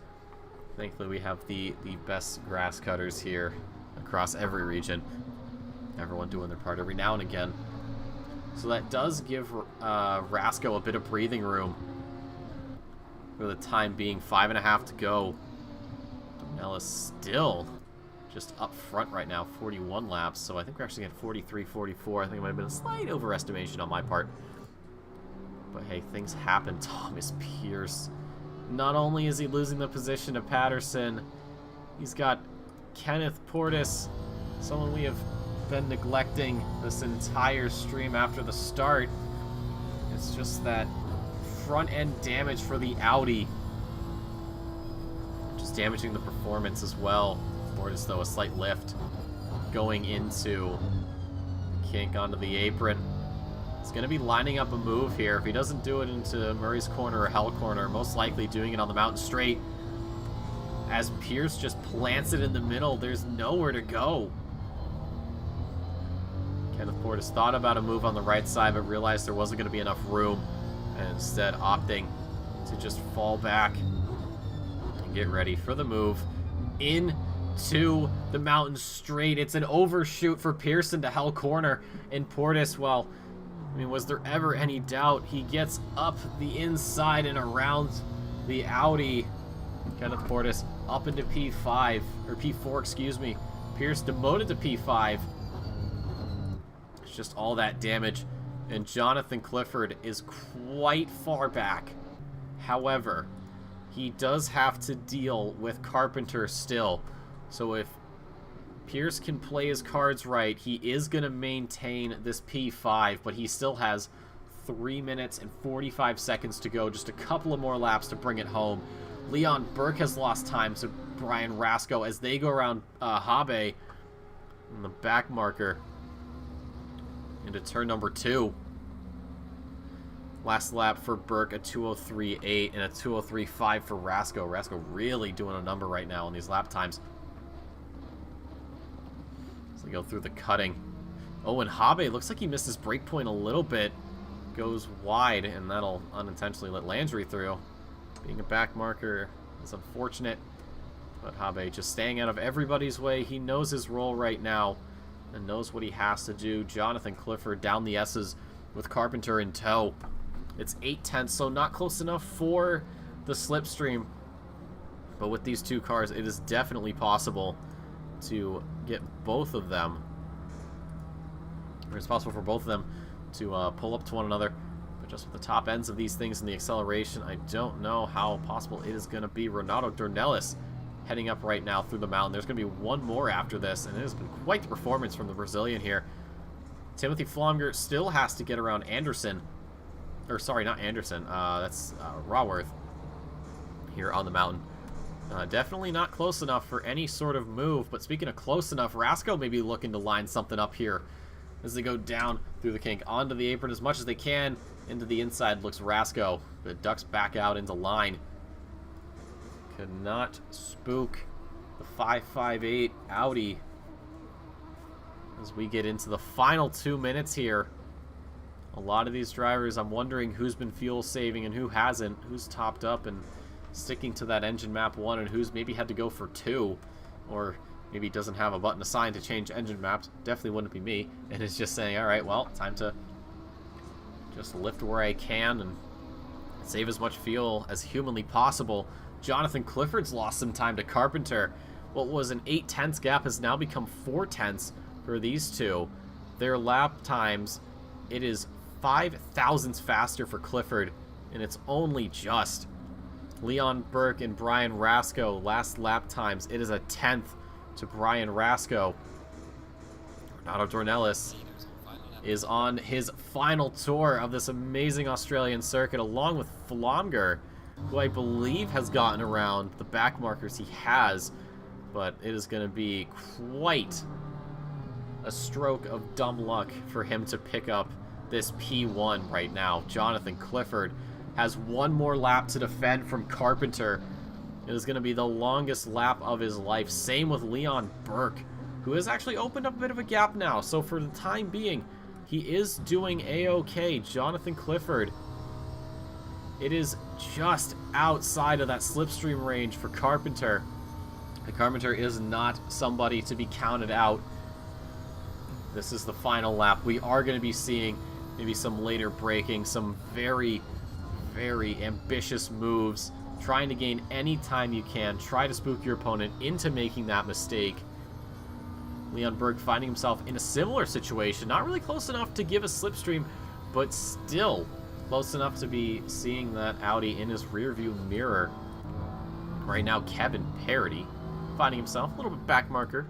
Thankfully, we have the best grass cutters here across every region. Everyone doing their part every now and again. So that does give Rasco a bit of breathing room for the time being. 5.5 to go. Ellis still just up front right now, 41 laps. So I think we're actually at 43, 44. I think it might have been a slight overestimation on my part. But hey, things happen. Thomas Pierce. Not only is he losing the position to Patterson, he's got Kenneth Portis, someone we have been neglecting this entire stream after the start. It's just that front end damage for the Audi, just damaging the performance as well. Portis, though, a slight lift going into kink onto the apron. He's going to be lining up a move here. If he doesn't do it into Murray's corner or Hell corner, most likely doing it on the mountain straight. As Pierce just plants it in the middle, there's nowhere to go. Kenneth Portis thought about a move on the right side, but realized there wasn't going to be enough room, and instead opting to just fall back and get ready for the move into the mountain straight. It's an overshoot for Pearson to Hell corner, and Portis, well, I mean, was there ever any doubt? He gets up the inside and around the Audi. Kenneth Portis up into P5, or P4, excuse me. Pierce demoted to P5. It's just all that damage. And Jonathan Clifford is quite far back. However, he does have to deal with Carpenter still. So if Pierce can play his cards right, he is going to maintain this P5, but he still has 3 minutes and 45 seconds to go. Just a couple of more laps to bring it home. Leon Burke has lost time to Brian Rasco as they go around Habe in the back marker into turn number 2. Last lap for Burke, a 2:03.8 and a 2:03.5 for Rasco. Rasco really doing a number right now in these lap times. So they go through the cutting. Oh, and Habe looks like he missed his break point a little bit. Goes wide, and that'll unintentionally let Landry through. Being a back marker is unfortunate, but Habe just staying out of everybody's way. He knows his role right now and knows what he has to do. Jonathan Clifford down the S's with Carpenter in tow. It's 8/10, so not close enough for the slipstream. But with these two cars, it is definitely possible to get both of them, or it's possible for both of them to pull up to one another. But just with the top ends of these things and the acceleration, I don't know how possible it is going to be. Renato Dornelis heading up right now through the mountain. There's going to be one more after this, and it has been quite the performance from the Brazilian here. Timothy Flomger still has to get around Anderson. Or, sorry, not Anderson. That's Raworth here on the mountain. Definitely not close enough for any sort of move. But speaking of close enough, Rasco may be looking to line something up here as they go down through the kink onto the apron as much as they can. Into the inside looks Rasco, but ducks back out into line. Could not spook the 558 Audi as we get into the final 2 minutes here. A lot of these drivers, I'm wondering who's been fuel saving and who hasn't, who's topped up and sticking to that engine map 1 and who's maybe had to go for 2, or maybe doesn't have a button assigned to change engine maps. Definitely wouldn't be me, and is just saying, all right, well, time to just lift where I can and save as much fuel as humanly possible. Jonathan Clifford's lost some time to Carpenter. What was an 8/10 gap has now become 4/10 for these two. Their lap times, it is 5 thousandths faster for Clifford, and it's only just. Leon Burke and Brian Rasco, last lap times, it is a 10th to Brian Rasco. Renato Dornelis is on his final tour of this amazing Australian circuit, along with Flomger, who I believe has gotten around the back markers he has, but it is going to be quite a stroke of dumb luck for him to pick up this P1 right now. Jonathan Clifford has one more lap to defend from Carpenter. It is going to be the longest lap of his life. Same with Leon Burke, who has actually opened up a bit of a gap now. So for the time being, he is doing A-OK. Jonathan Clifford, it is just outside of that slipstream range for Carpenter. The Carpenter is not somebody to be counted out. This is the final lap. We are going to be seeing maybe some later braking, some very, very ambitious moves, trying to gain any time you can. Try to spook your opponent into making that mistake. Leon Berg finding himself in a similar situation. Not really close enough to give a slipstream, but still close enough to be seeing that Audi in his rearview mirror. Right now, Kevin Parody finding himself a little bit back marker.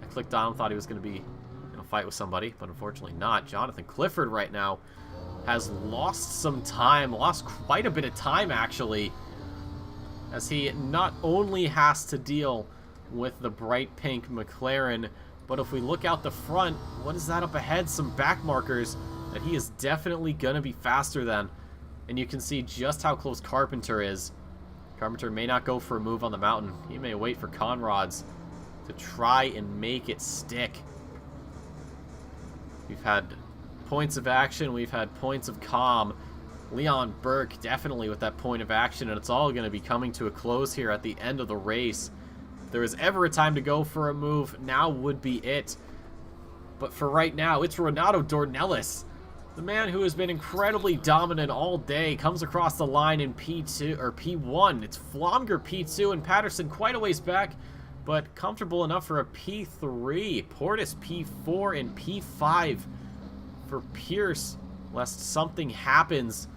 I clicked on him, thought he was going to be in a fight with somebody, but unfortunately not. Jonathan Clifford right now has lost some time, lost quite a bit of time actually, as he not only has to deal with the bright pink McLaren, but if we look out the front, what is that up ahead? Some back markers that he is definitely going to be faster than. And you can see just how close Carpenter is. Carpenter may not go for a move on the mountain. He may wait for Conrads to try and make it stick. We've had points of action. We've had points of calm. Leon Burke definitely with that point of action, and it's all going to be coming to a close here at the end of the race. If there was ever a time to go for a move, now would be it. But for right now, it's Renato Dornelis, the man who has been incredibly dominant all day, comes across the line in P2 or P1. It's Flomger P2 and Patterson quite a ways back, but comfortable enough for a P3. Portis P4 and P5 for Pierce, lest something happens.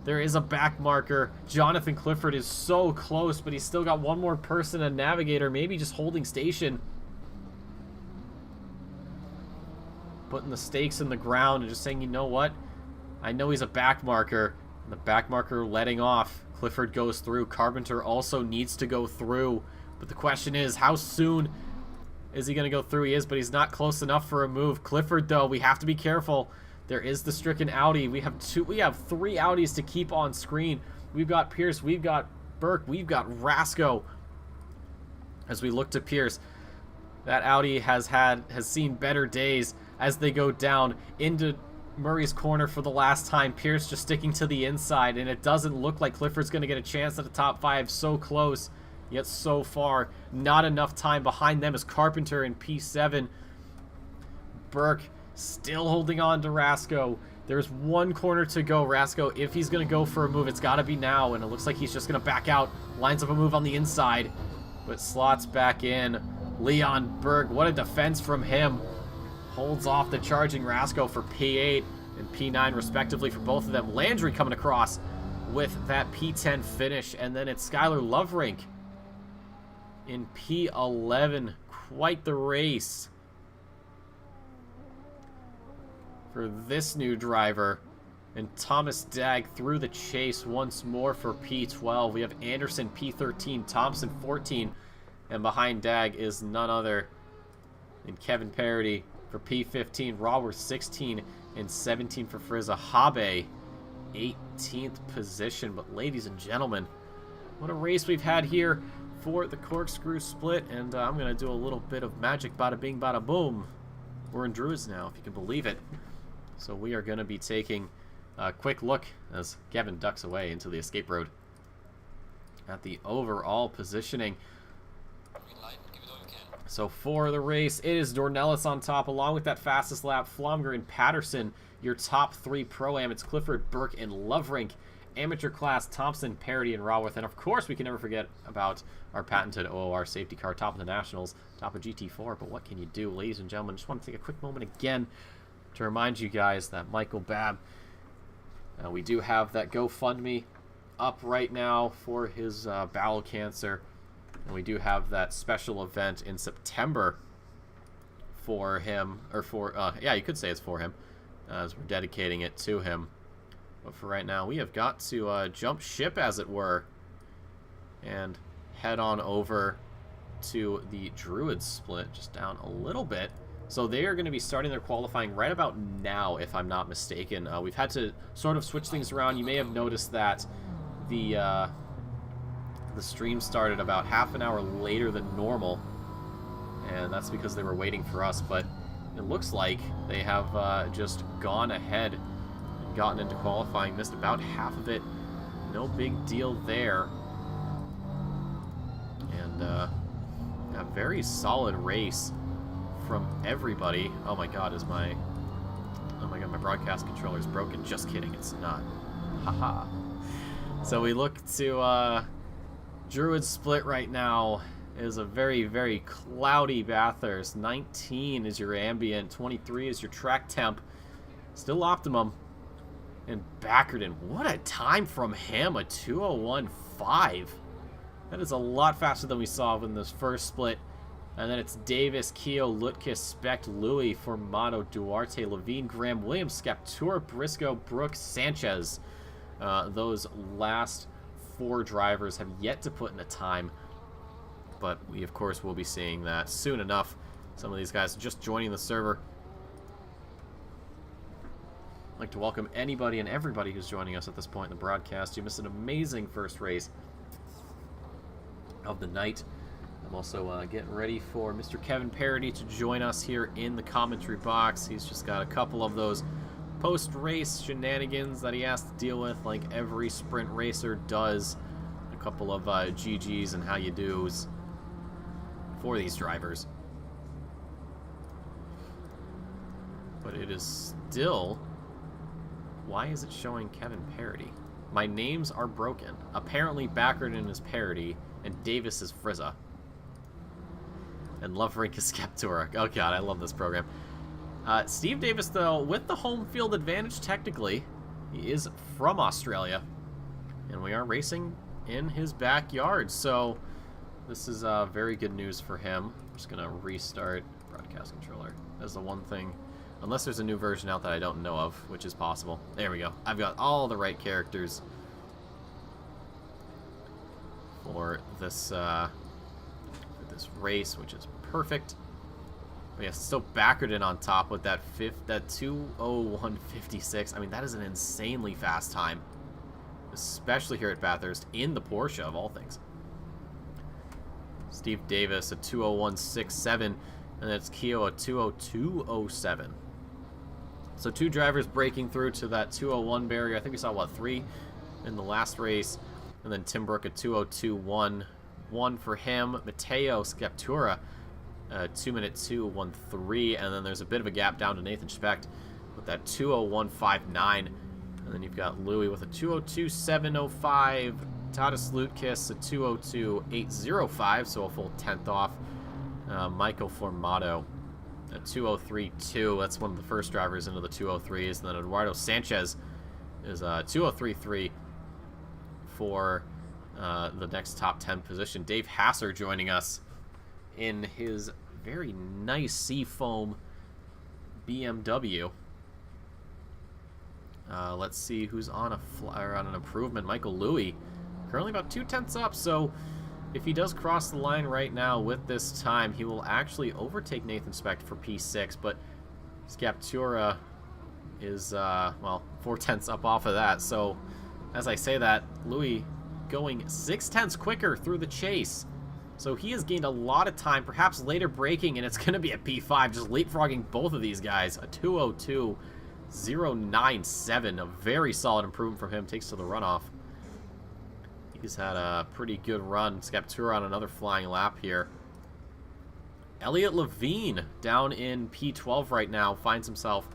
There is a back marker. Jonathan Clifford is so close, but he's still got one more person, a navigator, maybe just holding station. Putting the stakes in the ground and just saying, you know what? I know he's a back marker. And the back marker letting off. Clifford goes through. Carpenter also needs to go through. But the question is, how soon is he going to go through? He is, but he's not close enough for a move. Clifford, though, we have to be careful. There is the stricken Audi. We have three Audis to keep on screen. We've got Pierce, we've got Burke, we've got Rasco. As we look to Pierce, that Audi has seen better days as they go down into Murray's corner for the last time. Pierce just sticking to the inside, and it doesn't look like Clifford's going to get a chance at the top five. So close, yet so far. Not enough time behind them as Carpenter in P7. Burke still holding on to Rasco. There's one corner to go. Rasco, if he's going to go for a move, it's got to be now. And it looks like he's just going to back out. Lines up a move on the inside, but slots back in. Leon Berg, what a defense from him. Holds off the charging Rasco for P8 and P9 respectively for both of them. Landry coming across with that P10 finish. And then it's Skylar Loverink in P11. Quite the race for this new driver. And Thomas Dagg through the chase once more for P12. We have Anderson P13, Thompson 14, and behind Dagg is none other than Kevin Parody for P15, Raworth 16, and 17 for Frizza. Habe 18th position. But ladies and gentlemen, what a race we've had here for the Corkscrew split. And I'm going to do a little bit of magic, bada bing bada boom. We're in Druids now, if you can believe it. So we are going to be taking a quick look as Kevin ducks away into the escape road at the overall positioning. So for the race, it is Dornelis on top, along with that fastest lap, Flomger and Patterson. Your top three Pro-Am, it's Clifford, Burke, and Loverink. Amateur class, Thompson, Parody, and Raworth. And of course, we can never forget about our patented OOR safety car, top of the Nationals, top of GT4. But what can you do, ladies and gentlemen? Just want to take a quick moment again to remind you guys that Michael Babb, we do have that GoFundMe up right now for his bowel cancer. And we do have that special event in September for him, or for, yeah, you could say it's for him. as we're dedicating it to him. But for right now, we have got to jump ship, as it were, and head on over to the Druids split, just down a little bit. So they are going to be starting their qualifying right about now, if I'm not mistaken. We've had to sort of switch things around. You may have noticed that the stream started about half an hour later than normal, and that's because they were waiting for us. But it looks like they have just gone ahead and gotten into qualifying, missed about half of it. No big deal there. And a very solid race from everybody. Oh my god, oh my god, my broadcast controller is broken. Just kidding, it's not. Haha. So we look to Druids split right now. Is a very, very cloudy Bathurst. 19 is your ambient, 23 is your track temp. Still optimum. And Backerton, what a time from him, a 2:01.5. That is a lot faster than we saw in this first split. And then it's Davis, Keogh, Lutkus, Specht, Louis, Formato, Duarte, Levine, Graham, Williams, Skeptura, Briscoe, Brooks, Sanchez. Those last 4 drivers have yet to put in a time. But we, of course, will be seeing that soon enough. Some of these guys just joining the server. I'd like to welcome anybody and everybody who's joining us at this point in the broadcast. You missed an amazing first race of the night. I'm also getting ready for Mr. Kevin Parody to join us here in the commentary box. He's just got a couple of those post-race shenanigans that he has to deal with, like every sprint racer does. A couple of GGs and how you do's for these drivers. But it is still... Why is it showing Kevin Parody? My names are broken. Apparently Backerton is Parody and Davis is Frizza. And Loverink is Skeptura. Oh god, I love this program. Steve Davis, though, with the home field advantage technically, he is from Australia. And we are racing in his backyard, so this is very good news for him. I'm just going to restart broadcast controller. That's the one thing, unless there's a new version out that I don't know of, which is possible. There we go. I've got all the right characters for this race, which is perfect. But yeah, still Backerton on top with that 2:01.56. I mean, that is an insanely fast time, especially here at Bathurst in the Porsche of all things. Steve Davis a 2:01.67, and then it's Keogh a 2:02.07. So 2 drivers breaking through to that 2:01 barrier. I think we saw, what, 3 in the last race, and then Tim Brook a 2:02.1 for him. Matteo Skeptura 2-minute 2:13, and then there's a bit of a gap down to Nathan Specht with that 2:01.59, and then you've got Louis with a 2:02.705. Tadas Lutkus a 2:02.805, so a full 10th off. Michael Formato a 2:03.2. That's one of the first drivers into the 2:03s. And then Eduardo Sanchez is 2:03.3 for the next top 10 position. Dave Hasser joining us in his very nice Seafoam BMW. Let's see who's on an improvement. Michael Louis, currently about 2/10 up, so if he does cross the line right now with this time, he will actually overtake Nathan Specht for P6, but Skeptura is, well, 4/10 up off of that. So, as I say that, Louis going 6/10 quicker through the chase. So he has gained a lot of time, perhaps later braking, and it's going to be a P5, just leapfrogging both of these guys. A 2:02.097, a very solid improvement from him, takes to the runoff. He's had a pretty good run. Skeptura on another flying lap here. Elliot Levine down in P12 right now finds himself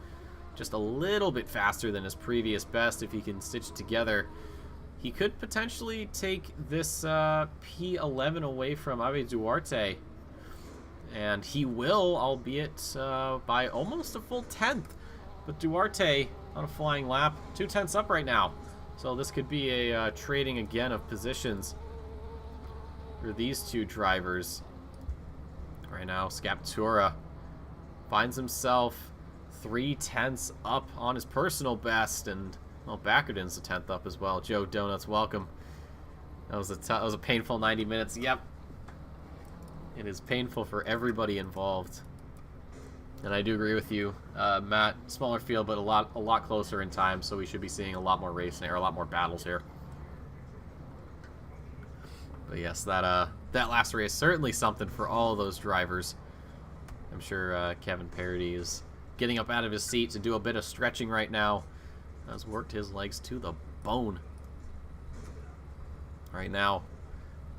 just a little bit faster than his previous best. If he can stitch it together, he could potentially take this P11 away from Ave Duarte. And he will, albeit by almost a full 10th. But Duarte on a flying lap, 2/10 up right now. So this could be a trading again of positions for these two drivers. Right now, Skeptura finds himself 3/10 up on his personal best, and well, Backerton's a 10th up as well. Joe Donuts, welcome. That was a painful 90 minutes. Yep, it is painful for everybody involved. And I do agree with you, Matt. Smaller field, but a lot closer in time, so we should be seeing a lot more racing or a lot more battles here. But yes, that last race certainly something for all those drivers. I'm sure Kevin Parody is getting up out of his seat to do a bit of stretching right now. Has worked his legs to the bone. Right now,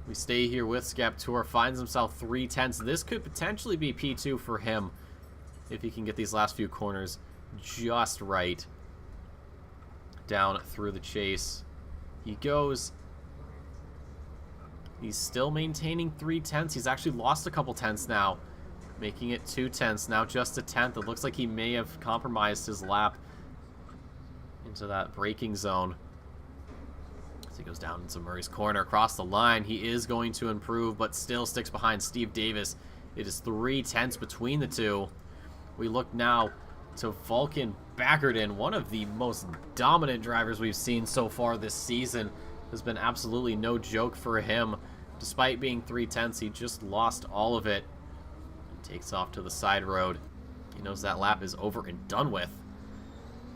we stay here with Skeptor. Finds himself 3/10. This could potentially be P2 for him if he can get these last few corners just right. Down through the chase he goes. He's still maintaining 3/10. He's actually lost a couple tenths now, making it 2/10. Now just a 10th. It looks like he may have compromised his lap into that braking zone. As he goes down into Murray's corner across the line, he is going to improve, but still sticks behind Steve Davis. It is 3/10 between the two. We look now to Vulcan Backerton, one of the most dominant drivers we've seen so far this season. Has been absolutely no joke for him. Despite being 3/10, he just lost all of it. And takes off to the side road. He knows that lap is over and done with.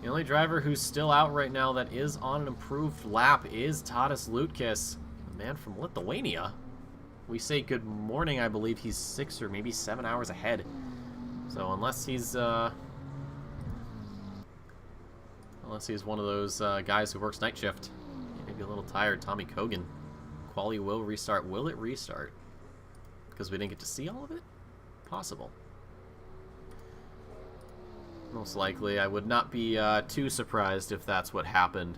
The only driver who's still out right now that is on an improved lap is Tadas Lutkis, the man from Lithuania. We say good morning, I believe he's 6 or maybe 7 hours ahead. So unless he's one of those guys who works night shift, maybe a little tired. Tommy Kogan, quali will restart. Will it restart? Because we didn't get to see all of it? Possible. Most likely. I would not be too surprised if that's what happened.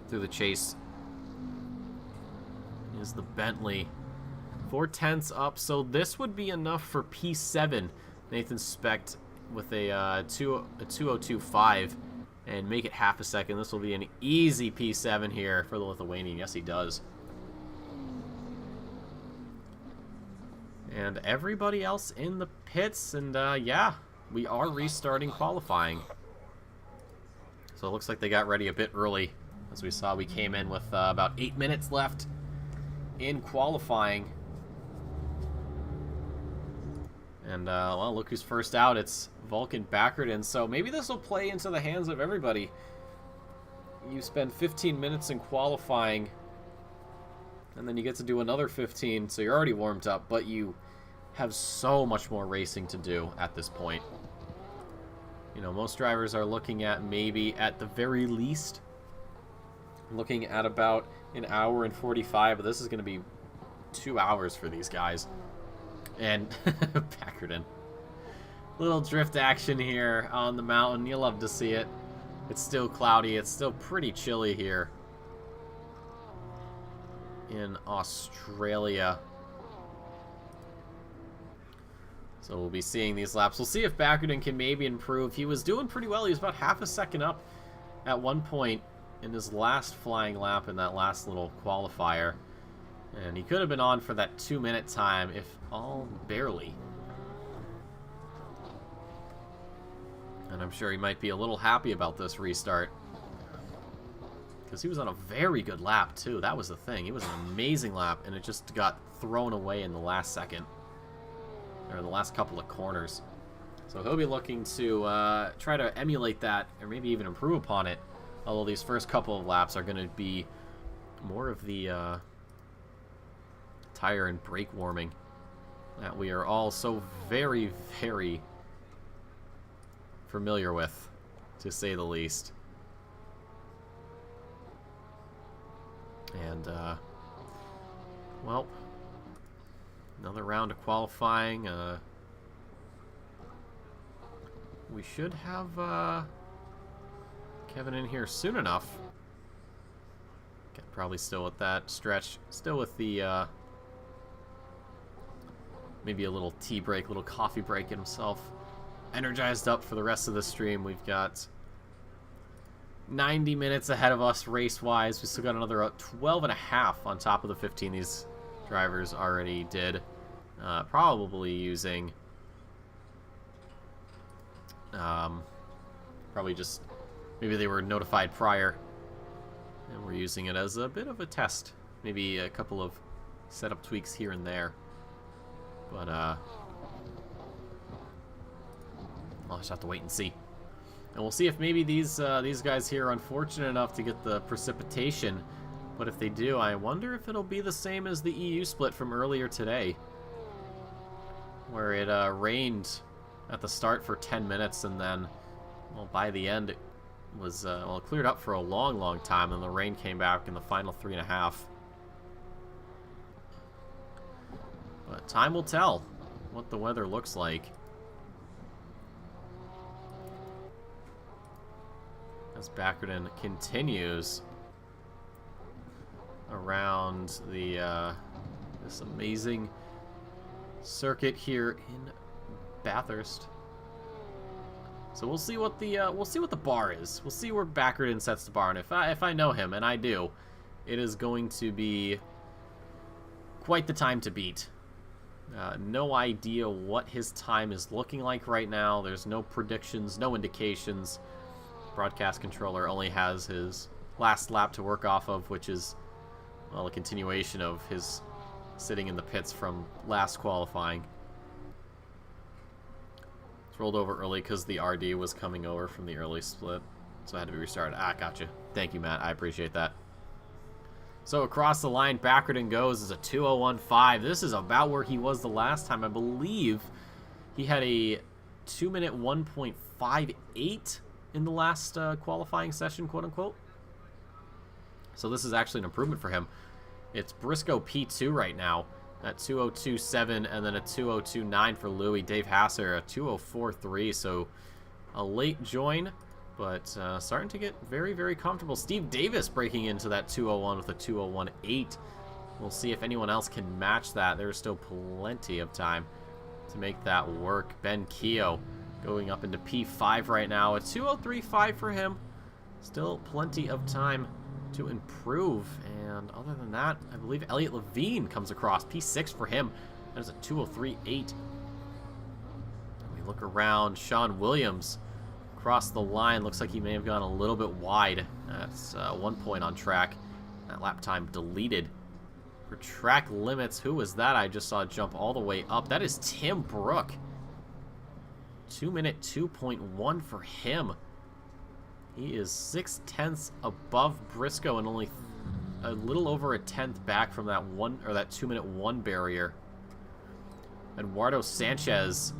Through the chase is the Bentley. 4/10 up, so this would be enough for P7. Nathan Specht with a 2:02.5 and make it half a second. This will be an easy P7 here for the Lithuanian. Yes, he does. And everybody else in the pits, and yeah, we are restarting qualifying. So it looks like they got ready a bit early. As we saw, we came in with about 8 minutes left in qualifying. And, well, look who's first out. It's Vulcan Backerton. So maybe this will play into the hands of everybody. You spend 15 minutes in qualifying, and then you get to do another 15, so you're already warmed up, but you have so much more racing to do at this point. You know, most drivers are looking at maybe, at the very least, looking at about an hour and 45, but this is going to be 2 hours for these guys. And Backerton. Little drift action here on the mountain. You'll love to see it. It's still cloudy. It's still pretty chilly here in Australia. So we'll be seeing these laps. We'll see if Backerton can maybe improve. He was doing pretty well. He was about half a second up at one point in his last flying lap in that last little qualifier. And he could have been on for that 2-minute time, if all barely. And I'm sure he might be a little happy about this restart. Because he was on a very good lap, too. That was the thing. It was an amazing lap, and it just got thrown away in the last second. Or the last couple of corners. So he'll be looking to try to emulate that, or maybe even improve upon it. Although these first couple of laps are going to be more of the tire and brake warming that we are all so very, very familiar with, to say the least. And, well, another round of qualifying. We should have Kevin in here soon enough. Probably still with that stretch, still with the maybe a little tea break, little coffee break in himself. Energized up for the rest of the stream. We've got 90 minutes ahead of us race-wise. We still got another 12 and a half on top of the 15 these drivers already did. Probably using Probably just, maybe they were notified prior, and we're using it as a bit of a test. Maybe a couple of setup tweaks here and there. But, I'll just have to wait and see. And we'll see if maybe these guys here are unfortunate enough to get the precipitation. But if they do, I wonder if it'll be the same as the EU split from earlier today, where it rained at the start for 10 minutes, and then, well, by the end it was, well, it cleared up for a long, long time, and the rain came back in the final 3.5. But time will tell what the weather looks like. As Backerton continues around the this amazing circuit here in Bathurst. So we'll see what the bar is. We'll see where Backerton sets the bar, and if I know him, and I do, it is going to be quite the time to beat. No idea what his time is looking like right now. There's no predictions, no indications. Broadcast controller only has his last lap to work off of, which is, well, a continuation of his sitting in the pits from last qualifying. It's rolled over early because the RD was coming over from the early split, so I had to be restarted. Ah, gotcha. Thank you, Matt. I appreciate that. So across the line, Backerton goes as a 2:01.5. This is about where he was the last time. I believe he had a 2-minute 1.58 in the last qualifying session, quote-unquote. So this is actually an improvement for him. It's Briscoe P2 right now at 2:02.7, and then a 2:02.9 for Louis. Dave Hasser, a 2:04.3, so a late join, but starting to get very, very comfortable. Steve Davis breaking into that 2:01 with a 2:01.8. We'll see if anyone else can match that. There's still plenty of time to make that work. Ben Keogh going up into P5 right now. A 2:03.5 for him. Still plenty of time to improve. And other than that, I believe Elliot Levine comes across. P6 for him. That is a 2:03.8. We look around. Sean Williams across the line. Looks like he may have gone a little bit wide. That's 1 point on track. That lap time deleted. For track limits, who was that? I just saw jump all the way up. That is Tim Brook. 2-minute 2.1 for him. He is 0.6 above Briscoe and only a little over a tenth back from that 2-minute 1 barrier. Eduardo Sanchez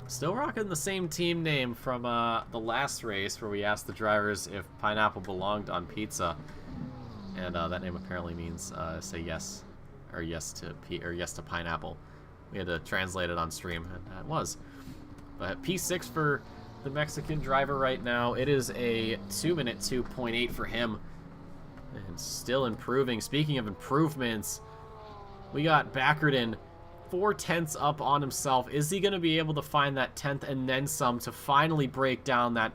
still rocking the same team name from the last race where we asked the drivers if pineapple belonged on pizza, and that name apparently means say yes, or yes to pineapple. We had to translate it on stream, and that was. But P6 for the Mexican driver right now. It is a 2-minute 2.8 for him, and still improving. Speaking of improvements, we got Backerton 4/10 up on himself. Is he going to be able to find that 10th and then some to finally break down that